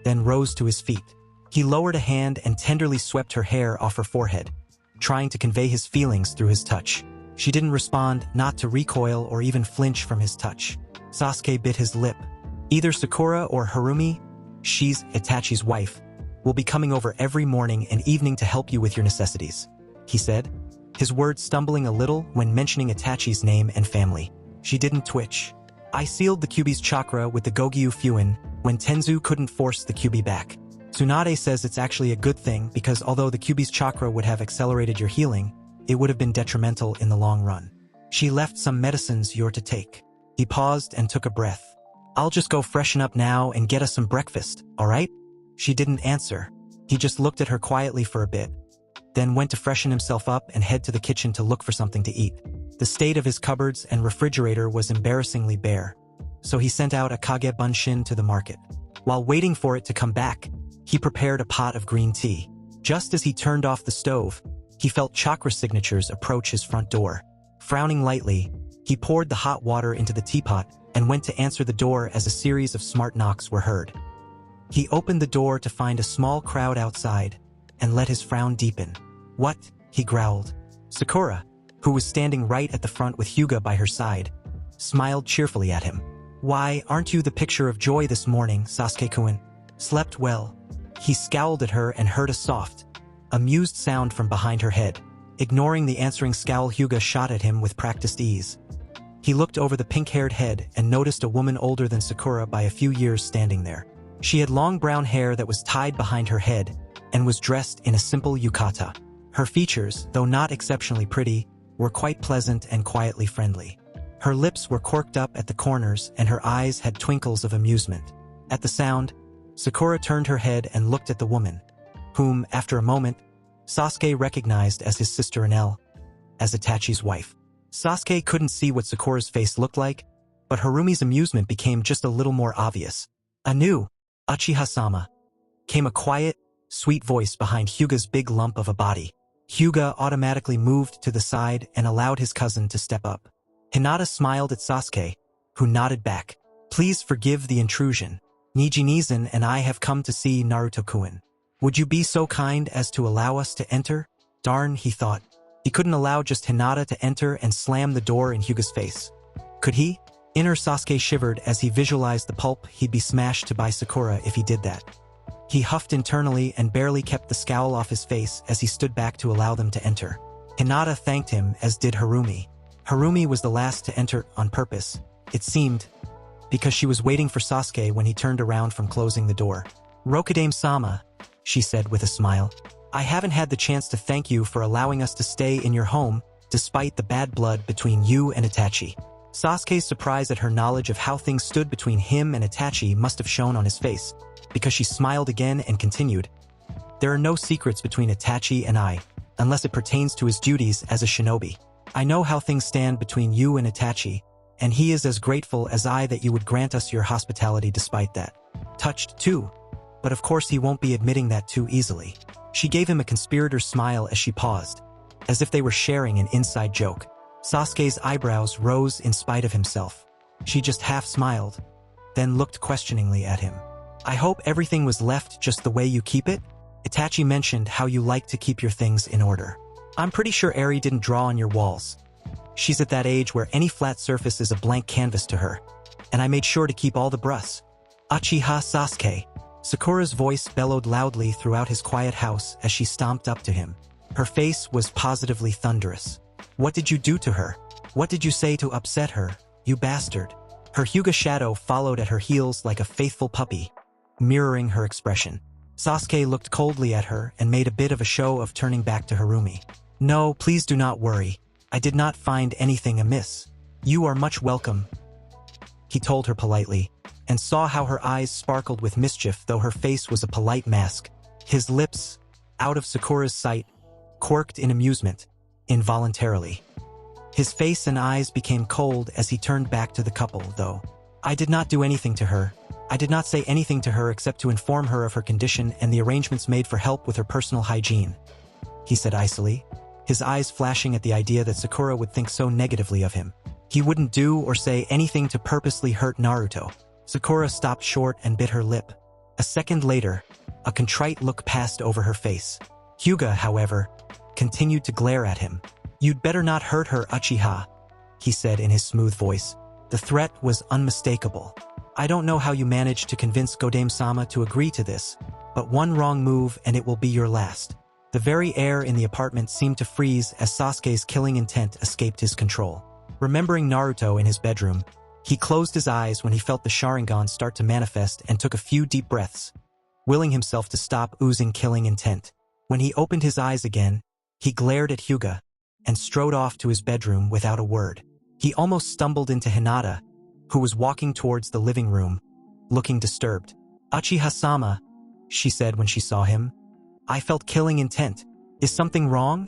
then rose to his feet. He lowered a hand and tenderly swept her hair off her forehead, trying to convey his feelings through his touch. She didn't respond, not to recoil or even flinch from his touch. Sasuke bit his lip. "Either Sakura or Harumi, she's Itachi's wife, will be coming over every morning and evening to help you with your necessities," he said, his words stumbling a little when mentioning Itachi's name and family. She didn't twitch. "I sealed the Kyuubi's chakra with the Gogyu Fuin when Tenzu couldn't force the Kyuubi back. Tsunade says it's actually a good thing because although the Kyuubi's chakra would have accelerated your healing, it would have been detrimental in the long run. She left some medicines you're to take." He paused and took a breath. "I'll just go freshen up now and get us some breakfast, all right?" She didn't answer. He just looked at her quietly for a bit, then went to freshen himself up and head to the kitchen to look for something to eat. The state of his cupboards and refrigerator was embarrassingly bare, so he sent out a Kage Bunshin to the market. While waiting for it to come back, he prepared a pot of green tea. Just as he turned off the stove, he felt chakra signatures approach his front door. Frowning lightly, he poured the hot water into the teapot and went to answer the door as a series of smart knocks were heard. He opened the door to find a small crowd outside and let his frown deepen. "What?" he growled. Sakura, who was standing right at the front with Hyuga by her side, smiled cheerfully at him. "Why, aren't you the picture of joy this morning, Sasuke-kun? Slept well?" He scowled at her and heard a soft, amused sound from behind her head. Ignoring the answering scowl, Hyuga shot at him with practiced ease. He looked over the pink-haired head and noticed a woman older than Sakura by a few years standing there. She had long brown hair that was tied behind her head and was dressed in a simple yukata. Her features, though not exceptionally pretty, were quite pleasant and quietly friendly. Her lips were corked up at the corners and her eyes had twinkles of amusement. At the sound, Sakura turned her head and looked at the woman, whom, after a moment, Sasuke recognized as his sister Erangle, as Itachi's wife. Sasuke couldn't see what Sakura's face looked like, but Harumi's amusement became just a little more obvious. "Anu, Uchiha-sama," came a quiet, sweet voice behind Hyuga's big lump of a body. Hyuga automatically moved to the side and allowed his cousin to step up. Hinata smiled at Sasuke, who nodded back. "Please forgive the intrusion. Nijinizan and I have come to see Naruto-kun. Would you be so kind as to allow us to enter?" Darn, he thought. He couldn't allow just Hinata to enter and slam the door in Hyuga's face. Could he? Inner Sasuke shivered as he visualized the pulp he'd be smashed to by Sakura if he did that. He huffed internally and barely kept the scowl off his face as he stood back to allow them to enter. Hinata thanked him, as did Harumi. Harumi was the last to enter on purpose, it seemed, because she was waiting for Sasuke when he turned around from closing the door. "Rokudame-sama," she said with a smile. "I haven't had the chance to thank you for allowing us to stay in your home, despite the bad blood between you and Itachi." Sasuke's surprise at her knowledge of how things stood between him and Itachi must have shown on his face, because she smiled again and continued, "There are no secrets between Itachi and I, unless it pertains to his duties as a shinobi. I know how things stand between you and Itachi, and he is as grateful as I that you would grant us your hospitality despite that. Touched, too. But of course he won't be admitting that too easily." She gave him a conspirator's smile as she paused, as if they were sharing an inside joke. Sasuke's eyebrows rose in spite of himself. She just half smiled, then looked questioningly at him. "I hope everything was left just the way you keep it? Itachi mentioned how you like to keep your things in order. I'm pretty sure Eri didn't draw on your walls. She's at that age where any flat surface is a blank canvas to her, and I made sure to keep all the brushes." "Uchiha Sasuke." Sakura's voice bellowed loudly throughout his quiet house as she stomped up to him. Her face was positively thunderous. "What did you do to her? What did you say to upset her, you bastard?" Her Hyuga shadow followed at her heels like a faithful puppy, mirroring her expression. Sasuke looked coldly at her and made a bit of a show of turning back to Harumi. "No, please do not worry. I did not find anything amiss. You are much welcome," he told her politely, and saw how her eyes sparkled with mischief though her face was a polite mask. His lips, out of Sakura's sight, quirked in amusement, involuntarily. His face and eyes became cold as he turned back to the couple, though. "I did not do anything to her. I did not say anything to her except to inform her of her condition and the arrangements made for help with her personal hygiene," he said icily, his eyes flashing at the idea that Sakura would think so negatively of him. He wouldn't do or say anything to purposely hurt Naruto. Sakura stopped short and bit her lip. A second later, a contrite look passed over her face. Hyuga, however, continued to glare at him. "You'd better not hurt her, Uchiha," he said in his smooth voice. The threat was unmistakable. "I don't know how you managed to convince Godame-sama to agree to this, but one wrong move and it will be your last." The very air in the apartment seemed to freeze as Sasuke's killing intent escaped his control. Remembering Naruto in his bedroom, he closed his eyes when he felt the Sharingan start to manifest and took a few deep breaths, willing himself to stop oozing killing intent. When he opened his eyes again, he glared at Hyuga and strode off to his bedroom without a word. He almost stumbled into Hinata, who was walking towards the living room, looking disturbed. "Uchiha-sama," she said when she saw him. "I felt killing intent. Is something wrong?"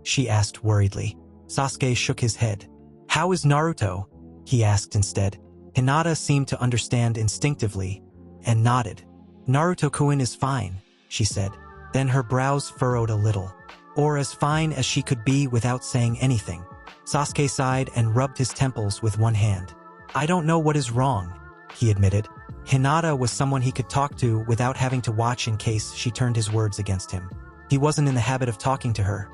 she asked worriedly. Sasuke shook his head. "How is Naruto?" he asked instead. Hinata seemed to understand instinctively and nodded. "Naruto-kun is fine," she said. Then her brows furrowed a little. Or as fine as she could be without saying anything. Sasuke sighed and rubbed his temples with one hand. "I don't know what is wrong," he admitted. Hinata was someone he could talk to without having to watch in case she turned his words against him. He wasn't in the habit of talking to her,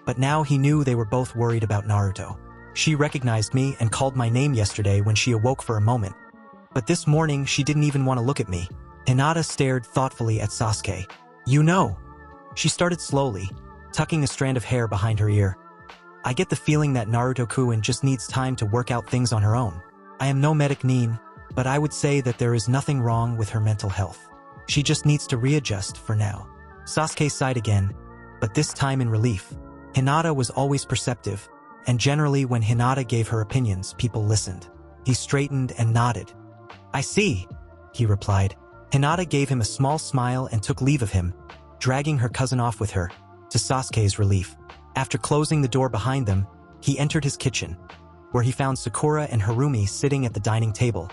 but now he knew they were both worried about Naruto. She recognized me and called my name yesterday when she awoke for a moment. But this morning she didn't even want to look at me. Hinata stared thoughtfully at Sasuke. You know. She started slowly, tucking a strand of hair behind her ear. I get the feeling that Naruto-kun just needs time to work out things on her own. I am no medic nin, but I would say that there is nothing wrong with her mental health. She just needs to readjust for now. Sasuke sighed again, but this time in relief. Hinata was always perceptive, and generally when Hinata gave her opinions, people listened. He straightened and nodded. I see, he replied. Hinata gave him a small smile and took leave of him, dragging her cousin off with her, to Sasuke's relief. After closing the door behind them, he entered his kitchen, where he found Sakura and Harumi sitting at the dining table,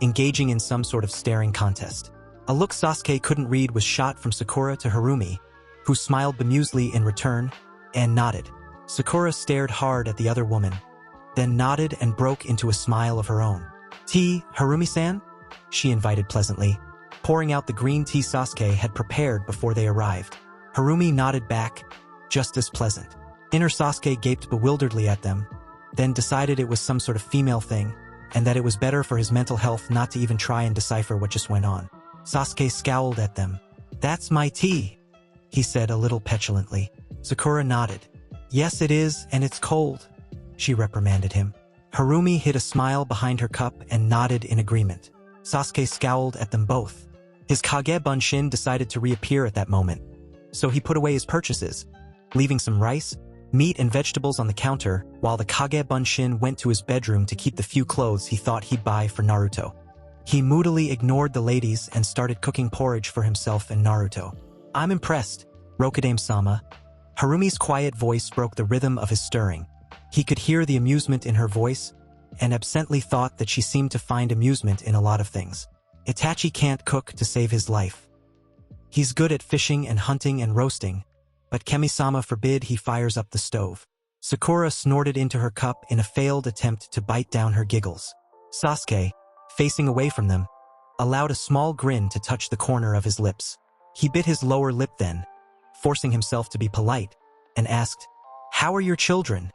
engaging in some sort of staring contest. A look Sasuke couldn't read was shot from Sakura to Harumi, who smiled bemusedly in return, and nodded. Sakura stared hard at the other woman, then nodded and broke into a smile of her own. Tea, Harumi-san? She invited pleasantly, pouring out the green tea Sasuke had prepared before they arrived. Harumi nodded back, just as pleasant. Inner Sasuke gaped bewilderedly at them, then decided it was some sort of female thing, and that it was better for his mental health not to even try and decipher what just went on. Sasuke scowled at them. That's my tea, he said a little petulantly. Sakura nodded. Yes, it is, and it's cold, she reprimanded him. Harumi hid a smile behind her cup and nodded in agreement. Sasuke scowled at them both. His Kage Bunshin decided to reappear at that moment, so he put away his purchases, leaving some rice, meat and vegetables on the counter while the Kage Bunshin went to his bedroom to keep the few clothes he thought he'd buy for Naruto. He moodily ignored the ladies and started cooking porridge for himself and Naruto. I'm impressed, Rokudame-sama. Harumi's quiet voice broke the rhythm of his stirring. He could hear the amusement in her voice, and absently thought that she seemed to find amusement in a lot of things. Itachi can't cook to save his life. He's good at fishing and hunting and roasting, but Kemi-sama forbid he fires up the stove. Sakura snorted into her cup in a failed attempt to bite down her giggles. Sasuke, facing away from them, allowed a small grin to touch the corner of his lips. He bit his lower lip then, forcing himself to be polite, and asked, How are your children?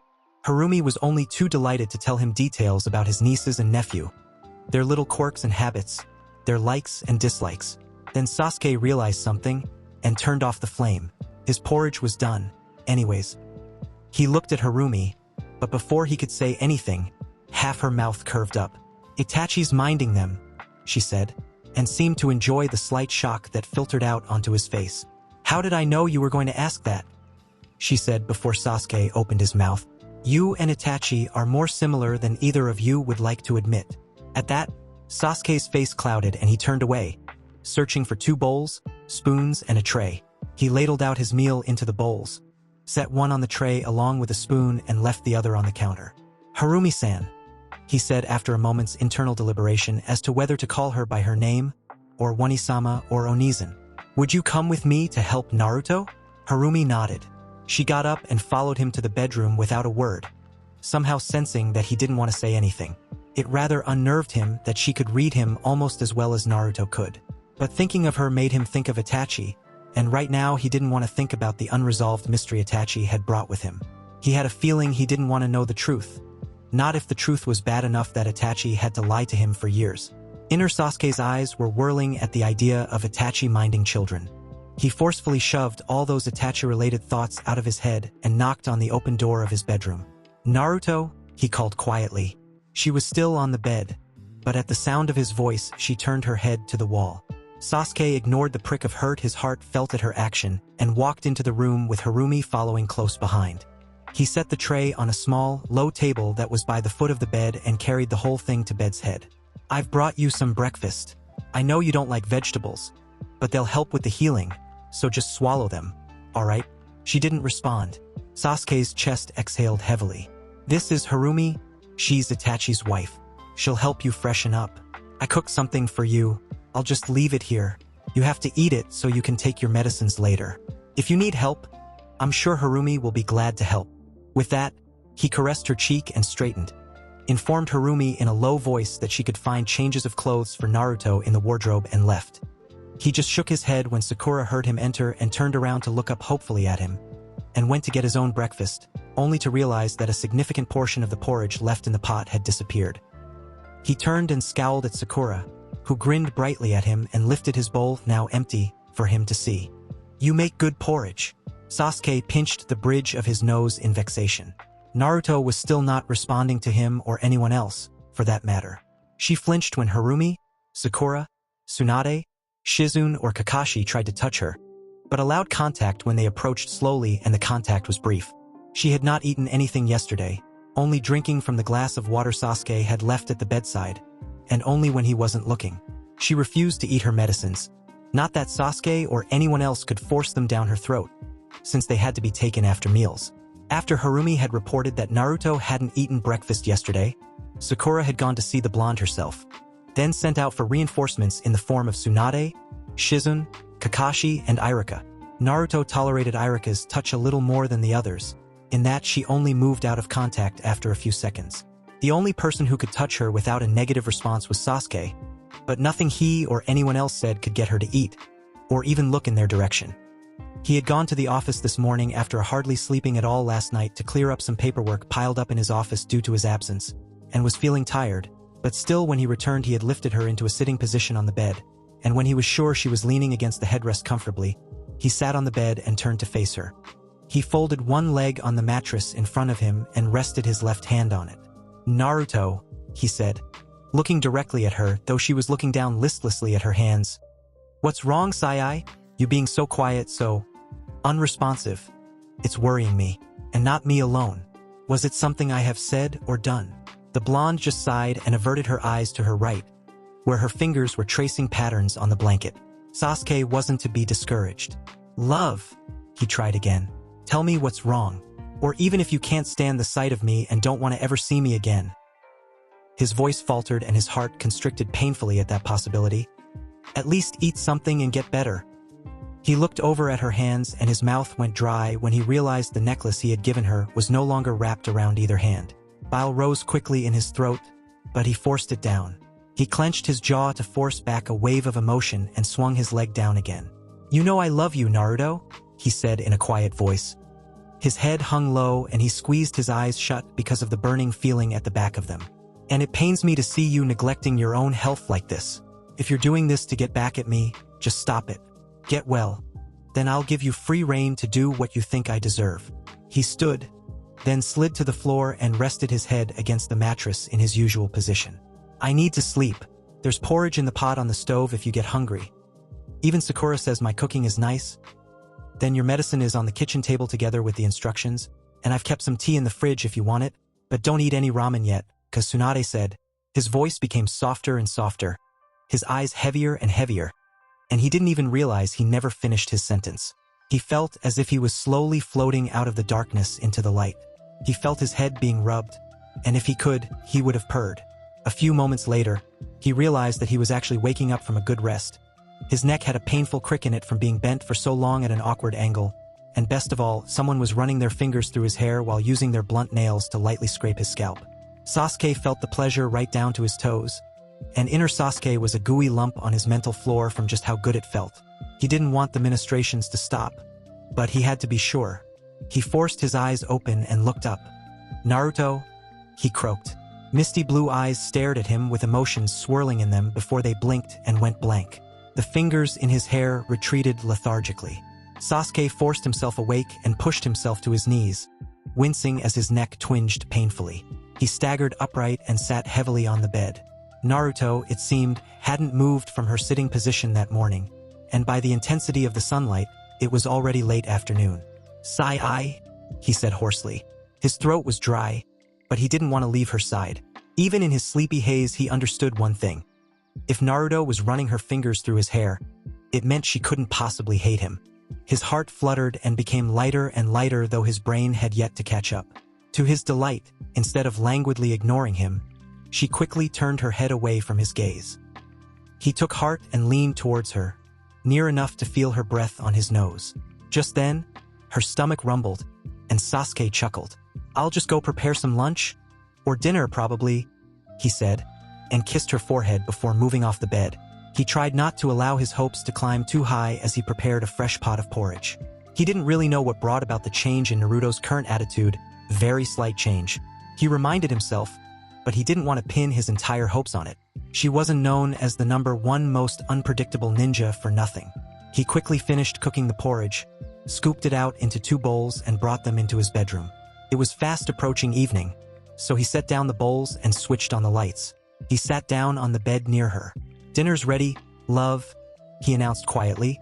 Harumi was only too delighted to tell him details about his nieces and nephew, their little quirks and habits, their likes and dislikes. Then Sasuke realized something, and turned off the flame. His porridge was done, anyways. He looked at Harumi, but before he could say anything, half her mouth curved up. Itachi's minding them, she said, and seemed to enjoy the slight shock that filtered out onto his face. How did I know you were going to ask that? She said before Sasuke opened his mouth. You and Itachi are more similar than either of you would like to admit. At that, Sasuke's face clouded and he turned away, searching for 2 bowls, spoons, and a tray. He ladled out his meal into the bowls, set one on the tray along with a spoon and left the other on the counter. Harumi-san, he said after a moment's internal deliberation as to whether to call her by her name, or Wani-sama or Onizen. Would you come with me to help Naruto? Harumi nodded. She got up and followed him to the bedroom without a word, somehow sensing that he didn't want to say anything. It rather unnerved him that she could read him almost as well as Naruto could. But thinking of her made him think of Itachi, and right now he didn't want to think about the unresolved mystery Itachi had brought with him. He had a feeling he didn't want to know the truth. Not if the truth was bad enough that Itachi had to lie to him for years. Inner Sasuke's eyes were whirling at the idea of Itachi minding children. He forcefully shoved all those Itachi-related thoughts out of his head and knocked on the open door of his bedroom. Naruto, he called quietly. She was still on the bed, but at the sound of his voice she turned her head to the wall. Sasuke ignored the prick of hurt his heart felt at her action and walked into the room with Harumi following close behind. He set the tray on a small, low table that was by the foot of the bed and carried the whole thing to bed's head. I've brought you some breakfast. I know you don't like vegetables, but they'll help with the healing, so just swallow them, alright? She didn't respond. Sasuke's chest exhaled heavily. This is Harumi. She's Itachi's wife. She'll help you freshen up. I cooked something for you. I'll just leave it here. You have to eat it so you can take your medicines later. If you need help, I'm sure Harumi will be glad to help. With that, he caressed her cheek and straightened, informed Harumi in a low voice that she could find changes of clothes for Naruto in the wardrobe and left. He just shook his head when Sakura heard him enter and turned around to look up hopefully at him, and went to get his own breakfast, only to realize that a significant portion of the porridge left in the pot had disappeared. He turned and scowled at Sakura, who grinned brightly at him and lifted his bowl, now empty, for him to see. "You make good porridge." Sasuke pinched the bridge of his nose in vexation. Naruto was still not responding to him or anyone else, for that matter. She flinched when Harumi, Sakura, Tsunade, Shizune or Kakashi tried to touch her, but allowed contact when they approached slowly and the contact was brief. She had not eaten anything yesterday, only drinking from the glass of water Sasuke had left at the bedside, and only when he wasn't looking. She refused to eat her medicines. Not that Sasuke or anyone else could force them down her throat, since they had to be taken after meals. After Harumi had reported that Naruto hadn't eaten breakfast yesterday, Sakura had gone to see the blonde herself, then sent out for reinforcements in the form of Tsunade, Shizune, Kakashi, and Iruka. Naruto tolerated Iruka's touch a little more than the others, in that she only moved out of contact after a few seconds. The only person who could touch her without a negative response was Sasuke, but nothing he or anyone else said could get her to eat, or even look in their direction. He had gone to the office this morning after hardly sleeping at all last night to clear up some paperwork piled up in his office due to his absence, and was feeling tired, but still when he returned he had lifted her into a sitting position on the bed, and when he was sure she was leaning against the headrest comfortably, he sat on the bed and turned to face her. He folded one leg on the mattress in front of him and rested his left hand on it. "Naruto," he said, looking directly at her, though she was looking down listlessly at her hands. "What's wrong, Sai? You being so quiet, so unresponsive. It's worrying me, and not me alone. Was it something I have said or done?" The blonde just sighed and averted her eyes to her right, where her fingers were tracing patterns on the blanket. Sasuke wasn't to be discouraged. "Love," he tried again. "Tell me what's wrong. Or even if you can't stand the sight of me and don't want to ever see me again." His voice faltered and his heart constricted painfully at that possibility. "At least eat something and get better." He looked over at her hands and his mouth went dry when he realized the necklace he had given her was no longer wrapped around either hand. Bile rose quickly in his throat, but he forced it down. He clenched his jaw to force back a wave of emotion and swung his leg down again. "You know I love you, Naruto," he said in a quiet voice. His head hung low and he squeezed his eyes shut because of the burning feeling at the back of them. "And it pains me to see you neglecting your own health like this. If you're doing this to get back at me, just stop it. Get well. Then I'll give you free rein to do what you think I deserve." He stood, then slid to the floor and rested his head against the mattress in his usual position. "I need to sleep. There's porridge in the pot on the stove if you get hungry. Even Sakura says my cooking is nice. Then your medicine is on the kitchen table together with the instructions, and I've kept some tea in the fridge if you want it, but don't eat any ramen yet, 'cause Tsunade said." His voice became softer and softer, his eyes heavier and heavier, and he didn't even realize he never finished his sentence. He felt as if he was slowly floating out of the darkness into the light. He felt his head being rubbed, and if he could, he would have purred. A few moments later, he realized that he was actually waking up from a good rest. His neck had a painful crick in it from being bent for so long at an awkward angle, and best of all, someone was running their fingers through his hair while using their blunt nails to lightly scrape his scalp. Sasuke felt the pleasure right down to his toes, and inner Sasuke was a gooey lump on his mental floor from just how good it felt. He didn't want the ministrations to stop, but he had to be sure. He forced his eyes open and looked up. "Naruto," he croaked. Misty blue eyes stared at him with emotions swirling in them before they blinked and went blank. The fingers in his hair retreated lethargically. Sasuke forced himself awake and pushed himself to his knees, wincing as his neck twinged painfully. He staggered upright and sat heavily on the bed. Naruto, it seemed, hadn't moved from her sitting position that morning, and by the intensity of the sunlight, it was already late afternoon. "Sai," he said hoarsely. His throat was dry, but he didn't want to leave her side. Even in his sleepy haze, he understood one thing. If Naruto was running her fingers through his hair, it meant she couldn't possibly hate him. His heart fluttered and became lighter and lighter, though his brain had yet to catch up. To his delight, instead of languidly ignoring him, she quickly turned her head away from his gaze. He took heart and leaned towards her, near enough to feel her breath on his nose. Just then, her stomach rumbled, and Sasuke chuckled. "I'll just go prepare some lunch, or dinner probably," he said, and kissed her forehead before moving off the bed. He tried not to allow his hopes to climb too high as he prepared a fresh pot of porridge. He didn't really know what brought about the change in Naruto's current attitude, Very slight change. He reminded himself, but he didn't want to pin his entire hopes on it. She wasn't known as the #1 most unpredictable ninja for nothing. He quickly finished cooking the porridge, scooped it out into 2 bowls and brought them into his bedroom. It was fast approaching evening, so he set down the bowls and switched on the lights. He sat down on the bed near her. "Dinner's ready, love," he announced quietly.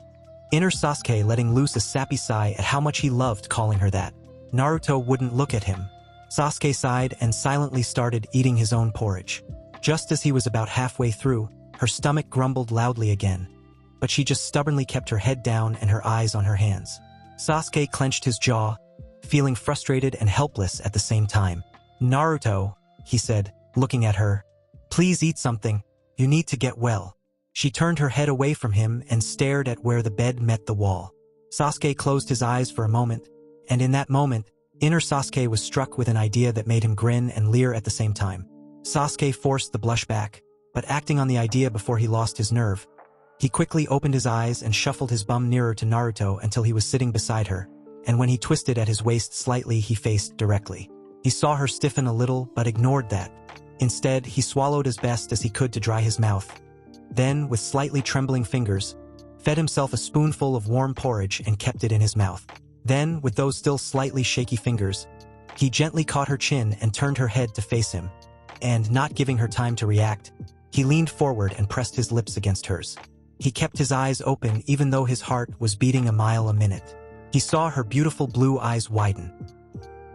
Inner Sasuke letting loose a sappy sigh at how much he loved calling her that. Naruto wouldn't look at him. Sasuke sighed and silently started eating his own porridge. Just as he was about halfway through, her stomach grumbled loudly again, but she just stubbornly kept her head down and her eyes on her hands. Sasuke clenched his jaw, feeling frustrated and helpless at the same time. "Naruto," he said, looking at her, "please eat something. You need to get well." She turned her head away from him and stared at where the bed met the wall. Sasuke closed his eyes for a moment, and in that moment, inner Sasuke was struck with an idea that made him grin and leer at the same time. Sasuke forced the blush back, but acting on the idea before he lost his nerve. He quickly opened his eyes and shuffled his bum nearer to Naruto until he was sitting beside her, and when he twisted at his waist slightly, he faced directly. He saw her stiffen a little but ignored that. Instead, he swallowed as best as he could to dry his mouth. Then, with slightly trembling fingers, fed himself a spoonful of warm porridge and kept it in his mouth. Then, with those still slightly shaky fingers, he gently caught her chin and turned her head to face him. And, not giving her time to react, he leaned forward and pressed his lips against hers. He kept his eyes open even though his heart was beating a mile a minute. He saw her beautiful blue eyes widen.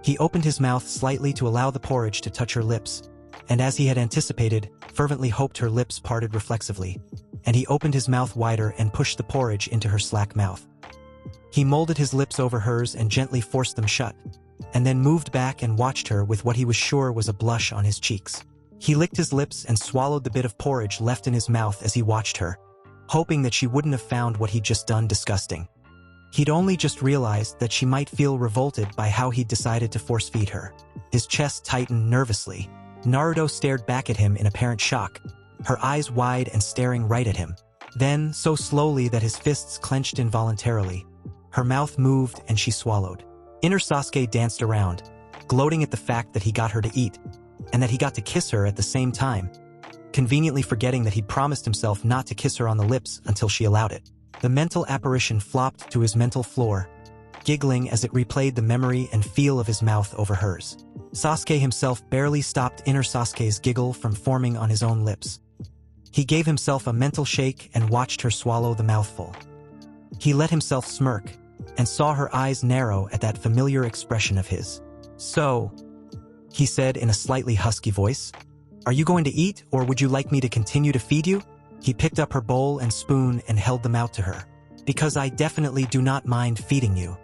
He opened his mouth slightly to allow the porridge to touch her lips, and as he had anticipated, fervently hoped her lips parted reflexively, and he opened his mouth wider and pushed the porridge into her slack mouth. He molded his lips over hers and gently forced them shut, and then moved back and watched her with what he was sure was a blush on his cheeks. He licked his lips and swallowed the bit of porridge left in his mouth as he watched her, hoping that she wouldn't have found what he'd just done disgusting. He'd only just realized that she might feel revolted by how he'd decided to force-feed her. His chest tightened nervously. Naruto stared back at him in apparent shock, her eyes wide and staring right at him. Then, so slowly that his fists clenched involuntarily, her mouth moved and she swallowed. Inner Sasuke danced around, gloating at the fact that he got her to eat, and that he got to kiss her at the same time, conveniently forgetting that he'd promised himself not to kiss her on the lips until she allowed it. The mental apparition flopped to his mental floor, giggling as it replayed the memory and feel of his mouth over hers. Sasuke himself barely stopped Inner Sasuke's giggle from forming on his own lips. He gave himself a mental shake and watched her swallow the mouthful. He let himself smirk, and saw her eyes narrow at that familiar expression of his. "So," he said in a slightly husky voice, "are you going to eat, or would you like me to continue to feed you?" He picked up her bowl and spoon and held them out to her. "Because I definitely do not mind feeding you."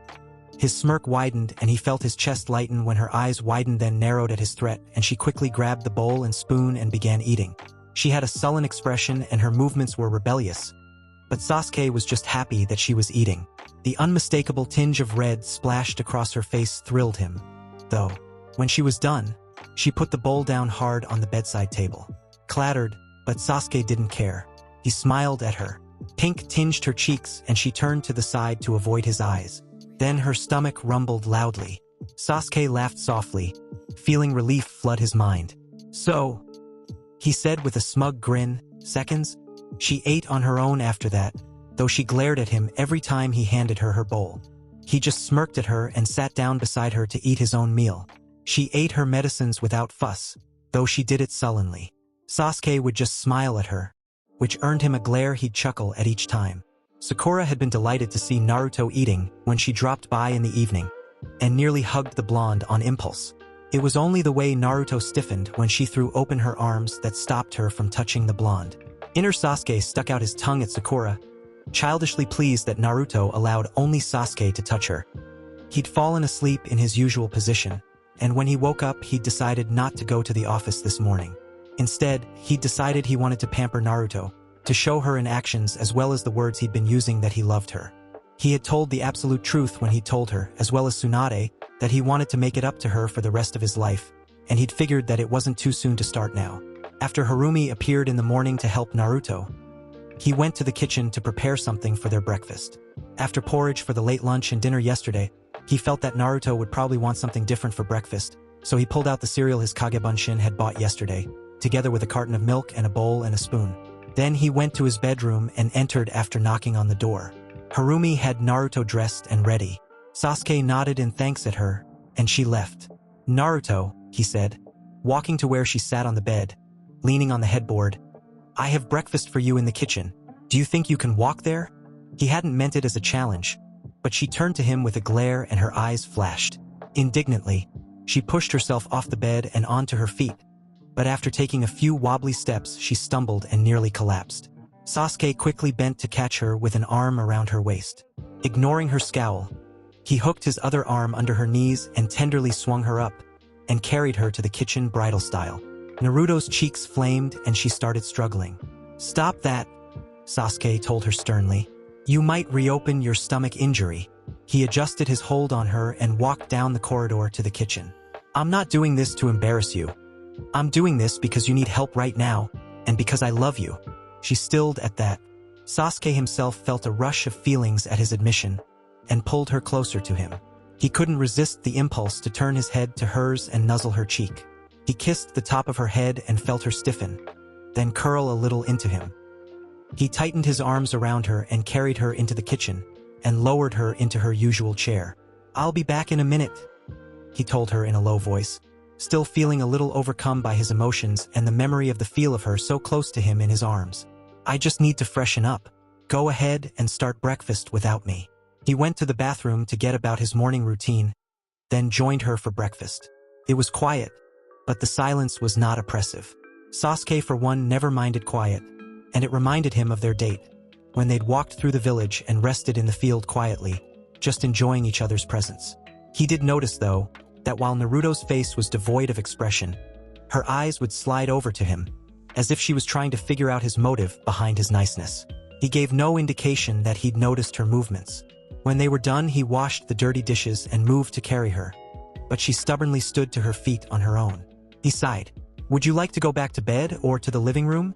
His smirk widened and he felt his chest lighten when her eyes widened then narrowed at his threat, and she quickly grabbed the bowl and spoon and began eating. She had a sullen expression and her movements were rebellious. But Sasuke was just happy that she was eating. The unmistakable tinge of red splashed across her face thrilled him. Though, when she was done, she put the bowl down hard on the bedside table. Clattered, but Sasuke didn't care. He smiled at her. Pink tinged her cheeks and she turned to the side to avoid his eyes. Then her stomach rumbled loudly. Sasuke laughed softly, feeling relief flood his mind. "So," he said with a smug grin, "seconds?" She ate on her own after that, though she glared at him every time he handed her her bowl. He just smirked at her and sat down beside her to eat his own meal. She ate her medicines without fuss, though she did it sullenly. Sasuke would just smile at her, which earned him a glare he'd chuckle at each time. Sakura had been delighted to see Naruto eating when she dropped by in the evening, and nearly hugged the blonde on impulse. It was only the way Naruto stiffened when she threw open her arms that stopped her from touching the blonde. Inner Sasuke stuck out his tongue at Sakura, childishly pleased that Naruto allowed only Sasuke to touch her. He'd fallen asleep in his usual position, and when he woke up he'd decided not to go to the office this morning. Instead, he'd decided he wanted to pamper Naruto, to show her in actions as well as the words he'd been using that he loved her. He had told the absolute truth when he told her, as well as Tsunade, that he wanted to make it up to her for the rest of his life, and he'd figured that it wasn't too soon to start now. After Harumi appeared in the morning to help Naruto, he went to the kitchen to prepare something for their breakfast. After porridge for the late lunch and dinner yesterday, He felt that Naruto would probably want something different for breakfast, so he pulled out the cereal his Kagebunshin had bought yesterday, together with a carton of milk and a bowl and a spoon. Then he went to his bedroom and entered after knocking on the door. Harumi had Naruto dressed and ready. Sasuke nodded in thanks at her, and she left. "Naruto," he said, walking to where she sat on the bed, leaning on the headboard. "I have breakfast for you in the kitchen. Do you think you can walk there?" He hadn't meant it as a challenge, but she turned to him with a glare and her eyes flashed. Indignantly, she pushed herself off the bed and onto her feet, but after taking a few wobbly steps, she stumbled and nearly collapsed. Sasuke quickly bent to catch her with an arm around her waist. Ignoring her scowl, he hooked his other arm under her knees and tenderly swung her up, and carried her to the kitchen bridal style. Naruto's cheeks flamed and she started struggling. "Stop that," Sasuke told her sternly. "You might reopen your stomach injury." He adjusted his hold on her and walked down the corridor to the kitchen. "I'm not doing this to embarrass you. I'm doing this because you need help right now, and because I love you." She stilled at that. Sasuke himself felt a rush of feelings at his admission, and pulled her closer to him. He couldn't resist the impulse to turn his head to hers and nuzzle her cheek. He kissed the top of her head and felt her stiffen, then curl a little into him. He tightened his arms around her and carried her into the kitchen, and lowered her into her usual chair. "I'll be back in a minute," he told her in a low voice, still feeling a little overcome by his emotions and the memory of the feel of her so close to him in his arms. "I just need to freshen up. Go ahead and start breakfast without me." He went to the bathroom to get about his morning routine, then joined her for breakfast. It was quiet, but the silence was not oppressive. Sasuke, for one, never minded quiet, and it reminded him of their date, when they'd walked through the village and rested in the field quietly, just enjoying each other's presence. He did notice, though, that while Naruto's face was devoid of expression, her eyes would slide over to him, as if she was trying to figure out his motive behind his niceness. He gave no indication that he'd noticed her movements. When they were done, he washed the dirty dishes and moved to carry her, but she stubbornly stood to her feet on her own. He sighed. "Would you like to go back to bed or to the living room?"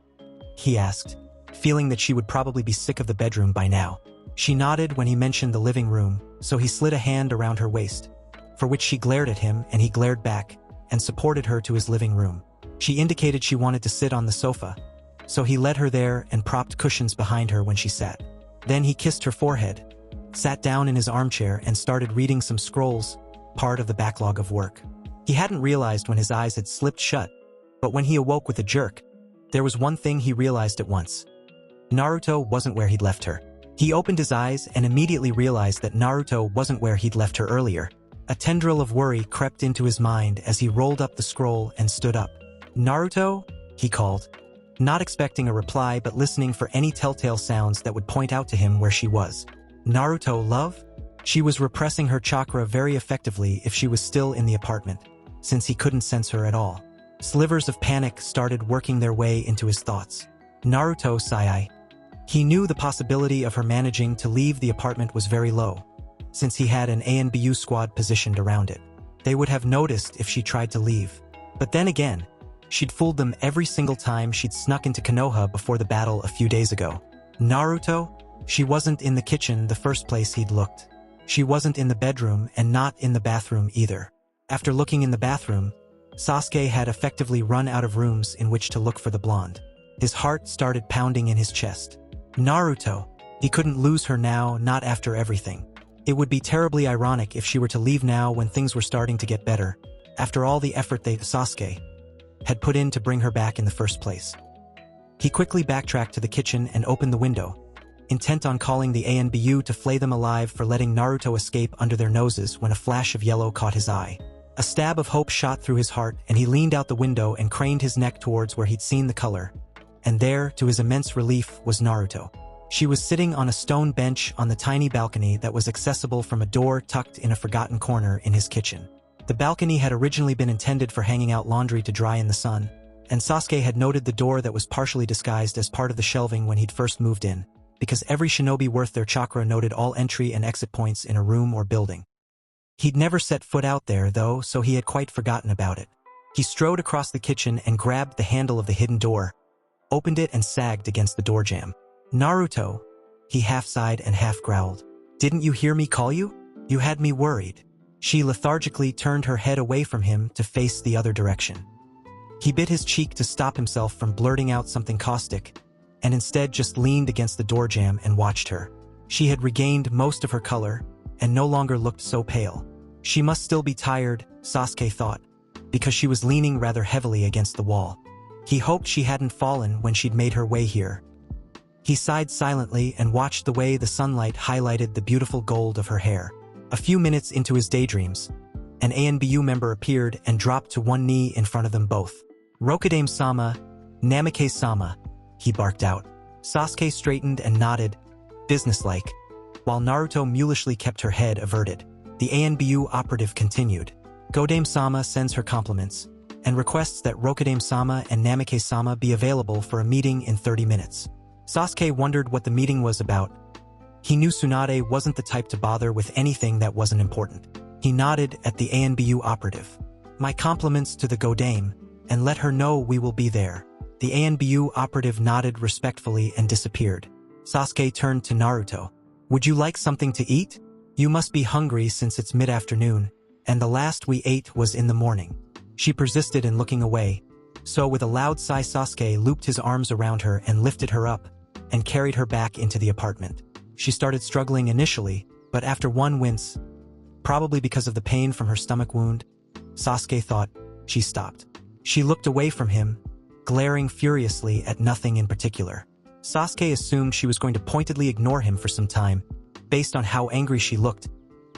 he asked, feeling that she would probably be sick of the bedroom by now. She nodded when he mentioned the living room, so he slid a hand around her waist, for which she glared at him and he glared back, and supported her to his living room. She indicated she wanted to sit on the sofa, so he led her there and propped cushions behind her when she sat. Then he kissed her forehead, sat down in his armchair and started reading some scrolls, part of the backlog of work. He hadn't realized when his eyes had slipped shut, but when he awoke with a jerk, there was one thing he realized at once. Naruto wasn't where he'd left her. He opened his eyes and immediately realized that Naruto wasn't where he'd left her earlier. A tendril of worry crept into his mind as he rolled up the scroll and stood up. "Naruto?" he called, not expecting a reply but listening for any telltale sounds that would point out to him where she was. "Naruto, love?" She was repressing her chakra very effectively if she was still in the apartment, since he couldn't sense her at all. Slivers of panic started working their way into his thoughts. "Naruto, Sai." He knew the possibility of her managing to leave the apartment was very low, since he had an ANBU squad positioned around it. They would have noticed if she tried to leave. But then again, she'd fooled them every single time she'd snuck into Konoha before the battle a few days ago. Naruto? She wasn't in the kitchen the first place he'd looked. She wasn't in the bedroom and not in the bathroom either. After looking in the bathroom, Sasuke had effectively run out of rooms in which to look for the blonde. His heart started pounding in his chest. Naruto. He couldn't lose her now, not after everything. It would be terribly ironic if she were to leave now when things were starting to get better, after all the effort Sasuke had put in to bring her back in the first place. He quickly backtracked to the kitchen and opened the window, intent on calling the ANBU to flay them alive for letting Naruto escape under their noses when a flash of yellow caught his eye. A stab of hope shot through his heart and he leaned out the window and craned his neck towards where he'd seen the color. And there, to his immense relief, was Naruto. She was sitting on a stone bench on the tiny balcony that was accessible from a door tucked in a forgotten corner in his kitchen. The balcony had originally been intended for hanging out laundry to dry in the sun, and Sasuke had noted the door that was partially disguised as part of the shelving when he'd first moved in, because every shinobi worth their chakra noted all entry and exit points in a room or building. He'd never set foot out there, though, so he had quite forgotten about it. He strode across the kitchen and grabbed the handle of the hidden door, opened it and sagged against the door jamb. "Naruto," he half sighed and half growled. "Didn't you hear me call you?" You had me worried. She lethargically turned her head away from him to face the other direction. He bit his cheek to stop himself from blurting out something caustic, and instead just leaned against the door jamb and watched her. She had regained most of her color, and no longer looked so pale. She must still be tired, Sasuke thought, because she was leaning rather heavily against the wall. He hoped she hadn't fallen when she'd made her way here. He sighed silently and watched the way the sunlight highlighted the beautiful gold of her hair. A few minutes into his daydreams, an ANBU member appeared and dropped to one knee in front of them both. "Rokudame-sama, Namike-sama," he barked out. Sasuke straightened and nodded, businesslike, while Naruto mulishly kept her head averted. The ANBU operative continued. "Godame-sama sends her compliments, and requests that Rokudame-sama and Namike-sama be available for a meeting in 30 minutes. Sasuke wondered what the meeting was about. He knew Tsunade wasn't the type to bother with anything that wasn't important. He nodded at the ANBU operative. "My compliments to the Godame, and let her know we will be there." The ANBU operative nodded respectfully and disappeared. Sasuke turned to Naruto. "Would you like something to eat? You must be hungry since it's mid-afternoon, and the last we ate was in the morning." She persisted in looking away, so with a loud sigh Sasuke looped his arms around her and lifted her up, and carried her back into the apartment. She started struggling initially, but after one wince, probably because of the pain from her stomach wound, Sasuke thought, she stopped. She looked away from him, glaring furiously at nothing in particular. Sasuke assumed she was going to pointedly ignore him for some time, based on how angry she looked,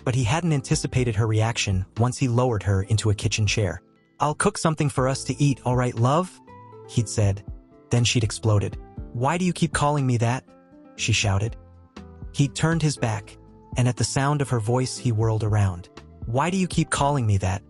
but he hadn't anticipated her reaction once he lowered her into a kitchen chair. "I'll cook something for us to eat, all right, love?" he'd said. Then she'd exploded. "Why do you keep calling me that?" she shouted. He turned his back, and at the sound of her voice he whirled around. "Why do you keep calling me that?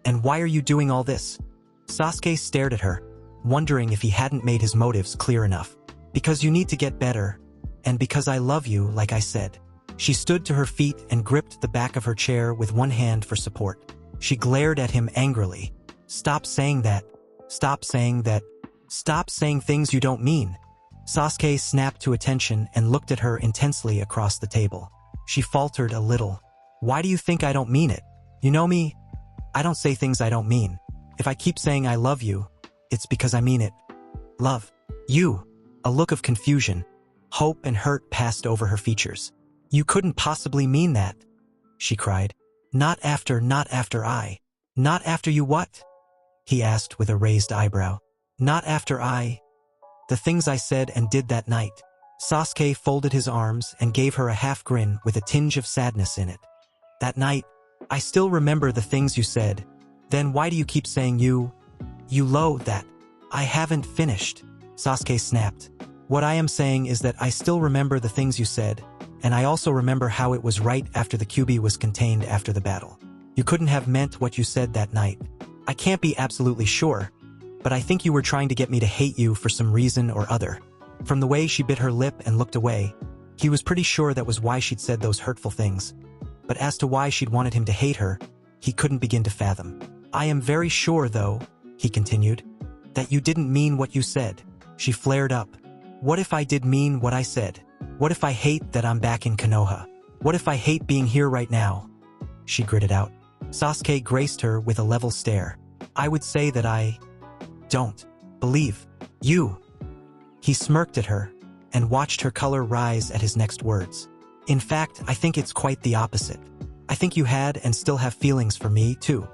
And why are you doing all this?" Sasuke stared at her, wondering if he hadn't made his motives clear enough. "Because you need to get better, and because I love you, like I said." She stood to her feet and gripped the back of her chair with one hand for support. She glared at him angrily. "Stop saying that. Stop saying that. Stop saying things you don't mean." Sasuke snapped to attention and looked at her intensely across the table. She faltered a little. "Why do you think I don't mean it? You know me? I don't say things I don't mean. If I keep saying I love you, it's because I mean it. Love you." A look of confusion, hope and hurt passed over her features. "You couldn't possibly mean that," she cried. Not after I. "Not after you what?" he asked with a raised eyebrow. "Not after the things I said and did that night." Sasuke folded his arms and gave her a half grin with a tinge of sadness in it. "That night, I still remember the things you said. Then why do you keep saying you loathe that?" "I haven't finished," Sasuke snapped. "What I am saying is that I still remember the things you said, and I also remember how it was right after the Kyuubi was contained after the battle. You couldn't have meant what you said that night. I can't be absolutely sure, but I think you were trying to get me to hate you for some reason or other." From the way she bit her lip and looked away, he was pretty sure that was why she'd said those hurtful things. But as to why she'd wanted him to hate her, he couldn't begin to fathom. "I am very sure, though," he continued, "that you didn't mean what you said." She flared up. "What if I did mean what I said? What if I hate that I'm back in Konoha? What if I hate being here right now?" she gritted out. Sasuke graced her with a level stare. "I would say that I don't believe you." He smirked at her and watched her color rise at his next words. "In fact, I think it's quite the opposite. I think you had and still have feelings for me, too."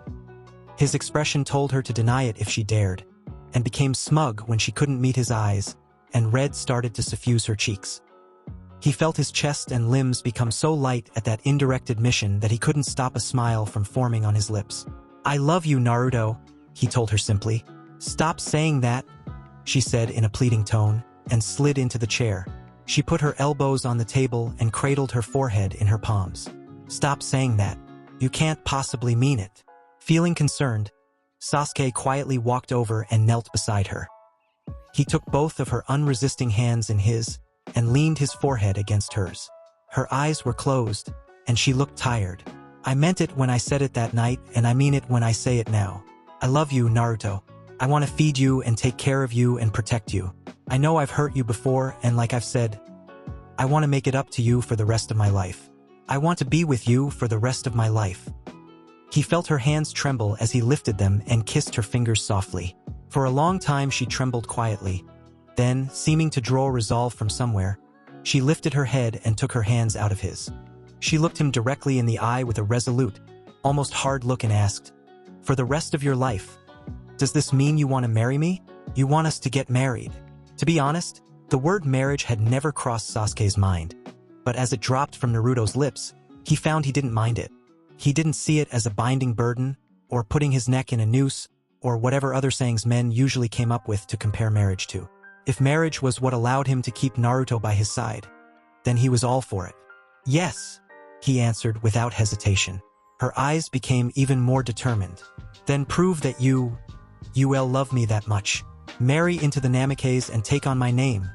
His expression told her to deny it if she dared, and became smug when she couldn't meet his eyes, and red started to suffuse her cheeks. He felt his chest and limbs become so light at that indirect admission that he couldn't stop a smile from forming on his lips. "I love you, Naruto," he told her simply. "Stop saying that," she said in a pleading tone, and slid into the chair. She put her elbows on the table and cradled her forehead in her palms. "Stop saying that. You can't possibly mean it." Feeling concerned, Sasuke quietly walked over and knelt beside her. He took both of her unresisting hands in his and leaned his forehead against hers. Her eyes were closed, and she looked tired. "I meant it when I said it that night, and I mean it when I say it now. I love you, Naruto. I want to feed you and take care of you and protect you. I know I've hurt you before, and like I've said, I want to make it up to you for the rest of my life." I want to be with you for the rest of my life." He felt her hands tremble as he lifted them and kissed her fingers softly. For a long time she trembled quietly. Then, seeming to draw resolve from somewhere, she lifted her head and took her hands out of his. She looked him directly in the eye with a resolute, almost hard look and asked, "For the rest of your life? Does this mean you want to marry me? You want us to get married?" To be honest, the word marriage had never crossed Sasuke's mind. But as it dropped from Naruto's lips, he found he didn't mind it. He didn't see it as a binding burden, or putting his neck in a noose, or whatever other sayings men usually came up with to compare marriage to. If marriage was what allowed him to keep Naruto by his side, then he was all for it. "Yes," he answered without hesitation. Her eyes became even more determined. "Then prove that you will love me that much. Marry into the Namikaze and take on my name,"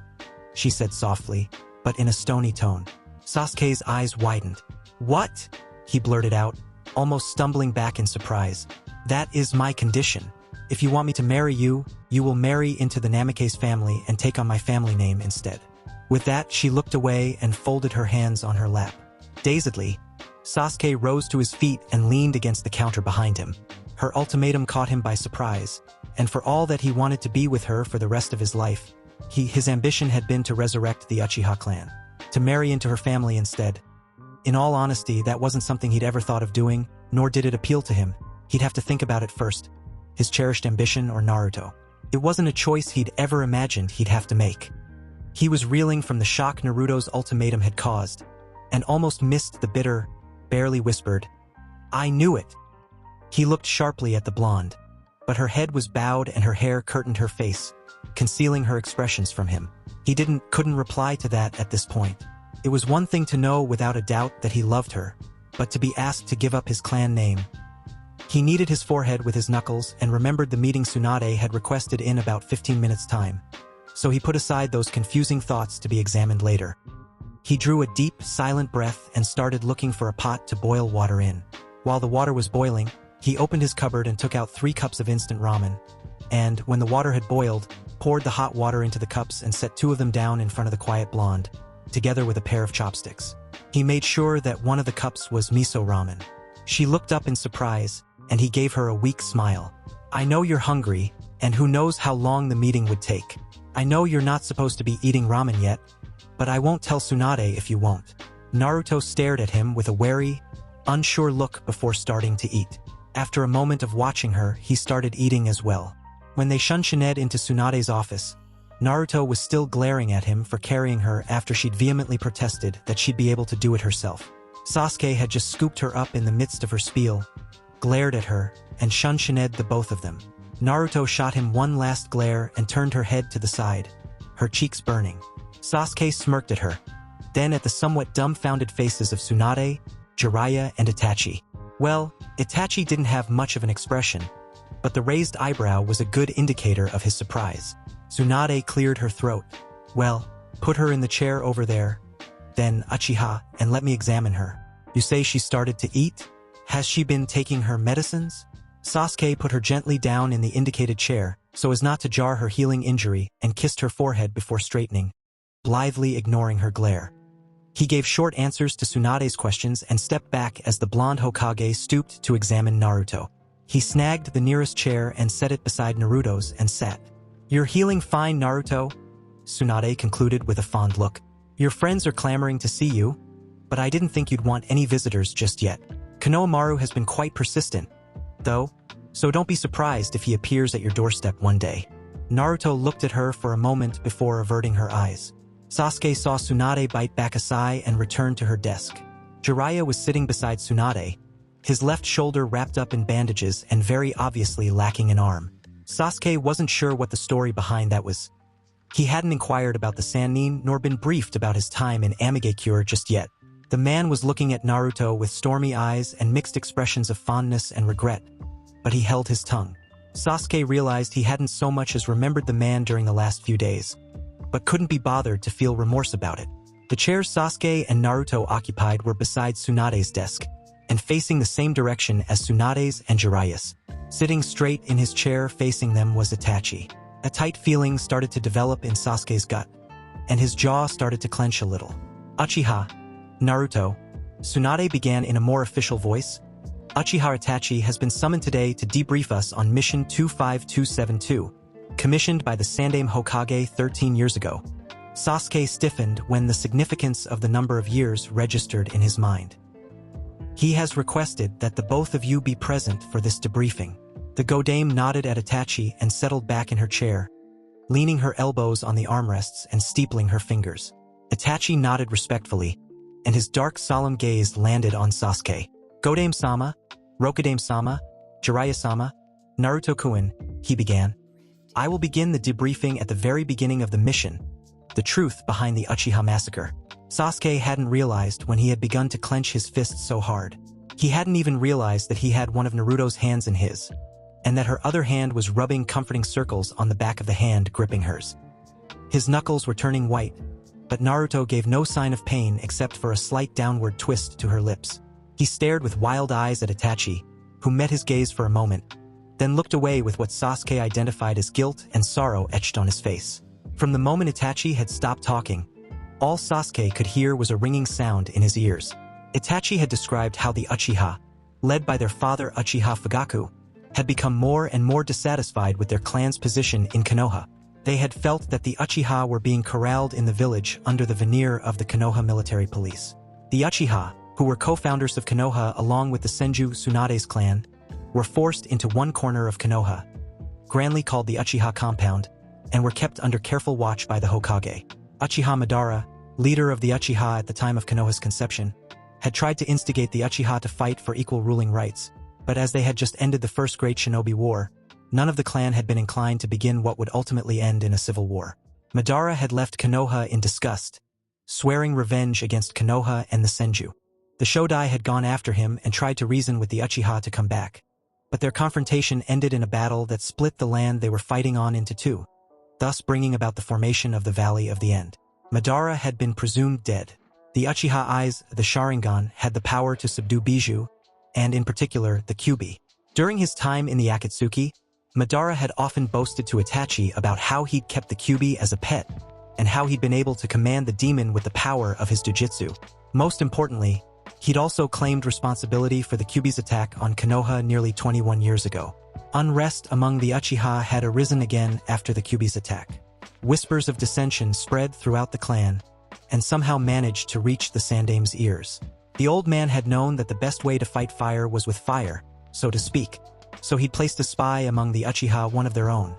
she said softly, but in a stony tone. Sasuke's eyes widened. "What?" he blurted out, almost stumbling back in surprise. "That is my condition. If you want me to marry you, you will marry into the Namikaze family and take on my family name instead." With that, she looked away and folded her hands on her lap. Dazedly, Sasuke rose to his feet and leaned against the counter behind him. Her ultimatum caught him by surprise, and for all that he wanted to be with her for the rest of his life, his ambition had been to resurrect the Uchiha clan, to marry into her family instead. In all honesty, that wasn't something he'd ever thought of doing, nor did it appeal to him. He'd have to think about it first. His cherished ambition or Naruto. It wasn't a choice he'd ever imagined he'd have to make. He was reeling from the shock Naruto's ultimatum had caused, and almost missed the bitter, barely whispered, "I knew it." He looked sharply at the blonde, but her head was bowed and her hair curtained her face, concealing her expressions from him. He couldn't reply to that at this point. It was one thing to know without a doubt that he loved her, but to be asked to give up his clan name. He kneaded his forehead with his knuckles and remembered the meeting Tsunade had requested in about 15 minutes' time. So he put aside those confusing thoughts to be examined later. He drew a deep, silent breath and started looking for a pot to boil water in. While the water was boiling, he opened his cupboard and took out 3 cups of instant ramen, and, when the water had boiled, poured the hot water into the cups and set 2 of them down in front of the quiet blonde, together with a pair of chopsticks. He made sure that one of the cups was miso ramen. She looked up in surprise, and he gave her a weak smile. "I know you're hungry, and who knows how long the meeting would take. I know you're not supposed to be eating ramen yet, but I won't tell Tsunade if you won't." Naruto stared at him with a wary, unsure look before starting to eat. After a moment of watching her, he started eating as well. When they shunshined into Tsunade's office, Naruto was still glaring at him for carrying her after she'd vehemently protested that she'd be able to do it herself. Sasuke had just scooped her up in the midst of her spiel, glared at her, and shunshined the both of them. Naruto shot him one last glare and turned her head to the side, her cheeks burning. Sasuke smirked at her, then at the somewhat dumbfounded faces of Tsunade, Jiraiya, and Itachi. Well, Itachi didn't have much of an expression, but the raised eyebrow was a good indicator of his surprise. Tsunade cleared her throat. "Well, put her in the chair over there, then Uchiha, and let me examine her. You say she started to eat? Has she been taking her medicines?" Sasuke put her gently down in the indicated chair, so as not to jar her healing injury, and kissed her forehead before straightening, blithely ignoring her glare. He gave short answers to Tsunade's questions and stepped back as the blonde Hokage stooped to examine Naruto. He snagged the nearest chair and set it beside Naruto's and sat. "You're healing fine, Naruto," Tsunade concluded with a fond look. "Your friends are clamoring to see you, but I didn't think you'd want any visitors just yet. Konohamaru has been quite persistent, though, so don't be surprised if he appears at your doorstep one day." Naruto looked at her for a moment before averting her eyes. Sasuke saw Tsunade bite back a sigh and return to her desk. Jiraiya was sitting beside Tsunade, his left shoulder wrapped up in bandages and very obviously lacking an arm. Sasuke wasn't sure what the story behind that was. He hadn't inquired about the Sannin nor been briefed about his time in Amigakure just yet. The man was looking at Naruto with stormy eyes and mixed expressions of fondness and regret, but he held his tongue. Sasuke realized he hadn't so much as remembered the man during the last few days, but couldn't be bothered to feel remorse about it. The chairs Sasuke and Naruto occupied were beside Tsunade's desk, and facing the same direction as Tsunade's and Jiraiya's. Sitting straight in his chair facing them was Itachi. A tight feeling started to develop in Sasuke's gut, and his jaw started to clench a little. "Uchiha, Naruto, Tsunade began in a more official voice. Uchiha Itachi has been summoned today to debrief us on Mission 25272, commissioned by the Sandaime Hokage 13 years ago. Sasuke stiffened when the significance of the number of years registered in his mind. He has requested that the both of you be present for this debriefing. The Godame nodded at Itachi and settled back in her chair, leaning her elbows on the armrests and steepling her fingers. Itachi nodded respectfully, and his dark solemn gaze landed on Sasuke. Godame-sama, Rokudame-sama, Jiraiya-sama, Naruto-kun, he began. I will begin the debriefing at the very beginning of the mission, the truth behind the Uchiha massacre. Sasuke hadn't realized when he had begun to clench his fists so hard. He hadn't even realized that he had one of Naruto's hands in his, and that her other hand was rubbing comforting circles on the back of the hand gripping hers. His knuckles were turning white, but Naruto gave no sign of pain except for a slight downward twist to her lips. He stared with wild eyes at Itachi, who met his gaze for a moment, then looked away with what Sasuke identified as guilt and sorrow etched on his face. From the moment Itachi had stopped talking, all Sasuke could hear was a ringing sound in his ears. Itachi had described how the Uchiha, led by their father Uchiha Fugaku, had become more and more dissatisfied with their clan's position in Konoha. They had felt that the Uchiha were being corralled in the village under the veneer of the Konoha military police. The Uchiha, who were co-founders of Konoha along with the Senju Tsunade's clan, were forced into one corner of Konoha, grandly called the Uchiha compound, and were kept under careful watch by the Hokage. Uchiha Madara, leader of the Uchiha at the time of Konoha's conception, had tried to instigate the Uchiha to fight for equal ruling rights, but as they had just ended the First Great Shinobi War, none of the clan had been inclined to begin what would ultimately end in a civil war. Madara had left Konoha in disgust, swearing revenge against Konoha and the Senju. The Shodai had gone after him and tried to reason with the Uchiha to come back, but their confrontation ended in a battle that split the land they were fighting on into two, thus bringing about the formation of the Valley of the End. Madara had been presumed dead. The Uchiha eyes, the Sharingan, had the power to subdue Bijou, and in particular, the Kyuubi. During his time in the Akatsuki, Madara had often boasted to Itachi about how he'd kept the Kyuubi as a pet, and how he'd been able to command the demon with the power of his jujitsu. Most importantly, he'd also claimed responsibility for the Kyuubi's attack on Konoha nearly 21 years ago. Unrest among the Uchiha had arisen again after the Kyuubi's attack. Whispers of dissension spread throughout the clan, and somehow managed to reach the Sandaime's ears. The old man had known that the best way to fight fire was with fire, so to speak, so he'd placed a spy among the Uchiha, one of their own,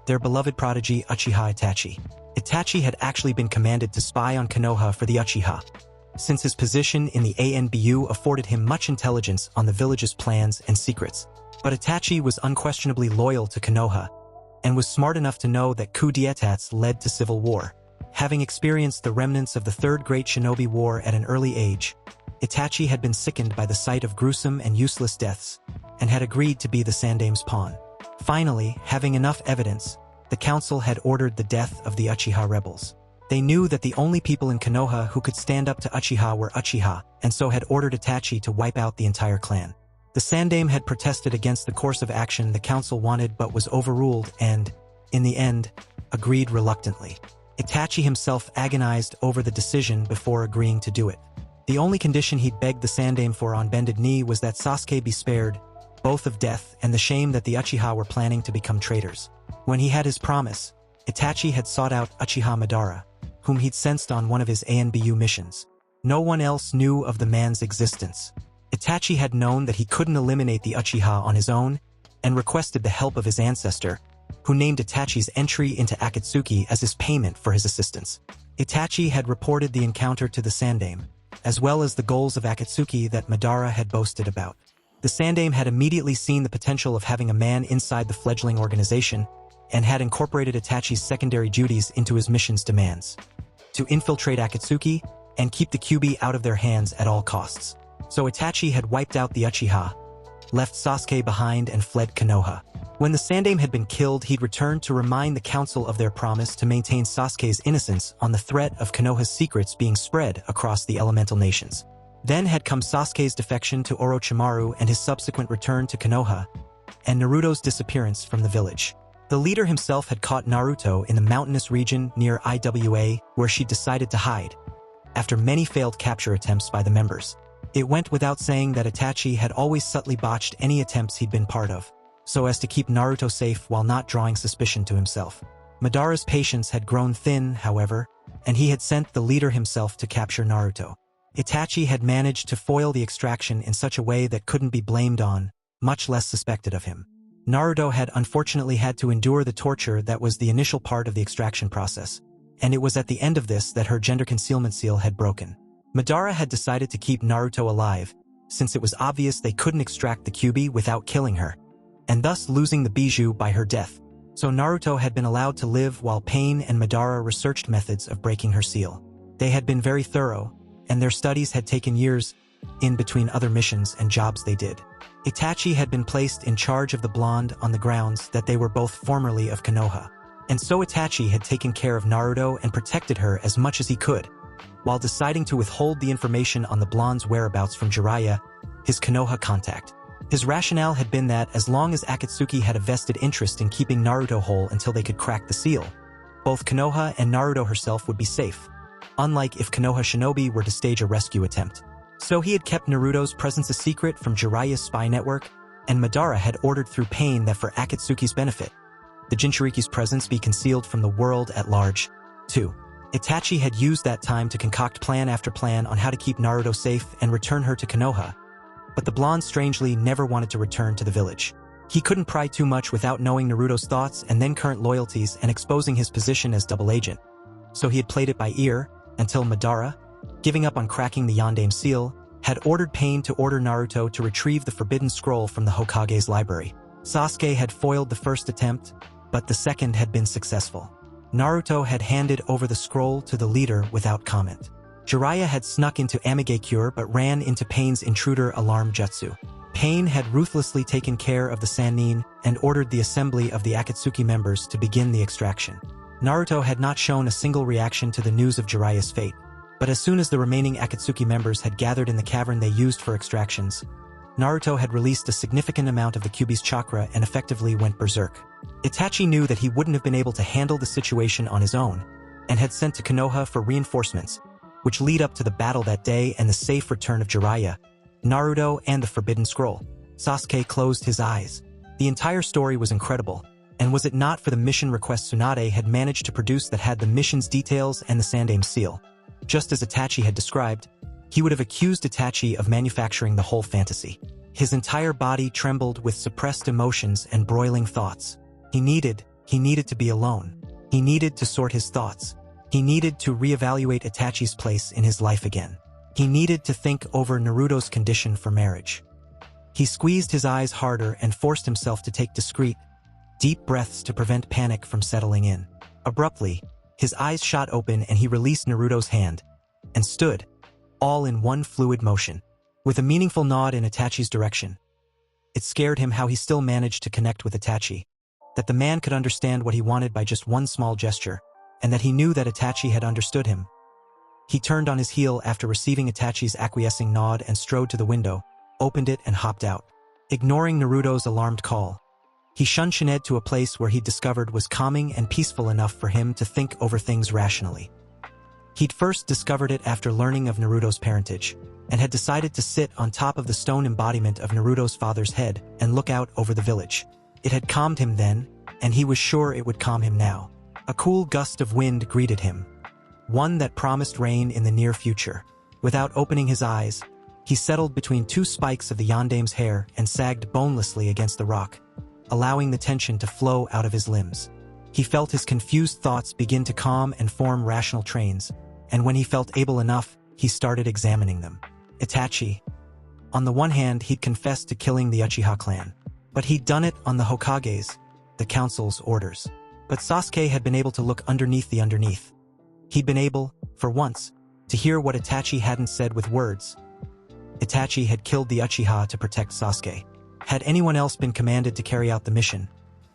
their beloved prodigy Uchiha Itachi. Itachi had actually been commanded to spy on Konoha for the Uchiha, since his position in the ANBU afforded him much intelligence on the village's plans and secrets. But Itachi was unquestionably loyal to Konoha, and was smart enough to know that coup d'etats led to civil war. Having experienced the remnants of the Third Great Shinobi War at an early age, Itachi had been sickened by the sight of gruesome and useless deaths, and had agreed to be the Sandaime's pawn. Finally, having enough evidence, the council had ordered the death of the Uchiha rebels. They knew that the only people in Konoha who could stand up to Uchiha were Uchiha, and so had ordered Itachi to wipe out the entire clan. The Sandaime had protested against the course of action the council wanted but was overruled and, in the end, agreed reluctantly. Itachi himself agonized over the decision before agreeing to do it. The only condition he'd begged the Sandaime for on bended knee was that Sasuke be spared, both of death and the shame that the Uchiha were planning to become traitors. When he had his promise, Itachi had sought out Uchiha Madara, whom he'd sensed on one of his ANBU missions. No one else knew of the man's existence. Itachi had known that he couldn't eliminate the Uchiha on his own, and requested the help of his ancestor, who named Itachi's entry into Akatsuki as his payment for his assistance. Itachi had reported the encounter to the Sandaime, as well as the goals of Akatsuki that Madara had boasted about. The Sandaime had immediately seen the potential of having a man inside the fledgling organization, and had incorporated Itachi's secondary duties into his mission's demands: to infiltrate Akatsuki and keep the Kyuubi out of their hands at all costs. So Itachi had wiped out the Uchiha, left Sasuke behind and fled Konoha. When the Sandaime had been killed, he'd returned to remind the council of their promise to maintain Sasuke's innocence on the threat of Konoha's secrets being spread across the elemental nations. Then had come Sasuke's defection to Orochimaru and his subsequent return to Konoha, and Naruto's disappearance from the village. The leader himself had caught Naruto in the mountainous region near Iwa, where she decided to hide, after many failed capture attempts by the members. It went without saying that Itachi had always subtly botched any attempts he'd been part of, so as to keep Naruto safe while not drawing suspicion to himself. Madara's patience had grown thin, however, and he had sent the leader himself to capture Naruto. Itachi had managed to foil the extraction in such a way that couldn't be blamed on, much less suspected of him. Naruto had unfortunately had to endure the torture that was the initial part of the extraction process, and it was at the end of this that her gender concealment seal had broken. Madara had decided to keep Naruto alive, since it was obvious they couldn't extract the Kyuubi without killing her, and thus losing the Bijou by her death. So Naruto had been allowed to live while Pain and Madara researched methods of breaking her seal. They had been very thorough, and their studies had taken years in between other missions and jobs they did. Itachi had been placed in charge of the blonde on the grounds that they were both formerly of Konoha. And so Itachi had taken care of Naruto and protected her as much as he could, while deciding to withhold the information on the blonde's whereabouts from Jiraiya, his Konoha contact. His rationale had been that as long as Akatsuki had a vested interest in keeping Naruto whole until they could crack the seal, both Konoha and Naruto herself would be safe, unlike if Konoha Shinobi were to stage a rescue attempt. So he had kept Naruto's presence a secret from Jiraiya's spy network, and Madara had ordered through Pain that for Akatsuki's benefit, the Jinchuriki's presence be concealed from the world at large, too. Itachi had used that time to concoct plan after plan on how to keep Naruto safe and return her to Konoha, but the blonde strangely never wanted to return to the village. He couldn't pry too much without knowing Naruto's thoughts and then current loyalties and exposing his position as double agent. So he had played it by ear until Madara, giving up on cracking the Yondaime seal, had ordered Pain to order Naruto to retrieve the forbidden scroll from the Hokage's library. Sasuke had foiled the first attempt, but the second had been successful. Naruto had handed over the scroll to the leader without comment. Jiraiya had snuck into Amigakure but ran into Pain's intruder alarm jutsu. Pain had ruthlessly taken care of the Sannin and ordered the assembly of the Akatsuki members to begin the extraction. Naruto had not shown a single reaction to the news of Jiraiya's fate, but as soon as the remaining Akatsuki members had gathered in the cavern they used for extractions, Naruto had released a significant amount of the Kyuubi's chakra and effectively went berserk. Itachi knew that he wouldn't have been able to handle the situation on his own, and had sent to Konoha for reinforcements, which lead up to the battle that day and the safe return of Jiraiya, Naruto, and the Forbidden Scroll. Sasuke closed his eyes. The entire story was incredible, and was it not for the mission request Tsunade had managed to produce that had the mission's details and the Sandaime seal? Just as Itachi had described, he would have accused Itachi of manufacturing the whole fantasy. His entire body trembled with suppressed emotions and broiling thoughts. He needed to be alone. He needed to sort his thoughts. He needed to reevaluate Itachi's place in his life again. He needed to think over Naruto's condition for marriage. He squeezed his eyes harder and forced himself to take discreet, deep breaths to prevent panic from settling in. Abruptly, his eyes shot open and he released Naruto's hand, and stood, all in one fluid motion, with a meaningful nod in Itachi's direction. It scared him how he still managed to connect with Itachi, that the man could understand what he wanted by just one small gesture, and that he knew that Itachi had understood him. He turned on his heel after receiving Itachi's acquiescing nod and strode to the window, opened it and hopped out. Ignoring Naruto's alarmed call, he shunned Shined to a place where he discovered was calming and peaceful enough for him to think over things rationally. He'd first discovered it after learning of Naruto's parentage, and had decided to sit on top of the stone embodiment of Naruto's father's head and look out over the village. It had calmed him then, and he was sure it would calm him now. A cool gust of wind greeted him, one that promised rain in the near future. Without opening his eyes, he settled between two spikes of the Yondaime's hair and sagged bonelessly against the rock, allowing the tension to flow out of his limbs. He felt his confused thoughts begin to calm and form rational trains, and when he felt able enough, he started examining them. Itachi. On the one hand, he'd confessed to killing the Uchiha clan, but he'd done it on the Hokage's, the council's orders. But Sasuke had been able to look underneath the underneath. He'd been able, for once, to hear what Itachi hadn't said with words. Itachi had killed the Uchiha to protect Sasuke. Had anyone else been commanded to carry out the mission,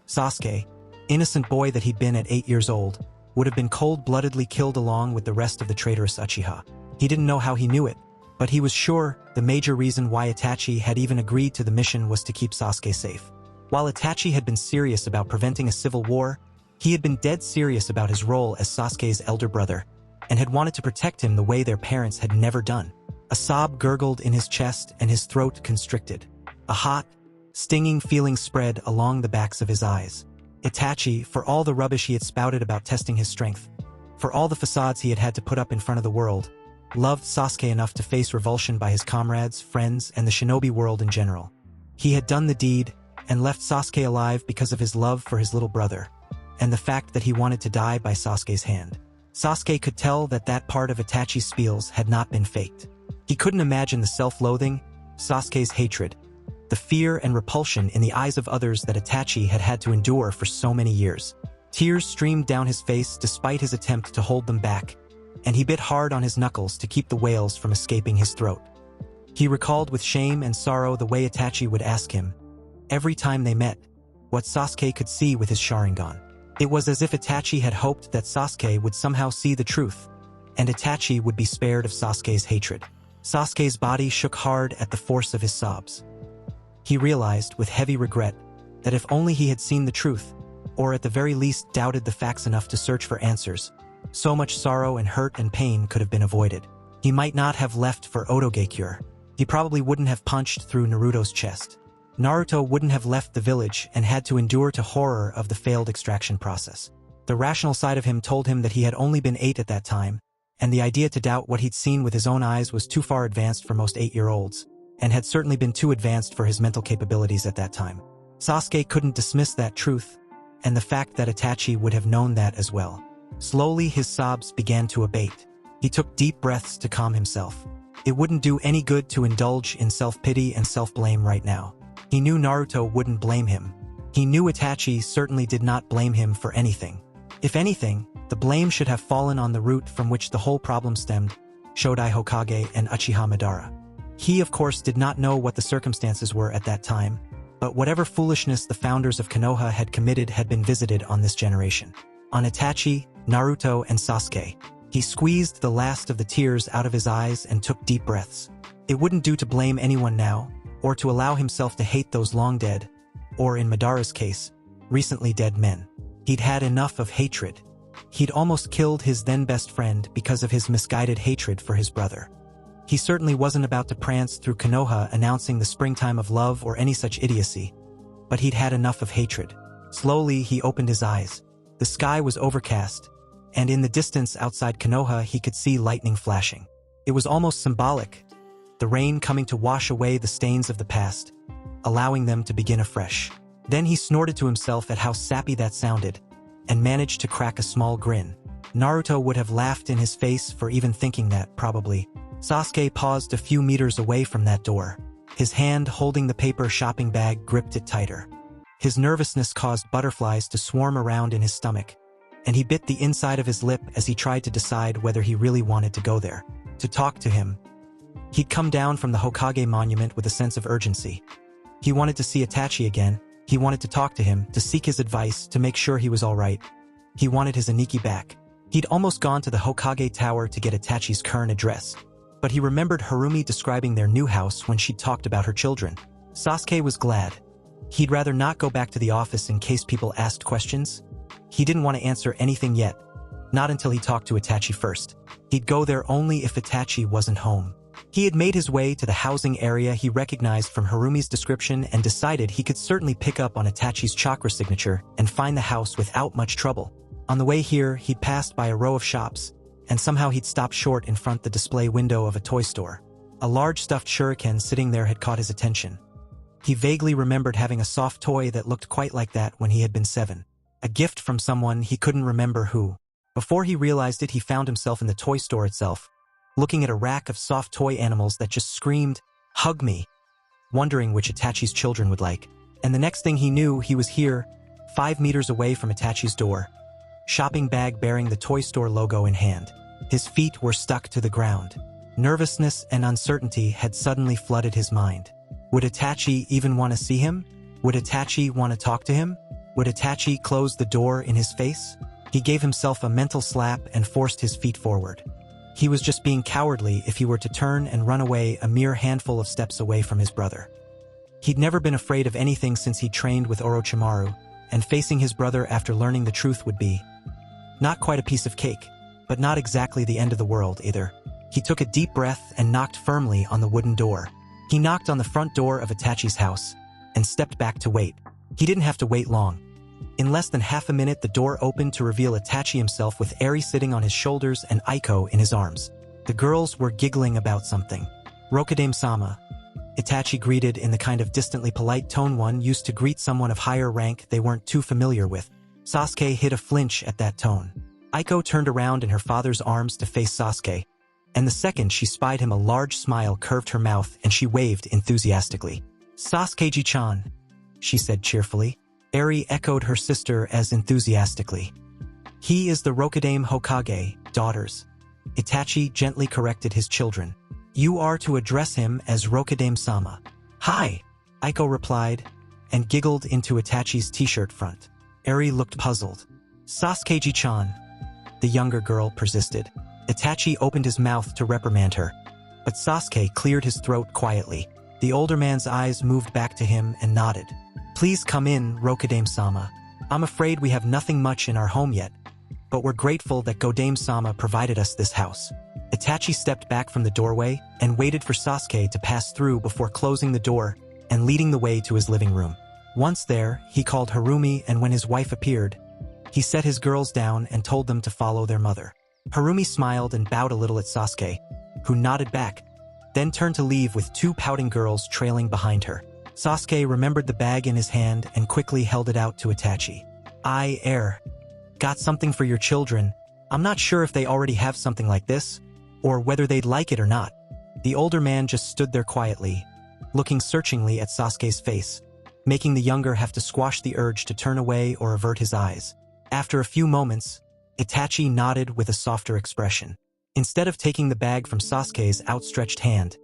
Sasuke, innocent boy that he'd been at 8 years old, would have been cold-bloodedly killed along with the rest of the traitorous Uchiha. He didn't know how he knew it, but he was sure the major reason why Itachi had even agreed to the mission was to keep Sasuke safe. While Itachi had been serious about preventing a civil war, he had been dead serious about his role as Sasuke's elder brother, and had wanted to protect him the way their parents had never done. A sob gurgled in his chest and his throat constricted. A hot, stinging feeling spread along the backs of his eyes. Itachi, for all the rubbish he had spouted about testing his strength, for all the facades he had had to put up in front of the world, loved Sasuke enough to face revulsion by his comrades, friends, and the shinobi world in general. He had done the deed and left Sasuke alive because of his love for his little brother, and the fact that he wanted to die by Sasuke's hand. Sasuke could tell that that part of Itachi's spiels had not been faked. He couldn't imagine the self-loathing, Sasuke's hatred, the fear and repulsion in the eyes of others that Itachi had had to endure for so many years. Tears streamed down his face despite his attempt to hold them back, and he bit hard on his knuckles to keep the wails from escaping his throat. He recalled with shame and sorrow the way Itachi would ask him, every time they met, what Sasuke could see with his Sharingan. It was as if Itachi had hoped that Sasuke would somehow see the truth, and Itachi would be spared of Sasuke's hatred. Sasuke's body shook hard at the force of his sobs. He realized, with heavy regret, that if only he had seen the truth, or at the very least doubted the facts enough to search for answers, so much sorrow and hurt and pain could have been avoided. He might not have left for Otogekure. He probably wouldn't have punched through Naruto's chest. Naruto wouldn't have left the village and had to endure to horror of the failed extraction process. The rational side of him told him that he had only been 8 at that time, and the idea to doubt what he'd seen with his own eyes was too far advanced for most 8-year-olds, and had certainly been too advanced for his mental capabilities at that time. Sasuke couldn't dismiss that truth, and the fact that Itachi would have known that as well. Slowly his sobs began to abate. He took deep breaths to calm himself. It wouldn't do any good to indulge in self-pity and self-blame right now. He knew Naruto wouldn't blame him. He knew Itachi certainly did not blame him for anything. If anything, the blame should have fallen on the root from which the whole problem stemmed, Shodai Hokage and Uchiha Madara. He, of course, did not know what the circumstances were at that time, but whatever foolishness the founders of Konoha had committed had been visited on this generation. On Itachi, Naruto, and Sasuke. He squeezed the last of the tears out of his eyes and took deep breaths. It wouldn't do to blame anyone now, or to allow himself to hate those long dead, or in Madara's case, recently dead men. He'd had enough of hatred. He'd almost killed his then best friend because of his misguided hatred for his brother. He certainly wasn't about to prance through Konoha announcing the springtime of love or any such idiocy, but he'd had enough of hatred. Slowly he opened his eyes. The sky was overcast, and in the distance outside Konoha he could see lightning flashing. It was almost symbolic, the rain coming to wash away the stains of the past, allowing them to begin afresh. Then he snorted to himself at how sappy that sounded, and managed to crack a small grin. Naruto would have laughed in his face for even thinking that, probably. Sasuke paused a few meters away from that door. His hand holding the paper shopping bag gripped it tighter. His nervousness caused butterflies to swarm around in his stomach, and he bit the inside of his lip as he tried to decide whether he really wanted to go there, to talk to him. He'd come down from the Hokage monument with a sense of urgency. He wanted to see Itachi again. He wanted to talk to him, to seek his advice, to make sure he was all right. He wanted his Aniki back. He'd almost gone to the Hokage Tower to get Itachi's current address, but he remembered Harumi describing their new house when she'd talked about her children. Sasuke was glad. He'd rather not go back to the office in case people asked questions. He didn't want to answer anything yet, not until he talked to Itachi first. He'd go there only if Itachi wasn't home. He had made his way to the housing area he recognized from Harumi's description and decided he could certainly pick up on Itachi's chakra signature and find the house without much trouble. On the way here, he'd passed by a row of shops, and somehow he'd stopped short in front the display window of a toy store. A large stuffed shuriken sitting there had caught his attention. He vaguely remembered having a soft toy that looked quite like that when he had been 7. A gift from someone he couldn't remember who. Before he realized it, he found himself in the toy store itself, looking at a rack of soft toy animals that just screamed, "Hug me," wondering which Itachi's children would like. And the next thing he knew, he was here, 5 meters away from Itachi's door, shopping bag bearing the toy store logo in hand. His feet were stuck to the ground. Nervousness and uncertainty had suddenly flooded his mind. Would Itachi even want to see him? Would Itachi want to talk to him? Would Itachi close the door in his face? He gave himself a mental slap and forced his feet forward. He was just being cowardly if he were to turn and run away a mere handful of steps away from his brother. He'd never been afraid of anything since he trained with Orochimaru, and facing his brother after learning the truth would be not quite a piece of cake, but not exactly the end of the world either. He took a deep breath and knocked firmly on the wooden door. He knocked on the front door of Itachi's house and stepped back to wait. He didn't have to wait long. In less than half a minute, the door opened to reveal Itachi himself with Eri sitting on his shoulders and Aiko in his arms. The girls were giggling about something. "Rokudame-sama," Itachi greeted in the kind of distantly polite tone one used to greet someone of higher rank they weren't too familiar with. Sasuke hid a flinch at that tone. Aiko turned around in her father's arms to face Sasuke, and the second she spied him, a large smile curved her mouth and she waved enthusiastically. "Sasuke-ji-chan," she said cheerfully. Eri echoed her sister as enthusiastically. "He is the Rokudame Hokage, daughters." Itachi gently corrected his children. "You are to address him as Rokudame-sama." "Hi," Aiko replied, and giggled into Itachi's t-shirt front. Eri looked puzzled. "Sasuke-ji-chan," the younger girl persisted. Itachi opened his mouth to reprimand her, but Sasuke cleared his throat quietly. The older man's eyes moved back to him and nodded. "Please come in, Rokudame-sama. I'm afraid we have nothing much in our home yet, but we're grateful that Godame-sama provided us this house." Itachi stepped back from the doorway and waited for Sasuke to pass through before closing the door and leading the way to his living room. Once there, he called Harumi, and when his wife appeared, he set his girls down and told them to follow their mother. Harumi smiled and bowed a little at Sasuke, who nodded back, then turned to leave with two pouting girls trailing behind her. Sasuke remembered the bag in his hand and quickly held it out to Itachi. Got something for your children. I'm not sure if they already have something like this, or whether they'd like it or not." The older man just stood there quietly, looking searchingly at Sasuke's face, making the younger have to squash the urge to turn away or avert his eyes. After a few moments, Itachi nodded with a softer expression. Instead of taking the bag from Sasuke's outstretched hand,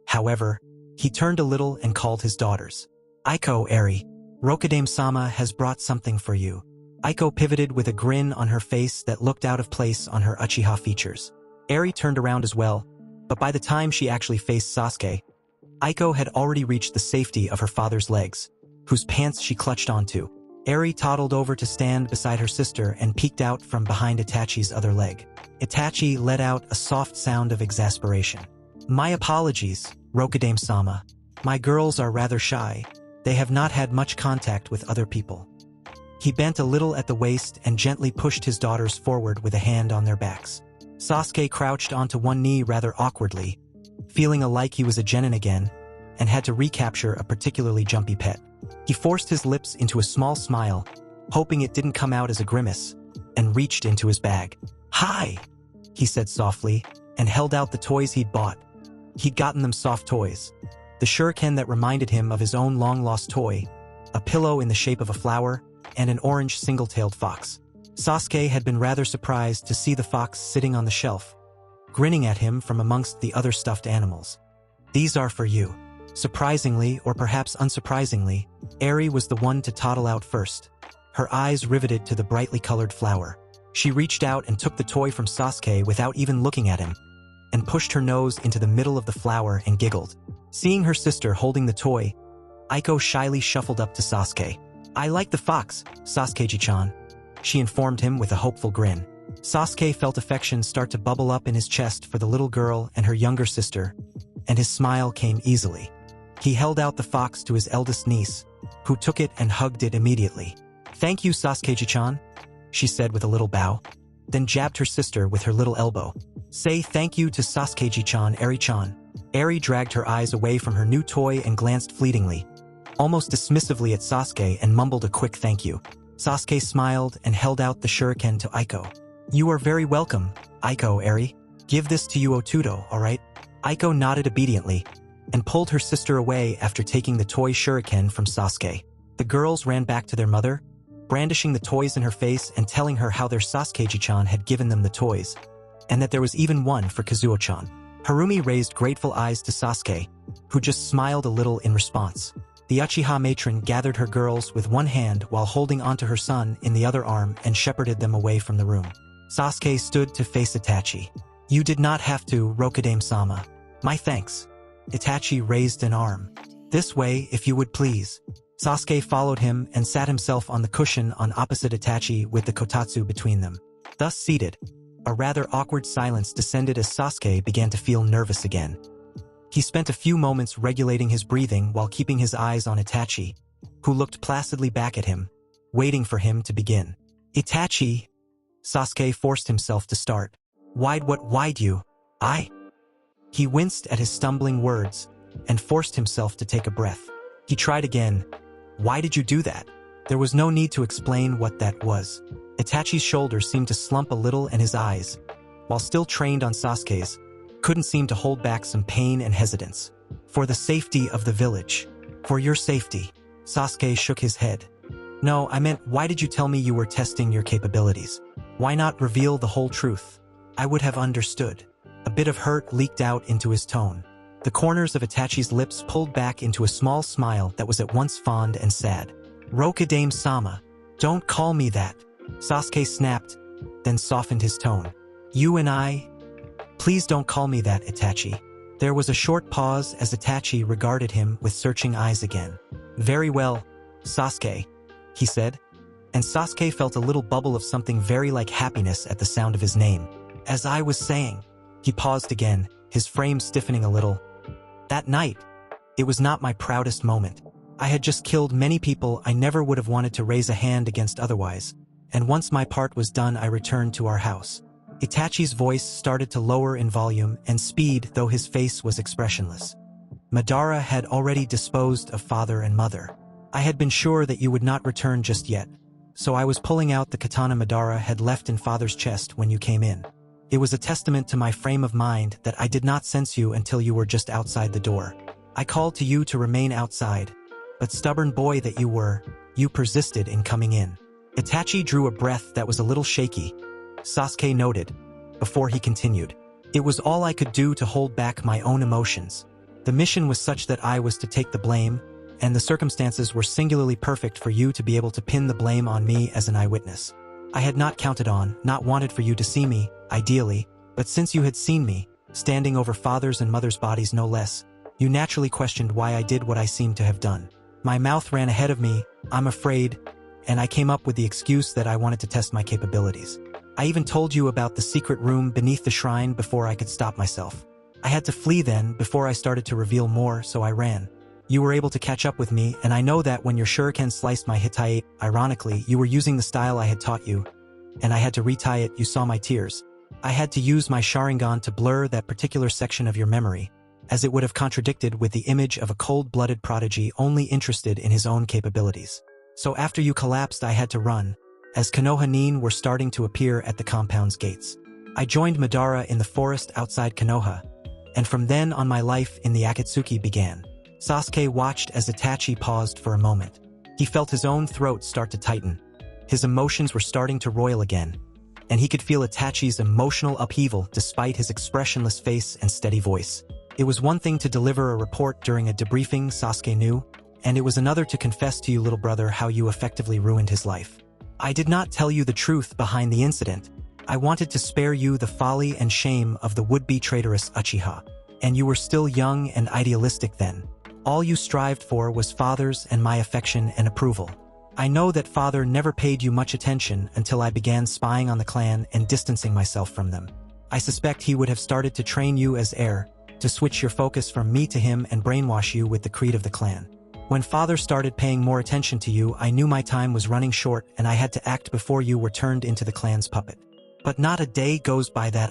however, he turned a little and called his daughters. "Aiko, Eri, Rokudame-sama has brought something for you." Aiko pivoted with a grin on her face that looked out of place on her Uchiha features. Eri turned around as well, but by the time she actually faced Sasuke, Aiko had already reached the safety of her father's legs, whose pants she clutched onto. Eri toddled over to stand beside her sister and peeked out from behind Itachi's other leg. Itachi let out a soft sound of exasperation. "My apologies, Rokudame-sama. My girls are rather shy. They have not had much contact with other people." He bent a little at the waist and gently pushed his daughters forward with a hand on their backs. Sasuke crouched onto one knee rather awkwardly, feeling alike he was a genin again, and had to recapture a particularly jumpy pet. He forced his lips into a small smile, hoping it didn't come out as a grimace, and reached into his bag. "Hi," he said softly, and held out the toys he'd bought. He'd gotten them soft toys. The shuriken that reminded him of his own long-lost toy, a pillow in the shape of a flower, and an orange single-tailed fox. Sasuke had been rather surprised to see the fox sitting on the shelf, grinning at him from amongst the other stuffed animals. "These are for you." Surprisingly, or perhaps unsurprisingly, Eri was the one to toddle out first, her eyes riveted to the brightly colored flower. She reached out and took the toy from Sasuke without even looking at him, and pushed her nose into the middle of the flower and giggled. Seeing her sister holding the toy, Aiko shyly shuffled up to Sasuke. "I like the fox, Sasuke-ji-chan," she informed him with a hopeful grin. Sasuke felt affection start to bubble up in his chest for the little girl and her younger sister, and his smile came easily. He held out the fox to his eldest niece, who took it and hugged it immediately. "Thank you, Sasuke-ji-chan," she said with a little bow, then jabbed her sister with her little elbow. "Say thank you to Sasuke-ji-chan, Eri-chan." Eri dragged her eyes away from her new toy and glanced fleetingly, almost dismissively at Sasuke, and mumbled a quick thank you. Sasuke smiled and held out the shuriken to Aiko. "You are very welcome, Aiko, Eri. Give this to Otudo, alright?" Aiko nodded obediently, and pulled her sister away after taking the toy shuriken from Sasuke. The girls ran back to their mother, brandishing the toys in her face and telling her how their Sasuke-ji-chan had given them the toys, and that there was even one for Kazuo-chan. Harumi raised grateful eyes to Sasuke, who just smiled a little in response. The Uchiha matron gathered her girls with one hand while holding onto her son in the other arm and shepherded them away from the room. Sasuke stood to face Itachi. "You did not have to, Rokudame-sama. My thanks." Itachi raised an arm. "This way, if you would please." Sasuke followed him and sat himself on the cushion on opposite Itachi with the kotatsu between them. Thus seated, A rather awkward silence descended as Sasuke began to feel nervous again. He spent a few moments regulating his breathing while keeping his eyes on Itachi, who looked placidly back at him, waiting for him to begin. Itachi, Sasuke forced himself to start. Why'd you? He winced at his stumbling words and forced himself to take a breath. He tried again. Why did you do that? There was no need to explain what that was. Itachi's shoulders seemed to slump a little and his eyes, while still trained on Sasuke's, couldn't seem to hold back some pain and hesitance. For the safety of the village. For your safety. Sasuke shook his head. No, I meant, why did you tell me you were testing your capabilities? Why not reveal the whole truth? I would have understood. A bit of hurt leaked out into his tone. The corners of Itachi's lips pulled back into a small smile that was at once fond and sad. Rokudaime-sama, don't call me that. Sasuke snapped, then softened his tone. You and I? Please don't call me that, Itachi. There was a short pause as Itachi regarded him with searching eyes again. Very well, Sasuke, he said, and Sasuke felt a little bubble of something very like happiness at the sound of his name. As I was saying, he paused again, his frame stiffening a little. That night, it was not my proudest moment. I had just killed many people I never would have wanted to raise a hand against otherwise, and once my part was done I returned to our house. Itachi's voice started to lower in volume and speed, though his face was expressionless. Madara had already disposed of father and mother. I had been sure that you would not return just yet, so I was pulling out the katana Madara had left in father's chest when you came in. It was a testament to my frame of mind that I did not sense you until you were just outside the door. I called to you to remain outside, but stubborn boy that you were, you persisted in coming in. Itachi drew a breath that was a little shaky, Sasuke noted, before he continued. It was all I could do to hold back my own emotions. The mission was such that I was to take the blame, and the circumstances were singularly perfect for you to be able to pin the blame on me as an eyewitness. I had not counted on, not wanted for you to see me, ideally, but since you had seen me, standing over father's and mother's bodies no less, you naturally questioned why I did what I seemed to have done. My mouth ran ahead of me, I'm afraid, and I came up with the excuse that I wanted to test my capabilities. I even told you about the secret room beneath the shrine before I could stop myself. I had to flee then before I started to reveal more, so I ran. You were able to catch up with me, and I know that when your shuriken sliced my Hittite, ironically, you were using the style I had taught you, and I had to retie it. You saw my tears. I had to use my Sharingan to blur that particular section of your memory, as it would have contradicted with the image of a cold-blooded prodigy only interested in his own capabilities. So after you collapsed I had to run, as Konoha Nin were starting to appear at the compound's gates. I joined Madara in the forest outside Konoha, and from then on my life in the Akatsuki began. Sasuke watched as Itachi paused for a moment. He felt his own throat start to tighten. His emotions were starting to roil again, and he could feel Itachi's emotional upheaval despite his expressionless face and steady voice. It was one thing to deliver a report during a debriefing, Sasuke knew, and it was another to confess to you, little brother, how you effectively ruined his life. I did not tell you the truth behind the incident. I wanted to spare you the folly and shame of the would-be traitorous Uchiha, and you were still young and idealistic then. All you strived for was father's and my affection and approval. I know that father never paid you much attention until I began spying on the clan and distancing myself from them. I suspect he would have started to train you as heir, to switch your focus from me to him and brainwash you with the creed of the clan. When father started paying more attention to you, I knew my time was running short and I had to act before you were turned into the clan's puppet. But not a day goes by that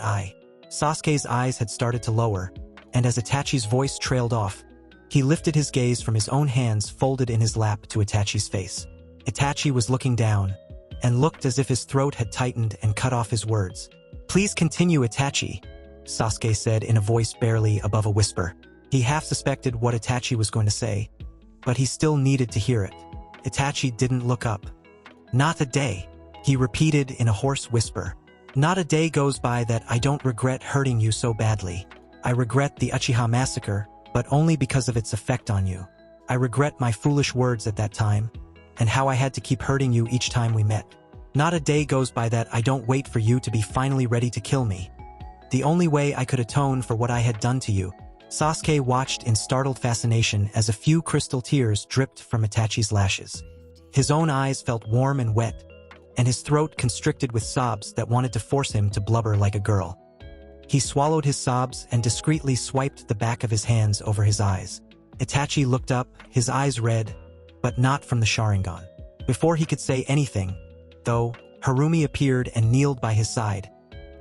Sasuke's eyes had started to lower, and as Itachi's voice trailed off, he lifted his gaze from his own hands folded in his lap to Itachi's face. Itachi was looking down, and looked as if his throat had tightened and cut off his words. Please continue, Itachi, Sasuke said in a voice barely above a whisper. He half suspected what Itachi was going to say, but he still needed to hear it. Itachi didn't look up. Not a day, he repeated in a hoarse whisper. Not a day goes by that I don't regret hurting you so badly. I regret the Uchiha massacre, but only because of its effect on you. I regret my foolish words at that time, and how I had to keep hurting you each time we met. Not a day goes by that I don't wait for you to be finally ready to kill me. The only way I could atone for what I had done to you. Sasuke watched in startled fascination as a few crystal tears dripped from Itachi's lashes. His own eyes felt warm and wet, and his throat constricted with sobs that wanted to force him to blubber like a girl. He swallowed his sobs and discreetly swiped the back of his hands over his eyes. Itachi looked up, his eyes red, but not from the Sharingan. Before he could say anything, though, Harumi appeared and kneeled by his side,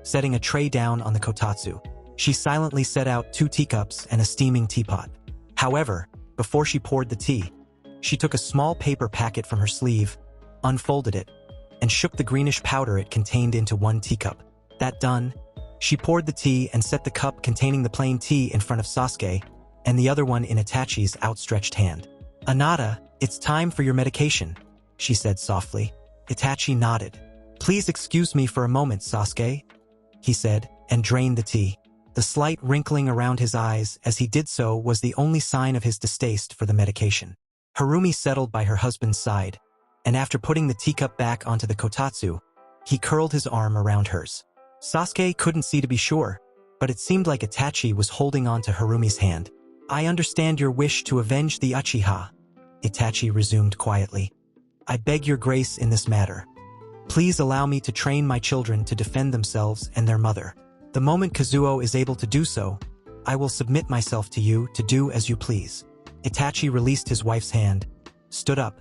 setting a tray down on the kotatsu. She silently set out 2 teacups and a steaming teapot. However, before she poured the tea, she took a small paper packet from her sleeve, unfolded it, and shook the greenish powder it contained into 1 teacup. That done, she poured the tea and set the cup containing the plain tea in front of Sasuke and the other one in Itachi's outstretched hand. "Anata, it's time for your medication," she said softly. Itachi nodded. "Please excuse me for a moment, Sasuke," he said, and drained the tea. The slight wrinkling around his eyes as he did so was the only sign of his distaste for the medication. Harumi settled by her husband's side, and after putting the teacup back onto the kotatsu, he curled his arm around hers. Sasuke couldn't see to be sure, but it seemed like Itachi was holding on to Harumi's hand. "I understand your wish to avenge the Uchiha," Itachi resumed quietly. "I beg your grace in this matter. Please allow me to train my children to defend themselves and their mother. The moment Kazuo is able to do so, I will submit myself to you to do as you please." Itachi released his wife's hand, stood up,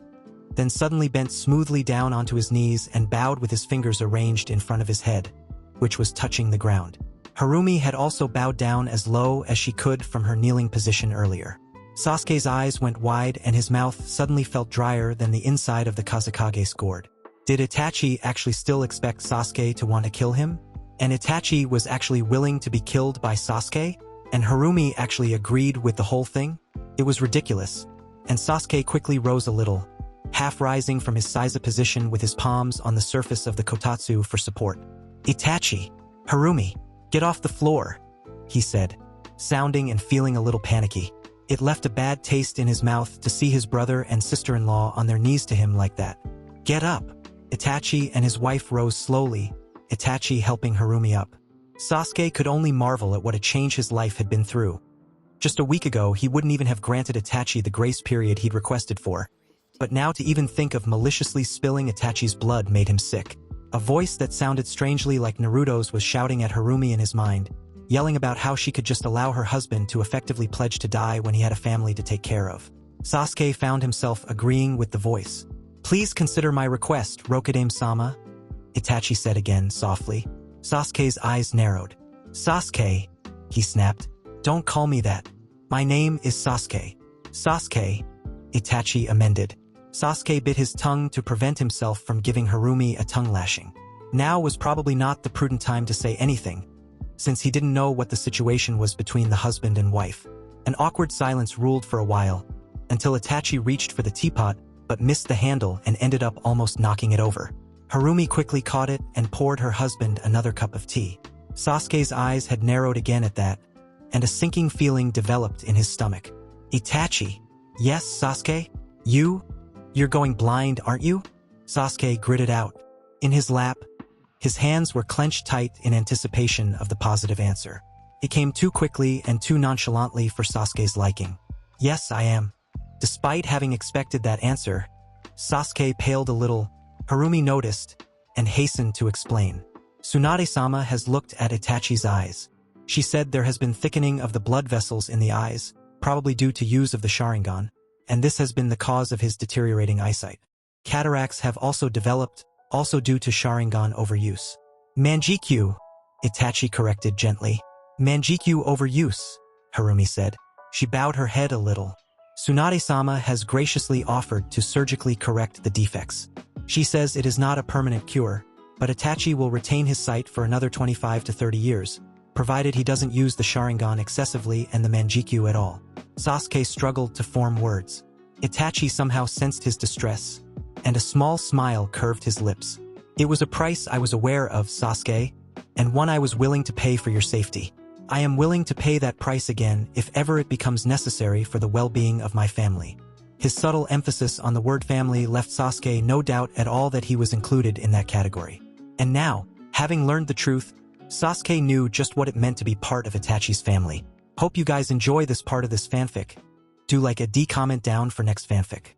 then suddenly bent smoothly down onto his knees and bowed with his fingers arranged in front of his head, which was touching the ground. Harumi had also bowed down as low as she could from her kneeling position earlier. Sasuke's eyes went wide and his mouth suddenly felt drier than the inside of the Kazekage gourd. Did Itachi actually still expect Sasuke to want to kill him? And Itachi was actually willing to be killed by Sasuke? And Harumi actually agreed with the whole thing? It was ridiculous, and Sasuke quickly rose a little, half rising from his Saiza position with his palms on the surface of the kotatsu for support. "Itachi, Harumi, get off the floor," he said, sounding and feeling a little panicky. It left a bad taste in his mouth to see his brother and sister-in-law on their knees to him like that. "Get up." Itachi and his wife rose slowly, Itachi helping Harumi up. Sasuke could only marvel at what a change his life had been through. Just a week ago, he wouldn't even have granted Itachi the grace period he'd requested for. But now to even think of maliciously spilling Itachi's blood made him sick. A voice that sounded strangely like Naruto's was shouting at Harumi in his mind, yelling about how she could just allow her husband to effectively pledge to die when he had a family to take care of. Sasuke found himself agreeing with the voice. "Please consider my request, Rokudame-sama," Itachi said again, softly. Sasuke's eyes narrowed. "Sasuke," he snapped. "Don't call me that. My name is Sasuke." "Sasuke," Itachi amended. Sasuke bit his tongue to prevent himself from giving Harumi a tongue lashing. Now was probably not the prudent time to say anything, since he didn't know what the situation was between the husband and wife. An awkward silence ruled for a while, until Itachi reached for the teapot but missed the handle and ended up almost knocking it over. Harumi quickly caught it and poured her husband another cup of tea. Sasuke's eyes had narrowed again at that, and a sinking feeling developed in his stomach. "Itachi." "Yes, Sasuke? You're going blind, aren't you?" Sasuke gritted out. In his lap, his hands were clenched tight in anticipation of the positive answer. It came too quickly and too nonchalantly for Sasuke's liking. "Yes, I am." Despite having expected that answer, Sasuke paled a little. Harumi noticed and hastened to explain. "Tsunade-sama has looked at Itachi's eyes. She said there has been thickening of the blood vessels in the eyes, probably due to use of the Sharingan, and this has been the cause of his deteriorating eyesight. Cataracts have also developed, also due to Sharingan overuse." "Manjikyu," Itachi corrected gently. "Manjikyu overuse," Harumi said. She bowed her head a little. "Tsunade-sama has graciously offered to surgically correct the defects. She says it is not a permanent cure, but Itachi will retain his sight for another 25 to 30 years, provided he doesn't use the Sharingan excessively and the Manjikyu at all." Sasuke struggled to form words. Itachi somehow sensed his distress, and a small smile curved his lips. "It was a price I was aware of, Sasuke, and one I was willing to pay for your safety. I am willing to pay that price again if ever it becomes necessary for the well-being of my family." His subtle emphasis on the word family left Sasuke no doubt at all that he was included in that category. And now, having learned the truth, Sasuke knew just what it meant to be part of Itachi's family. Hope you guys enjoy this part of this fanfic. Do like a D comment down for next fanfic.